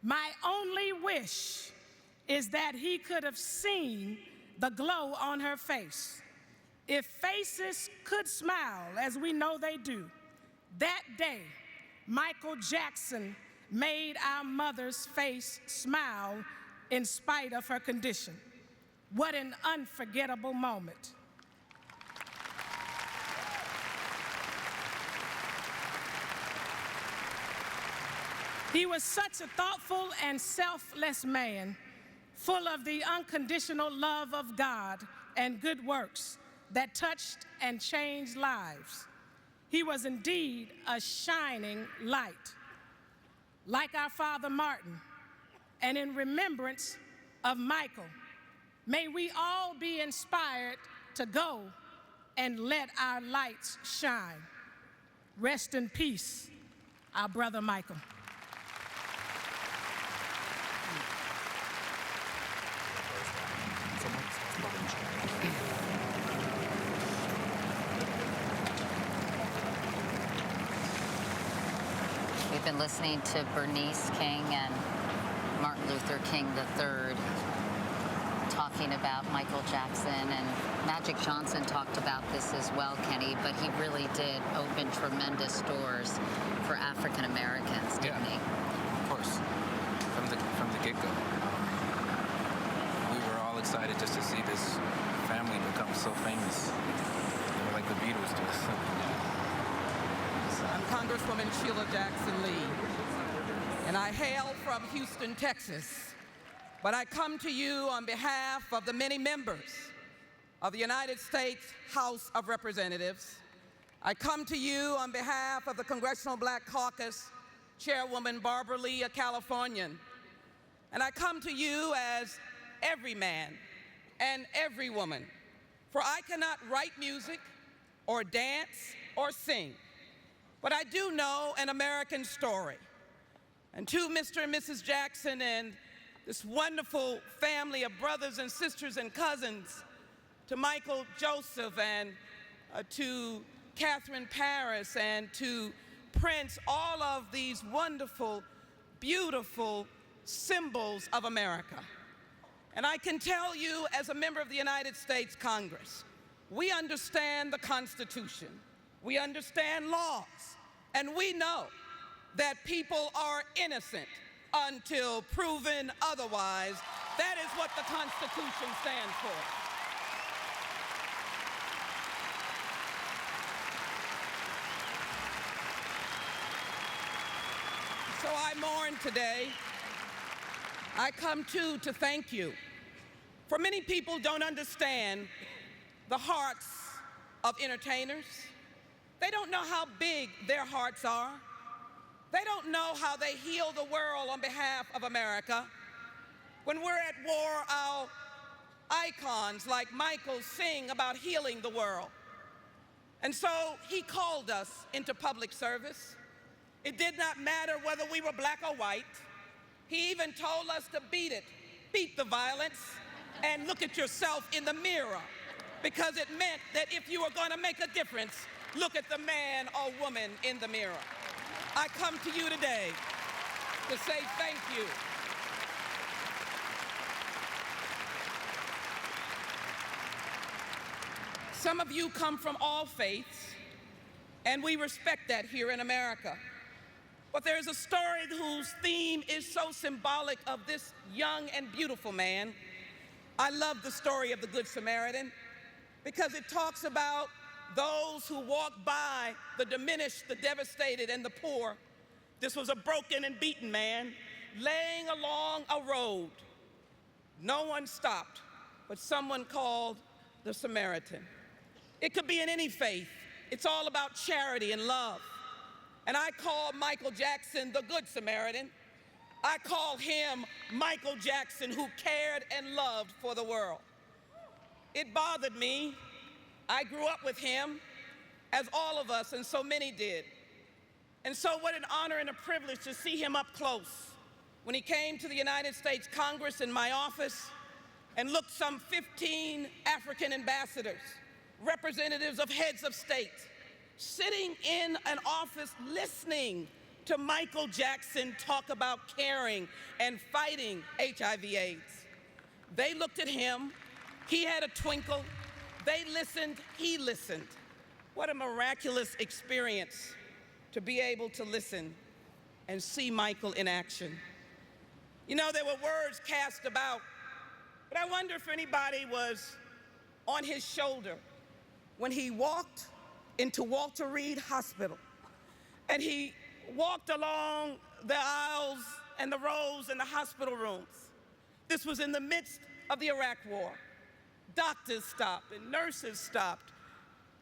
My only wish is that he could have seen the glow on her face. If faces could smile, as we know they do, that day, Michael Jackson made our mother's face smile in spite of her condition. What an unforgettable moment. He was such a thoughtful and selfless man, full of the unconditional love of God and good works that touched and changed lives. He was indeed a shining light. Like our father Martin, and in remembrance of Michael, may we all be inspired to go and let our lights shine. Rest in peace, our brother Michael. We've been listening to Bernice King and Martin Luther King III talking about Michael Jackson, and Magic Johnson talked about this as well, Kenny, but he really did open tremendous doors for African Americans, didn't he? Of course, from the get-go. We were all excited just to see this family become so famous. They were like the Beatles to us. I'm Congresswoman Sheila Jackson Lee, and I hail from Houston, Texas. But I come to you on behalf of the many members of the United States House of Representatives. I come to you on behalf of the Congressional Black Caucus, Chairwoman Barbara Lee, a Californian. And I come to you as every man and every woman, for I cannot write music or dance or sing, but I do know an American story. And to Mr. and Mrs. Jackson and this wonderful family of brothers and sisters and cousins, to Michael Joseph and to Catherine Paris and to Prince, all of these wonderful, beautiful symbols of America. And I can tell you, as a member of the United States Congress, we understand the Constitution, we understand laws, and we know that people are innocent until proven otherwise. That is what the Constitution stands for. So I mourn today. I come to thank you. For many people don't understand the hearts of entertainers. They don't know how big their hearts are. They don't know how they heal the world on behalf of America. When we're at war, our icons like Michael sing about healing the world. And so he called us into public service. It did not matter whether we were black or white. He even told us to beat it, beat the violence, and look at yourself in the mirror, because it meant that if you were going to make a difference, look at the man or woman in the mirror. I come to you today to say thank you. Some of you come from all faiths, and we respect that here in America. But there's a story whose theme is so symbolic of this young and beautiful man. I love the story of the Good Samaritan because it talks about those who walk by the diminished, the devastated, and the poor. This was a broken and beaten man laying along a road. No one stopped, but someone called the Samaritan. It could be in any faith. It's all about charity and love. And I call Michael Jackson the Good Samaritan. I call him Michael Jackson, who cared and loved for the world. It bothered me. I grew up with him, as all of us, and so many did. And so what an honor and a privilege to see him up close when he came to the United States Congress in my office and looked some 15 African ambassadors, representatives of heads of state, sitting in an office listening to Michael Jackson talk about caring and fighting HIV/AIDS. They looked at him. He had a twinkle. They listened. He listened. What a miraculous experience to be able to listen and see Michael in action. You know, there were words cast about, but I wonder if anybody was on his shoulder when he walked into Walter Reed Hospital and he walked along the aisles and the rows in the hospital rooms. This was in the midst of the Iraq War. Doctors stopped and nurses stopped,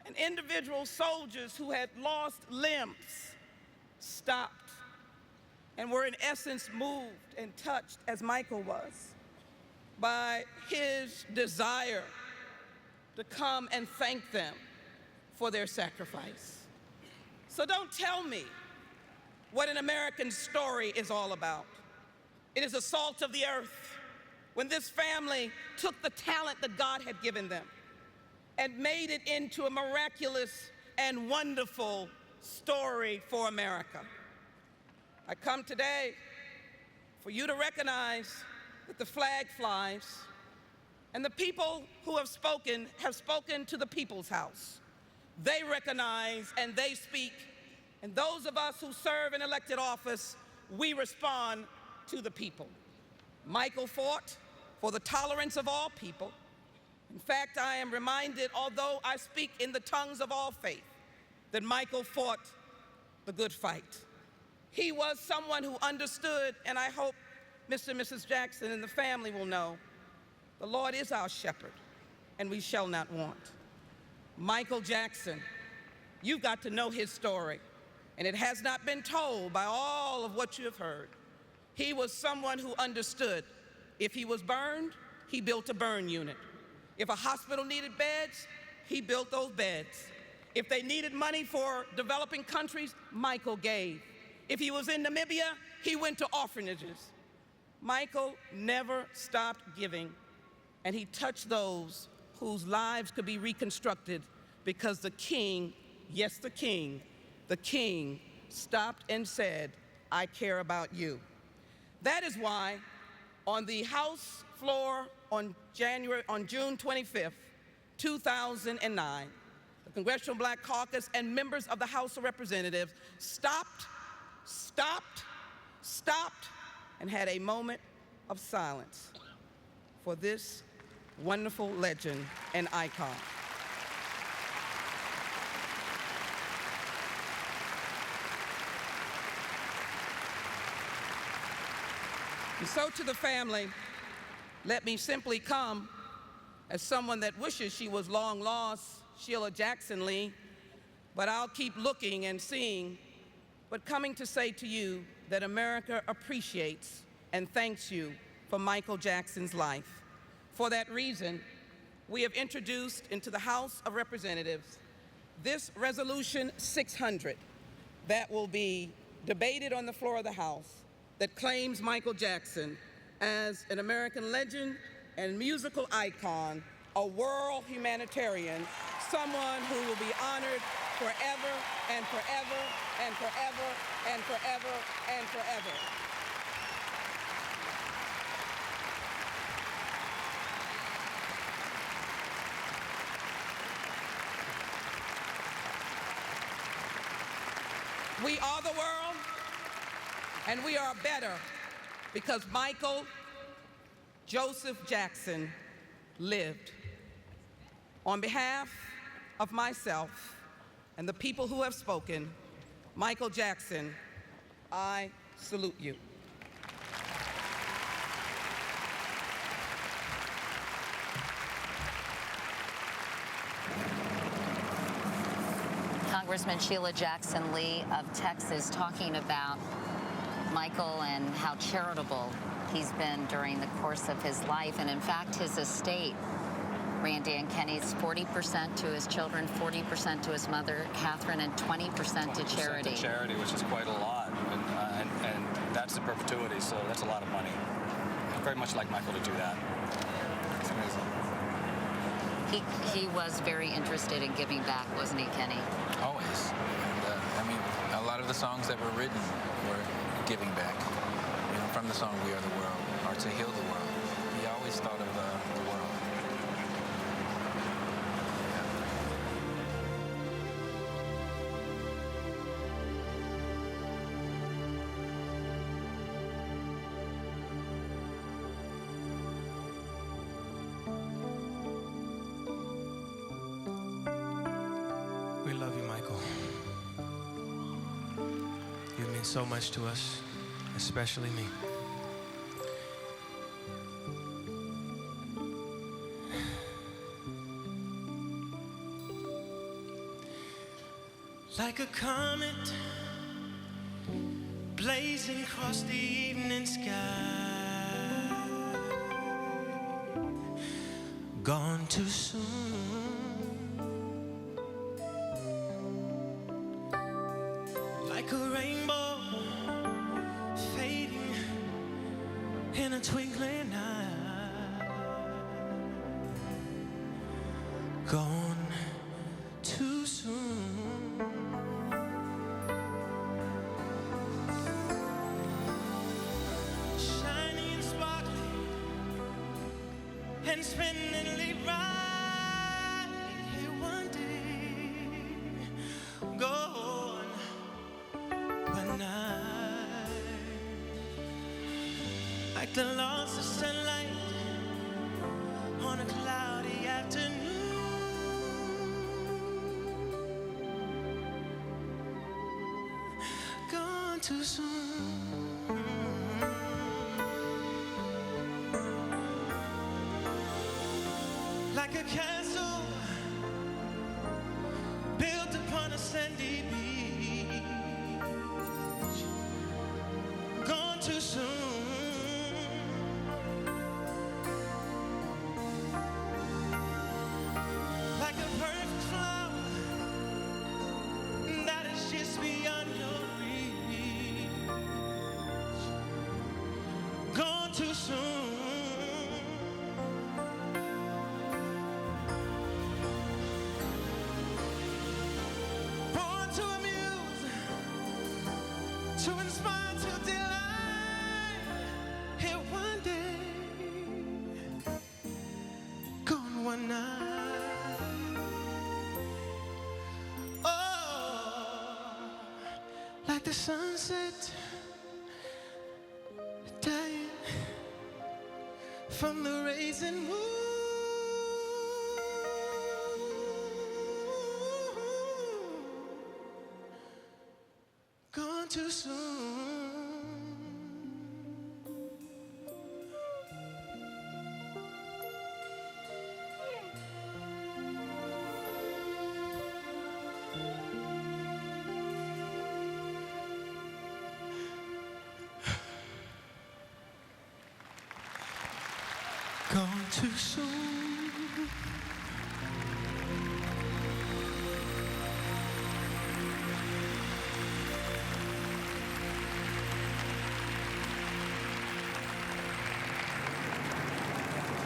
and individual soldiers who had lost limbs stopped and were in essence moved and touched, as Michael was, by his desire to come and thank them for their sacrifice. So don't tell me what an American story is all about. It is the salt of the earth. When this family took the talent that God had given them and made it into a miraculous and wonderful story for America. I come today for you to recognize that the flag flies, and the people who have spoken to the people's house. They recognize and they speak, and those of us who serve in elected office, we respond to the people. Michael fought for the tolerance of all people. In fact, I am reminded, although I speak in the tongues of all faith, that Michael fought the good fight. He was someone who understood, and I hope Mr. and Mrs. Jackson and the family will know, the Lord is our shepherd, and we shall not want. Michael Jackson, you've got to know his story, and it has not been told by all of what you have heard. He was someone who understood. If he was burned, he built a burn unit. If a hospital needed beds, he built those beds. If they needed money for developing countries, Michael gave. If he was in Namibia, he went to orphanages. Michael never stopped giving, and he touched those whose lives could be reconstructed because the king, yes, the king stopped and said, I care about you. That is why on the House floor on June 25th, 2009, the Congressional Black Caucus and members of the House of Representatives stopped, and had a moment of silence for this wonderful legend and icon. And so to the family, let me simply come as someone that wishes she was long lost, Sheila Jackson Lee, but I'll keep looking and seeing, but coming to say to you that America appreciates and thanks you for Michael Jackson's life. For that reason, we have introduced into the House of Representatives this Resolution 600 that will be debated on the floor of the House that claims Michael Jackson as an American legend and musical icon, a world humanitarian, someone who will be honored forever and forever and forever and forever and forever. We are the world, and we are better because Michael Joseph Jackson lived. On behalf of myself and the people who have spoken, Michael Jackson, I salute you. Congressman Sheila Jackson Lee of Texas talking about Michael and how charitable he's been during the course of his life. And in fact, his estate, Randy and Kenny's 40% to his children, 40% to his mother, Catherine, and 20% to charity. 20% to charity, which is quite a lot. And that's in perpetuity, so that's a lot of money. I'd very much like Michael to do that. It's amazing. He was very interested in giving back, wasn't he, Kenny? Always. And, I mean, a lot of the songs that were written were giving back. You know, from the song We Are the World, or To Heal the World. He always thought of the world. We love you, Michael. You means so much to us, especially me. Like a comet blazing across the evening sky, gone too soon. Like a rainbow fading in a twinkling eye, gone too soon. Shiny and sparkling and spinning right here one day, gone one night. Like the loss of sunlight on a cloudy afternoon, gone too soon. Like a castle built upon a sandy beach, gone too soon. Like a perfect flower that is just beyond your reach, gone too soon. Born to amuse, to inspire, to delight, here one day, gone one night. Oh, like the sunset dying from the raising moon, gone too soon. Gone too soon.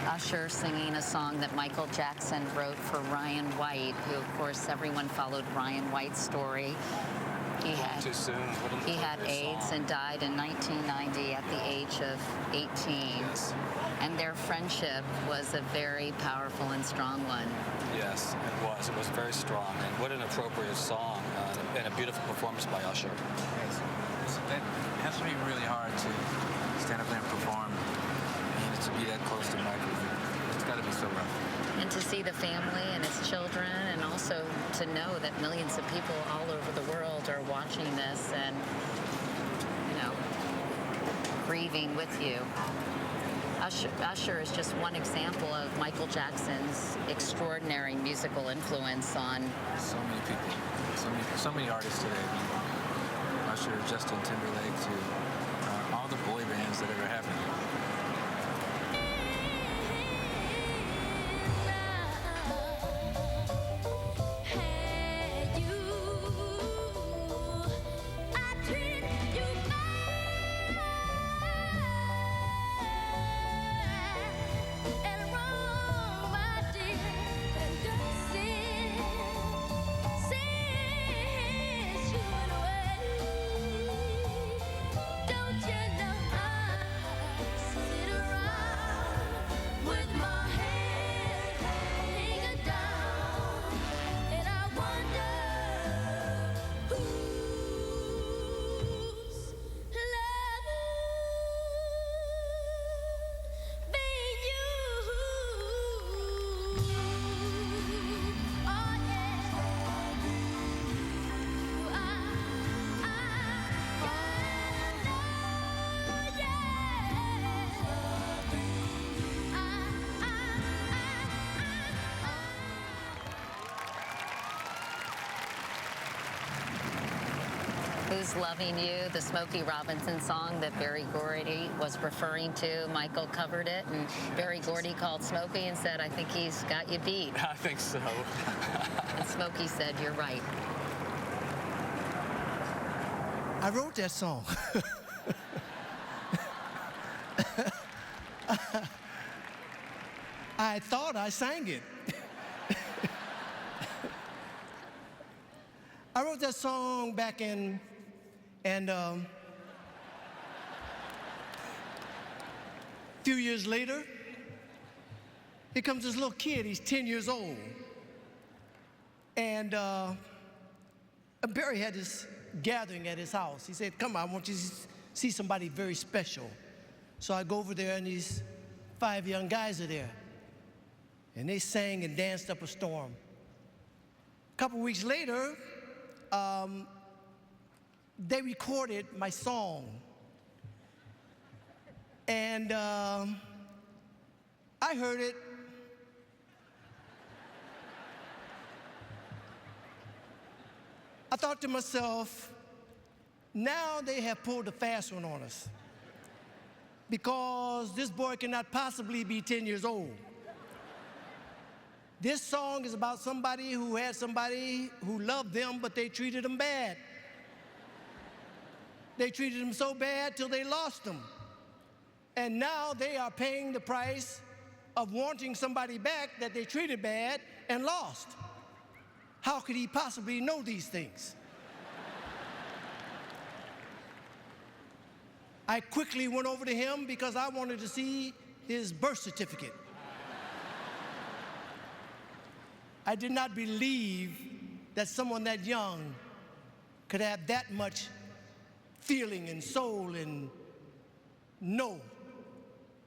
Usher singing a song that Michael Jackson wrote for Ryan White, who, of course, everyone followed Ryan White's story. He had, Too soon. What an he had appropriate AIDS song. and died in 1990 at the age of 18. Yes. And their friendship was a very powerful and strong one. Yes, it was. It was very strong. And what an appropriate song and a beautiful performance by Usher. It has to be really hard to stand up there and perform and to be that close to Michael. It's got to be so rough. And to see the family and his children, and also to know that millions of people all over the world are watching this and, you know, grieving with you. Usher is just one example of Michael Jackson's extraordinary musical influence on So many people, so many artists today. Usher, Justin Timberlake, to all the boy bands that ever happened. Who's Loving You, the Smokey Robinson song that Barry Gordy was referring to. Michael covered it, and Barry Gordy called Smokey and said, I think he's got you beat. I think so. And Smokey said, you're right. I wrote that song. I thought I sang it. I wrote that song back in, and a few years later, here comes this little kid. He's 10 years old. And Barry had this gathering at his house. He said, come on, I want you to see somebody very special. So I go over there, and these 5 young guys are there. And they sang and danced up a storm. A couple weeks later, they recorded my song. And I heard it. I thought to myself, now they have pulled a fast one on us, because this boy cannot possibly be 10 years old. This song is about somebody who had somebody who loved them, but they treated them bad. They treated them so bad till they lost them. And now they are paying the price of wanting somebody back that they treated bad and lost. How could he possibly know these things? I quickly went over to him because I wanted to see his birth certificate. I did not believe that someone that young could have that much feeling and soul and know.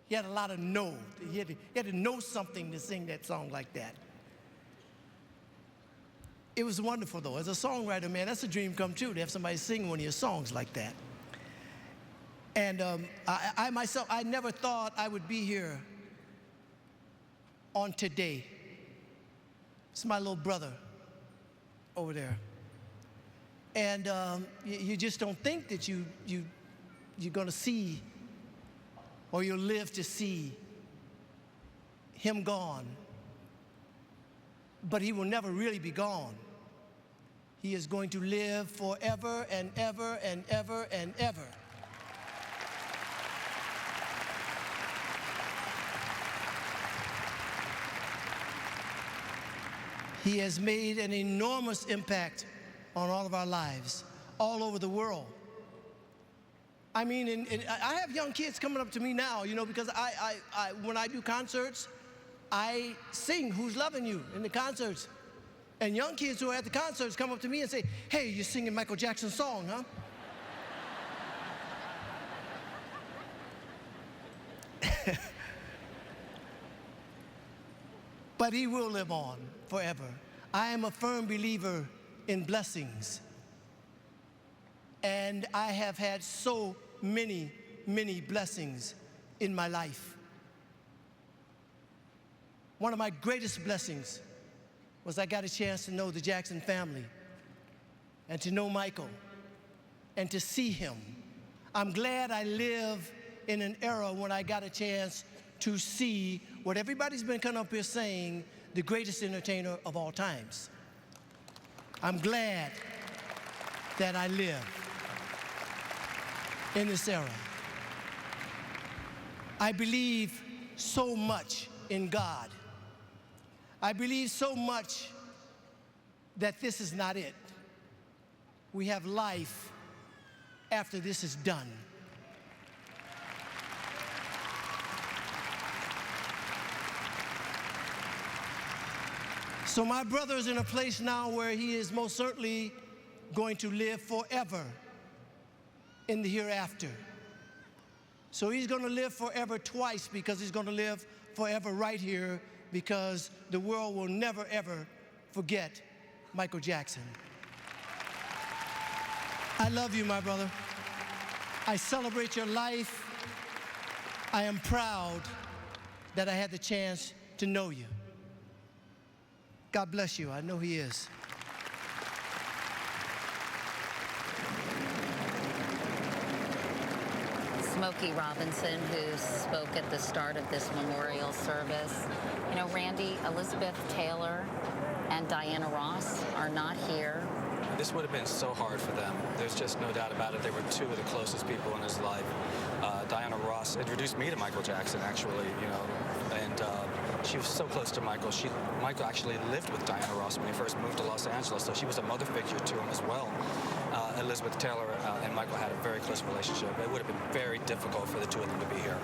He had a lot of know. He had to know something to sing that song like that. It was wonderful, though. As a songwriter, man, that's a dream come true, to have somebody sing one of your songs like that. And I myself, I never thought I would be here on today. It's my little brother over there. And you just don't think that you're going to see, or you'll live to see him gone. But he will never really be gone. He is going to live forever and ever and ever and ever. He has made an enormous impact on all of our lives, all over the world. I mean, I have young kids coming up to me now, you know, because when I do concerts, I sing Who's Loving You in the concerts. And young kids who are at the concerts come up to me and say, hey, you're singing Michael Jackson's song, huh? But he will live on forever. I am a firm believer in blessings. And I have had so many, many blessings in my life. One of my greatest blessings was I got a chance to know the Jackson family and to know Michael and to see him. I'm glad I live in an era when I got a chance to see what everybody's been coming up here saying, the greatest entertainer of all times. I'm glad that I live in this era. I believe so much in God. I believe so much that this is not it. We have life after this is done. So my brother is in a place now where he is most certainly going to live forever in the hereafter. So he's going to live forever twice, because he's going to live forever right here, because the world will never, ever forget Michael Jackson. I love you, my brother. I celebrate your life. I am proud that I had the chance to know you. God bless you. I know he is. Smokey Robinson, who spoke at the start of this memorial service. You know, Randy, Elizabeth Taylor and Diana Ross are not here. This would have been so hard for them. There's just no doubt about it. They were two of the closest people in his life. Diana Ross introduced me to Michael Jackson, actually, you know, and she was so close to Michael. Michael actually lived with Diana Ross when he first moved to Los Angeles, so she was a mother figure to him as well. Elizabeth Taylor and Michael had a very close relationship. It would have been very difficult for the two of them to be here.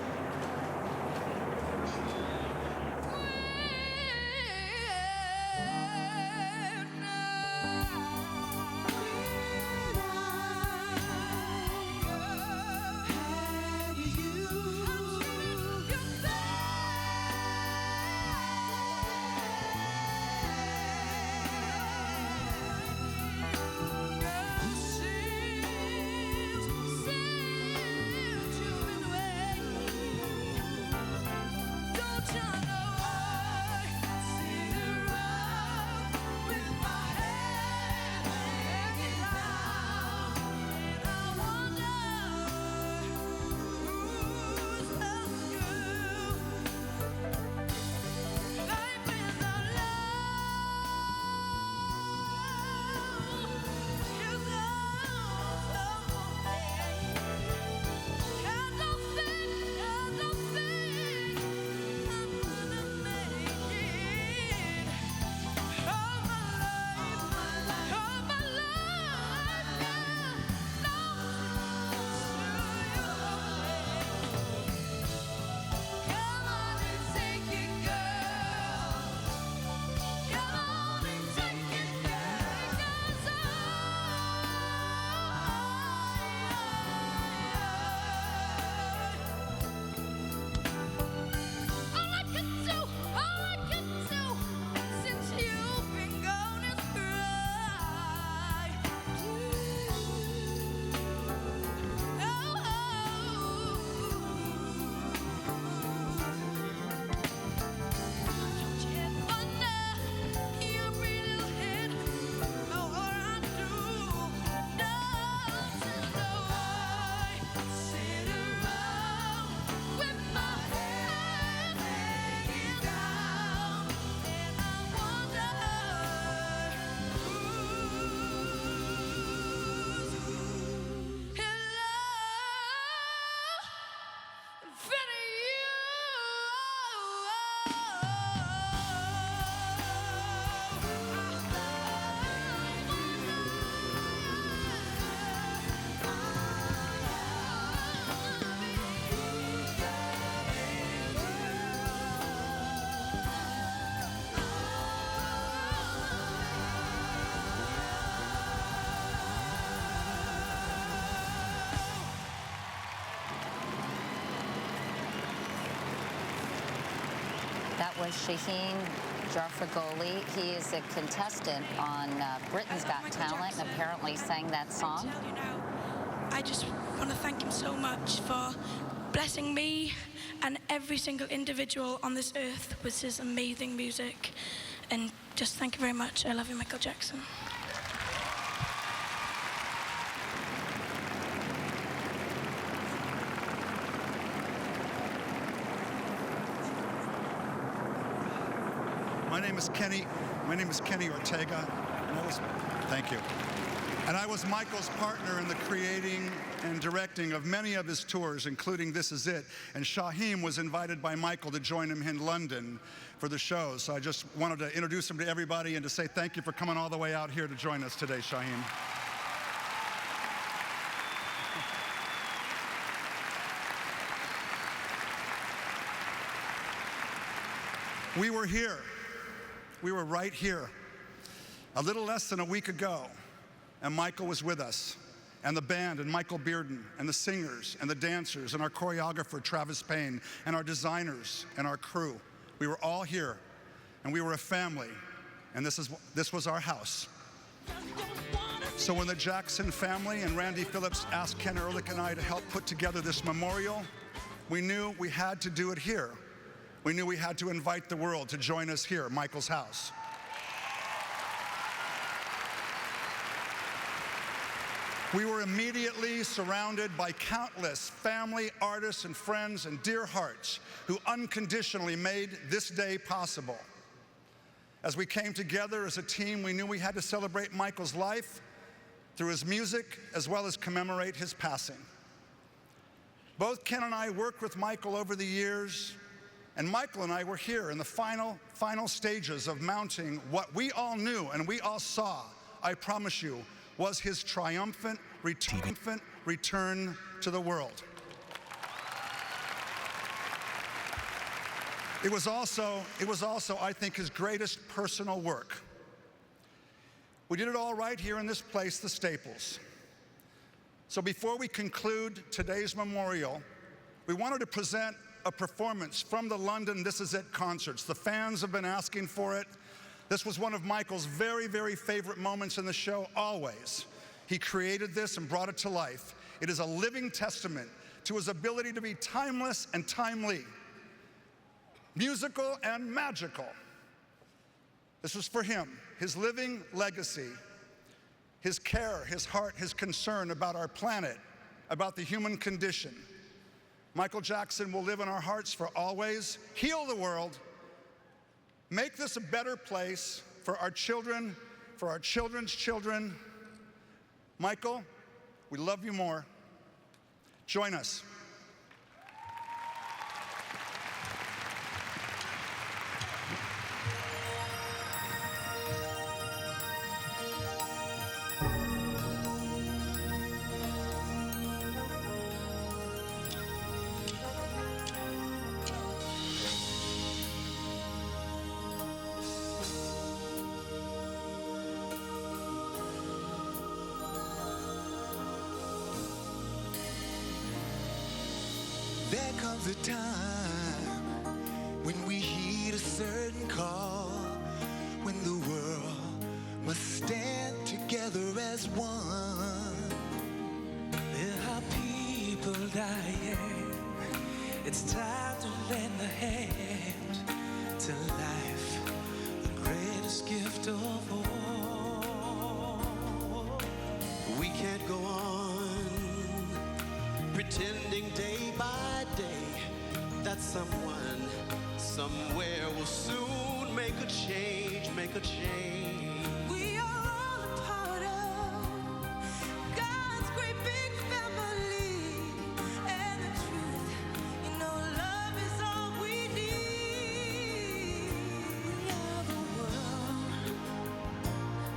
That was Shaheen Jarfagoli. He is a contestant on Britain's Got Talent and apparently sang that song. I just want to thank him so much for blessing me and every single individual on this earth with his amazing music. And just thank you very much. I love you, Michael Jackson. My name is Kenny Ortega. Thank you. And I was Michael's partner in the creating and directing of many of his tours, including This Is It. And Shaheen was invited by Michael to join him in London for the show. So I just wanted to introduce him to everybody and to say thank you for coming all the way out here to join us today, Shaheen. We were here. We were right here a little less than a week ago, and Michael was with us, and the band, and Michael Bearden, and the singers, and the dancers, and our choreographer, Travis Payne, and our designers, and our crew. We were all here, and we were a family, and this was our house. So when the Jackson family and Randy Phillips asked Ken Ehrlich and I to help put together this memorial, we knew we had to do it here. We knew we had to invite the world to join us here, Michael's house. We were immediately surrounded by countless family, artists, and friends, and dear hearts who unconditionally made this day possible. As we came together as a team, we knew we had to celebrate Michael's life through his music, as well as commemorate his passing. Both Ken and I worked with Michael over the years, and Michael and I were here in the final stages of mounting what we all knew and we all saw, I promise you, was his triumphant return to the world. It was also, I think, his greatest personal work. We did it all right here in this place, the Staples. So before we conclude today's memorial, we wanted to present a performance from the London This Is It concerts. The fans have been asking for it. This was one of Michael's very, very favorite moments in the show, always. He created this and brought it to life. It is a living testament to his ability to be timeless and timely, musical and magical. This was for him, his living legacy, his care, his heart, his concern about our planet, about the human condition. Michael Jackson will live in our hearts for always, heal the world, make this a better place for our children, for our children's children. Michael, we love you more. Join us. There comes a time when we heed a certain call, when the world must stand together as one. There are people dying. It's time to lend a hand to life, the greatest gift of all. We can't go on pretending day by day that someone somewhere will soon make a change, make a change. We are all a part of God's great big family, and the truth, you know, love is all we need. We are the world,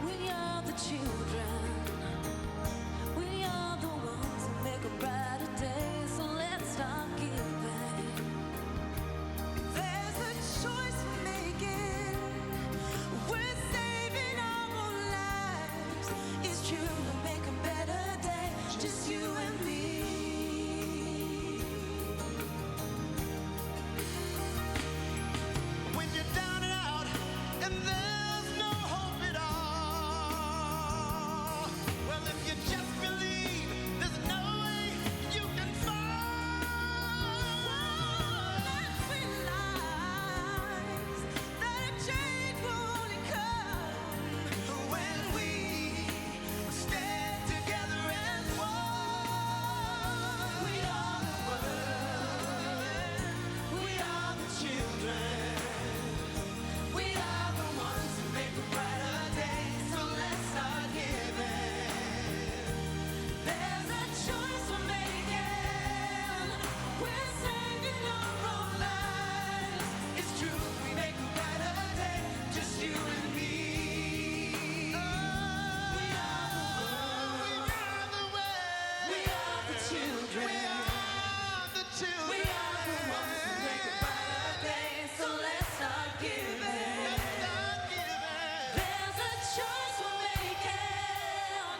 we are the children, we are the ones who make a brighter day, so let's start giving. There's a choice we're making. We're saving our own lives. It's true, we'll make a better day, just you and me. When you're down and out and there's no hope at all, well, if you just believe, there's no way you can fall. Let's realize that a change will only come When we stand together as one. We are the world, we are the children, we are the ones who make a brighter day, so let's start giving. There's a choice we're making. We're saving our own lives. It's true, we make a brighter day, just you and me. We are the world, we are the children, we are the children, we are the ones who make a brighter day, so let's start giving. There's a choice we're making.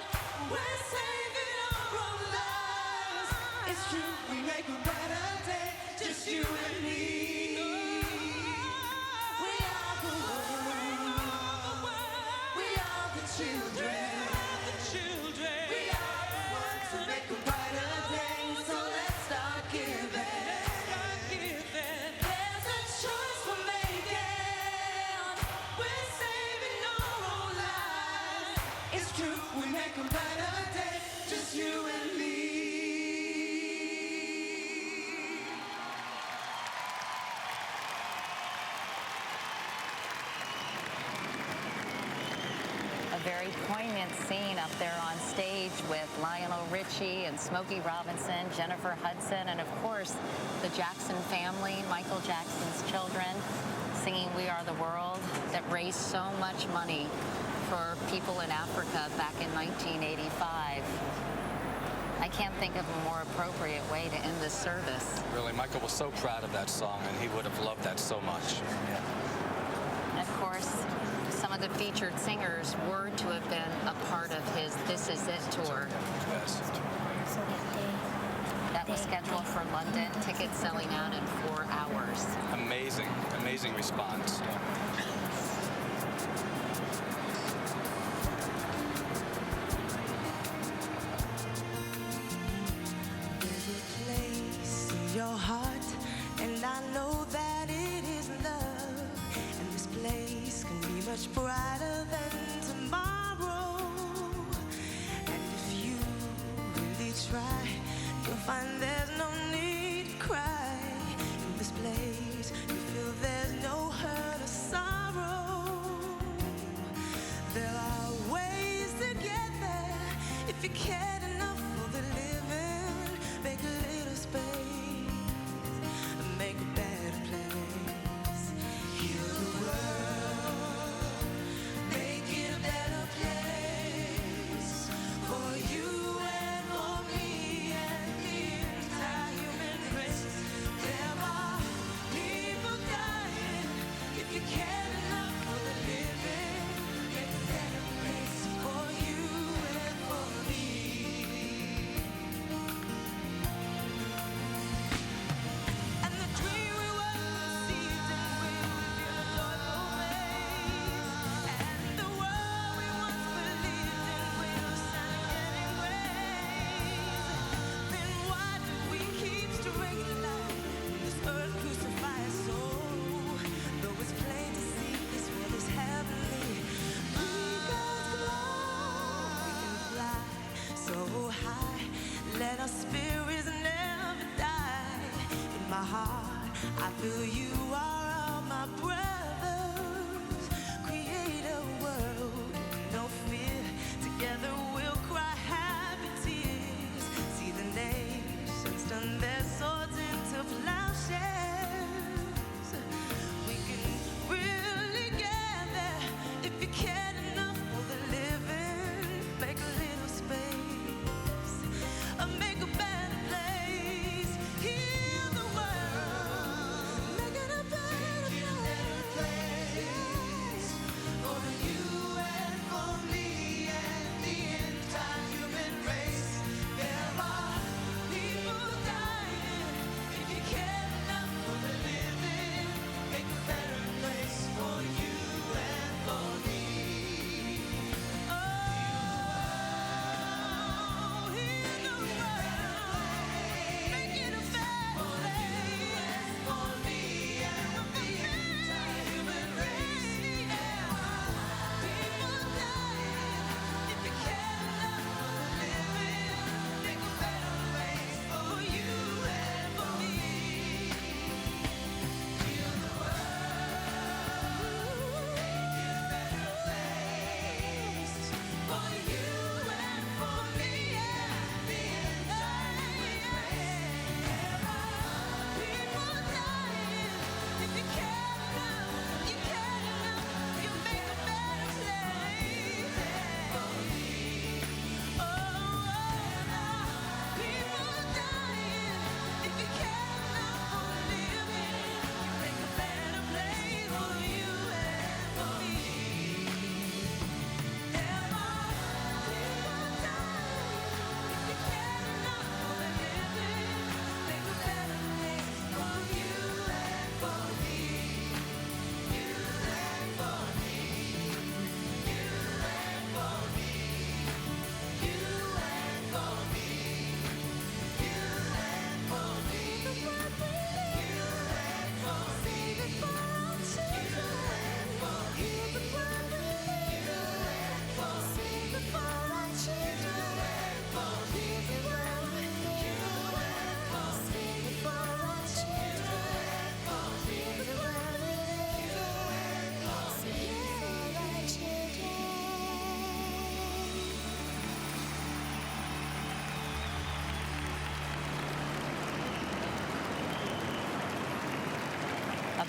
We're saving our own lives. It's true, we make a brighter day, just you and me. We are the world. We are the children. We are the ones who make a brighter day, so let's start giving. There's a choice we're making. We're saving our own lives. It's true, we make a brighter day, just you and me. A very poignant scene up there on stage with Lionel Richie and Smokey Robinson, Jennifer Hudson, and of course the Jackson family, Michael Jackson's children, singing We Are the World, that raised so much money for people in Africa back in 1985. I can't think of a more appropriate way to end this service. Really, Michael was so proud of that song, and he would have loved that so much. And of course, some of the featured singers were to have been a part of his This Is It tour. Yes. That was scheduled for London, tickets selling out in 4 hours. Amazing, amazing response. There's a place in your heart, and I know that it is love. And this place can be much brighter than tomorrow. And if you really try, you'll find there's no need to cry. In this place, you feel there's no hurt or sorrow. There are ways to get there if you cared enough for the living. Make a little space, make a better place. Heal the world, make it a better place for you and for me and the entire human race. There are people dying. If you cared enough for the living, make a better place for you and for me. And the dream we once conceived and will in a joyful maze. And the world we once believed in will shine again in grace. Then why do we keep straying light when this earth crucifies soul? Though it's plain to see this world is heavenly, we God's glory can fly so high. Let our spirits never die. In my heart, I feel you are all my brothers. Create a world, no fear. Together we'll cry happy tears. See the nations turn their swords into plowshares. We can really gather if you cared enough for the living. Make a little space, make a better place. Heal the world, make it a better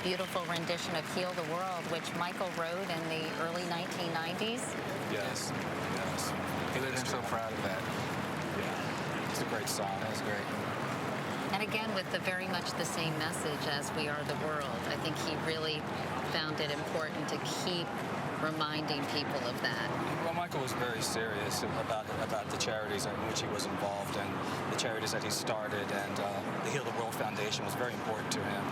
beautiful rendition of Heal the World, which Michael wrote in the early 1990s. Yes, yes. He would have been so proud of that. Yeah, it's a great song. That was great. And again, with very much the same message as We Are the World. I think he really found it important to keep reminding people of that. Well, Michael was very serious about the charities in which he was involved and the charities that he started, and the Heal the World Foundation was very important to him.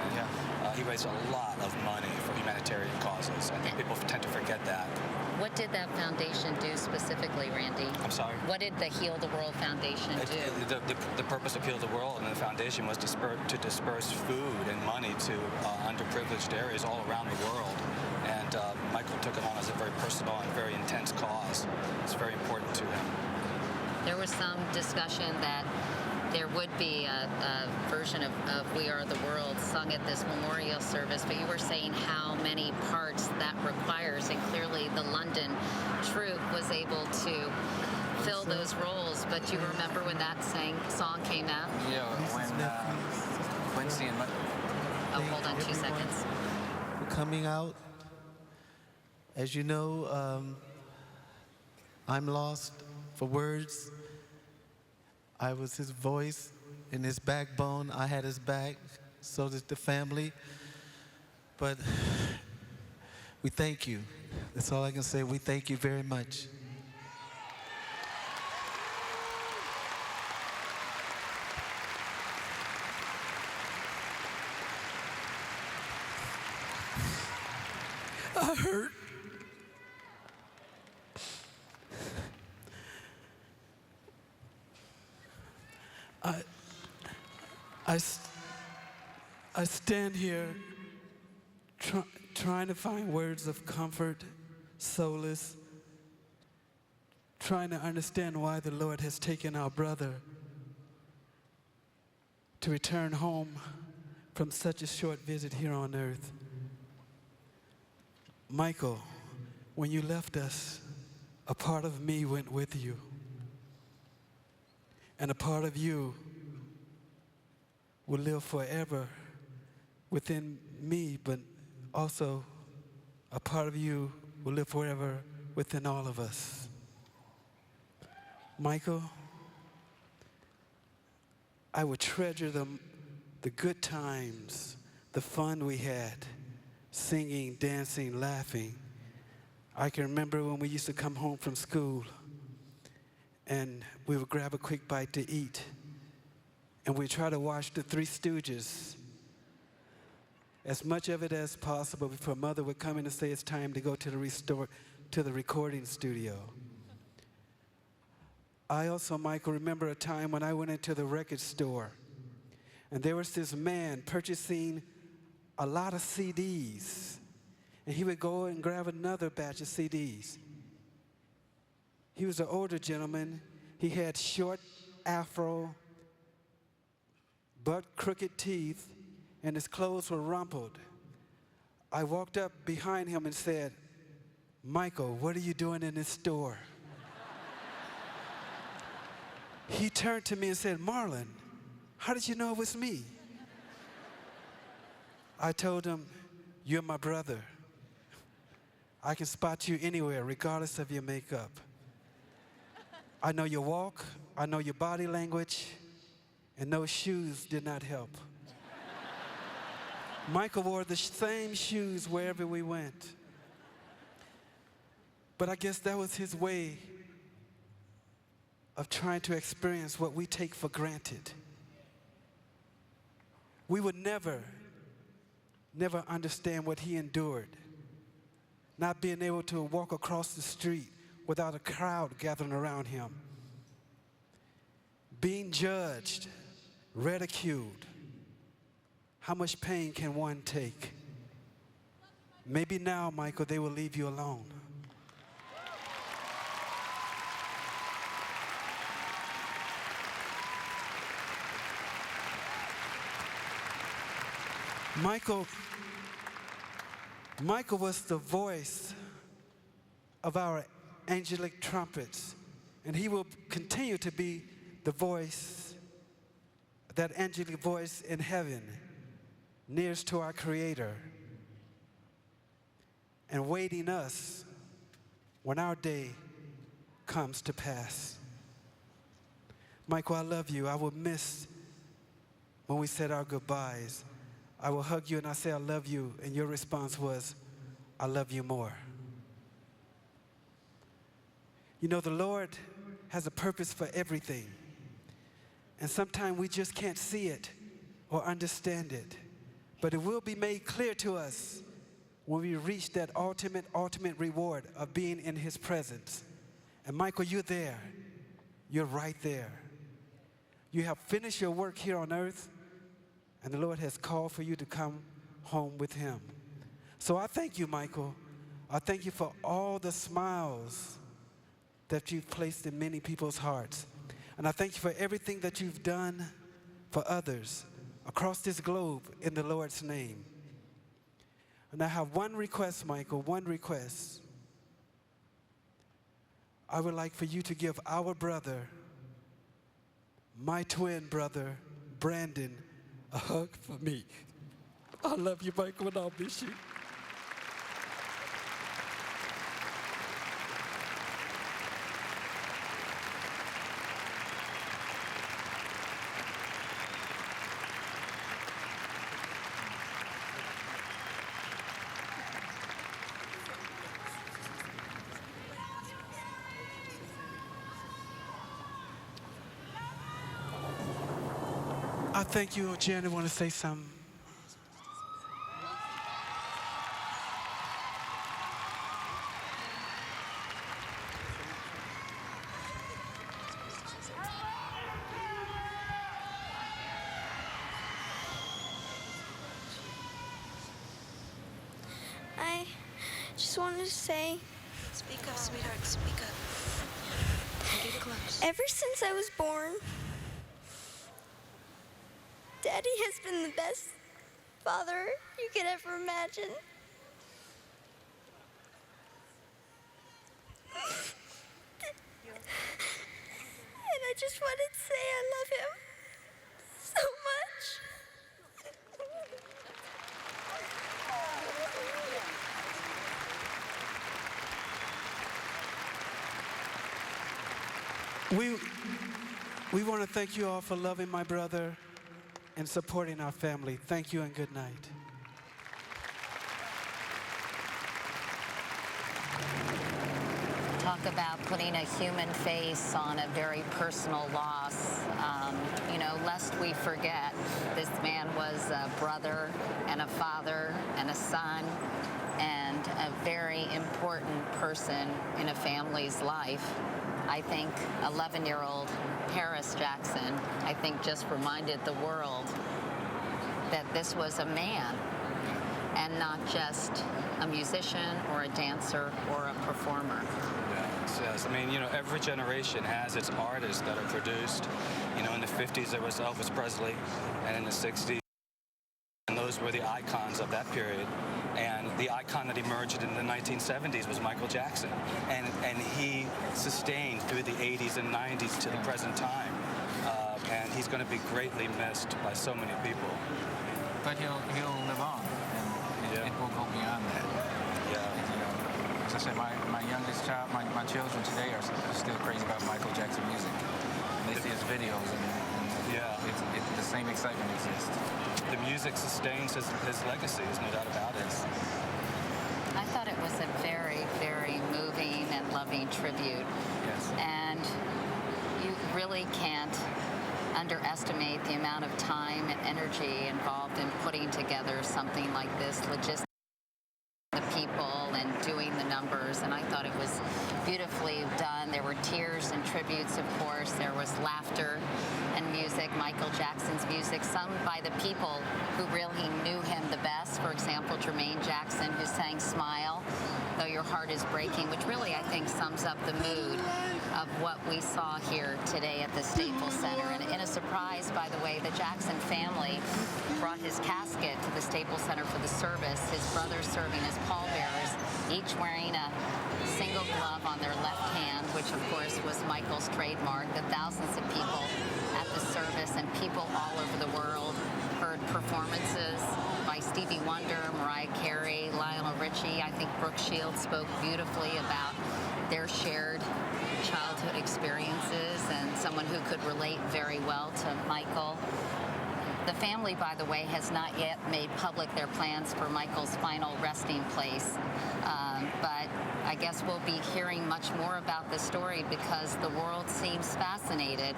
And he raised a lot of money for humanitarian causes. I think people tend to forget that. What did that foundation do specifically, Randy? I'm sorry? What did the Heal the World Foundation do? The purpose of Heal the World and the foundation was to disperse food and money to underprivileged areas all around the world. And Michael took it on as a very personal and very intense cause. It's very important to him. There was some discussion that there would be a version of We Are the World sung at this memorial service, but you were saying how many parts that requires, and clearly the London troupe was able to fill those roles. But do you remember when that song came out? Yeah, when Quincy and... Oh, hold on 2 seconds. Coming out. As you know, I'm lost for words. I was his voice and his backbone. I had his back, so did the family. But we thank you. That's all I can say. We thank you very much. I hurt. I stand here trying to find words of comfort, solace, trying to understand why the Lord has taken our brother to return home from such a short visit here on earth. Michael, when you left us, a part of me went with you. And a part of you will live forever within me, but also a part of you will live forever within all of us. Michael, I would treasure the good times, the fun we had, singing, dancing, laughing. I can remember when we used to come home from school and we would grab a quick bite to eat and we'd try to watch the Three Stooges, as much of it as possible before Mother would come in and say it's time to go to the recording studio. I also, Michael, remember a time when I went into the record store and there was this man purchasing a lot of CDs, and he would go and grab another batch of CDs. He was an older gentleman. He had short afro, butt crooked teeth, and his clothes were rumpled. I walked up behind him and said, "Michael, what are you doing in this store?" He turned to me and said, "Marlon, how did you know it was me?" I told him, "You're my brother. I can spot you anywhere, regardless of your makeup. I know your walk, I know your body language, and those shoes did not help." Michael wore the same shoes wherever we went. But I guess that was his way of trying to experience what we take for granted. We would never understand what he endured. Not being able to walk across the street without a crowd gathering around him. Being judged, ridiculed. How much pain can one take? Maybe now, Michael, they will leave you alone. Michael was the voice of our angelic trumpets, and he will continue to be the voice, that angelic voice in heaven, nearest to our Creator. and waiting us when our day comes to pass. Michael, I love you. I will miss when we said our goodbyes. I will hug you and I say I love you, and your response was, I love you more. You know, the Lord has a purpose for everything. And sometimes we just can't see it or understand it. But it will be made clear to us when we reach that ultimate reward of being in His presence. And Michael, you're there. You're right there. You have finished your work here on earth, and the Lord has called for you to come home with Him. So I thank you, Michael. I thank you for all the smiles that you've placed in many people's hearts. And I thank you for everything that you've done for others across this globe in the Lord's name. And I have one request, Michael, one request. I would like for you to give our brother, my twin brother, Brandon, a hug for me. I love you, Michael, and I'll miss you. I thank you. Janet, want to say something? I just wanted to say, Speak up, sweetheart, speak up. Get close. ever since I was born, Daddy has been the best father you could ever imagine. And I just wanted to say I love him so much. We want to thank you all for loving my brother and supporting our family. Thank you and good night. Talk about putting a human face on a very personal loss. You know, lest we forget, this man was a brother and a father and a son and a very important person in a family's life. I think 11-year-old Paris Jackson, I think, just reminded the world that this was a man and not just a musician or a dancer or a performer. Yes. I mean, you know, every generation has its artists that are produced. You know, in the 50s there was Elvis Presley, and in the 60s, and those were the icons of that period. And the icon that emerged in the 1970s was Michael Jackson. And he sustained through the 80s and 90s to the present time. And he's going to be greatly missed by so many people. But he'll live on, and it will go beyond that. Yeah. And, you know, as I said, my youngest child, my children today are still crazy about Michael Jackson music. And they see his videos, and the same excitement exists. The music sustains his legacy, there's no doubt about it. I thought it was a very, very moving and loving tribute. Yes. And you really can't underestimate the amount of time and energy involved in putting together something like this, logistically, the people and doing the numbers, and I thought it was beautifully done. There were tears and tributes, of course. There was laughter and music, Michael Jackson's music, sung by the people who really knew him the best. For example, Germaine Jackson, who sang Smile, Though Your Heart Is Breaking, which really, I think, sums up the mood of what we saw here today at the Staples Center. And in a surprise, by the way, the Jackson family brought his casket to the Staples Center for the service, his brothers serving as pallbearers, each wearing a single glove on their left hand, which of course was Michael's trademark. The thousands of people at the service and people all over the world heard performances by Stevie Wonder, Mariah Carey, Lionel Richie. I think Brooke Shields spoke beautifully about their shared childhood experiences and someone who could relate very well to Michael. The family, by the way, has not yet made public their plans for Michael's final resting place. But I guess we'll be hearing much more about this story because the world seems fascinated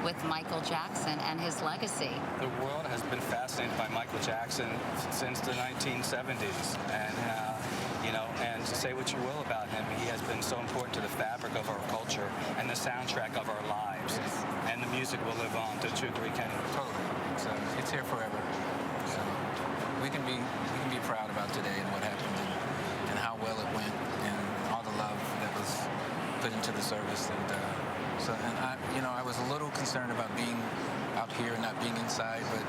with Michael Jackson and his legacy. The world has been fascinated by Michael Jackson since the 1970s. And, and to say what you will about him, he has been so important to the fabric of our culture and the soundtrack of our lives. And the music will live on. Don't you agree, Kenny? Totally. So it's here forever. So we can be proud about today and what happened and how well it went and all the love that was put into the service. And I was a little concerned about being out here and not being inside, but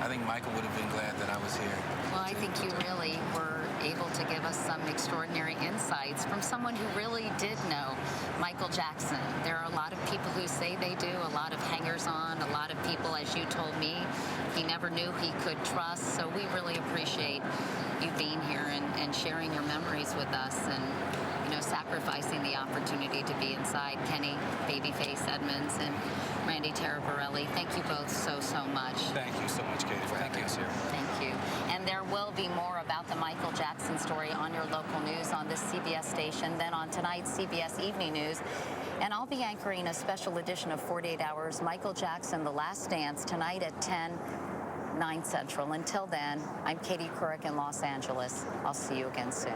I think Michael would have been glad that I was here. Well, I think you really were able to give us some extraordinary insights from someone who really did know Michael Jackson. There are a lot of people who say they do, a lot of hangers-on, a lot of people, as you told me, he never knew he could trust. So we really appreciate you being here and sharing your memories with us and sacrificing the opportunity to be inside. Kenny Babyface Edmonds and Randy Taraborelli, thank you both so much. Thank you so much, Katie, for having us here. Thank you. And there will be more about the Michael Jackson story on your local news on this CBS station, then on tonight's CBS Evening News. And I'll be anchoring a special edition of 48 Hours, Michael Jackson, The Last Dance, tonight at 10/9 Central. Until then, I'm Katie Couric in Los Angeles. I'll see you again soon.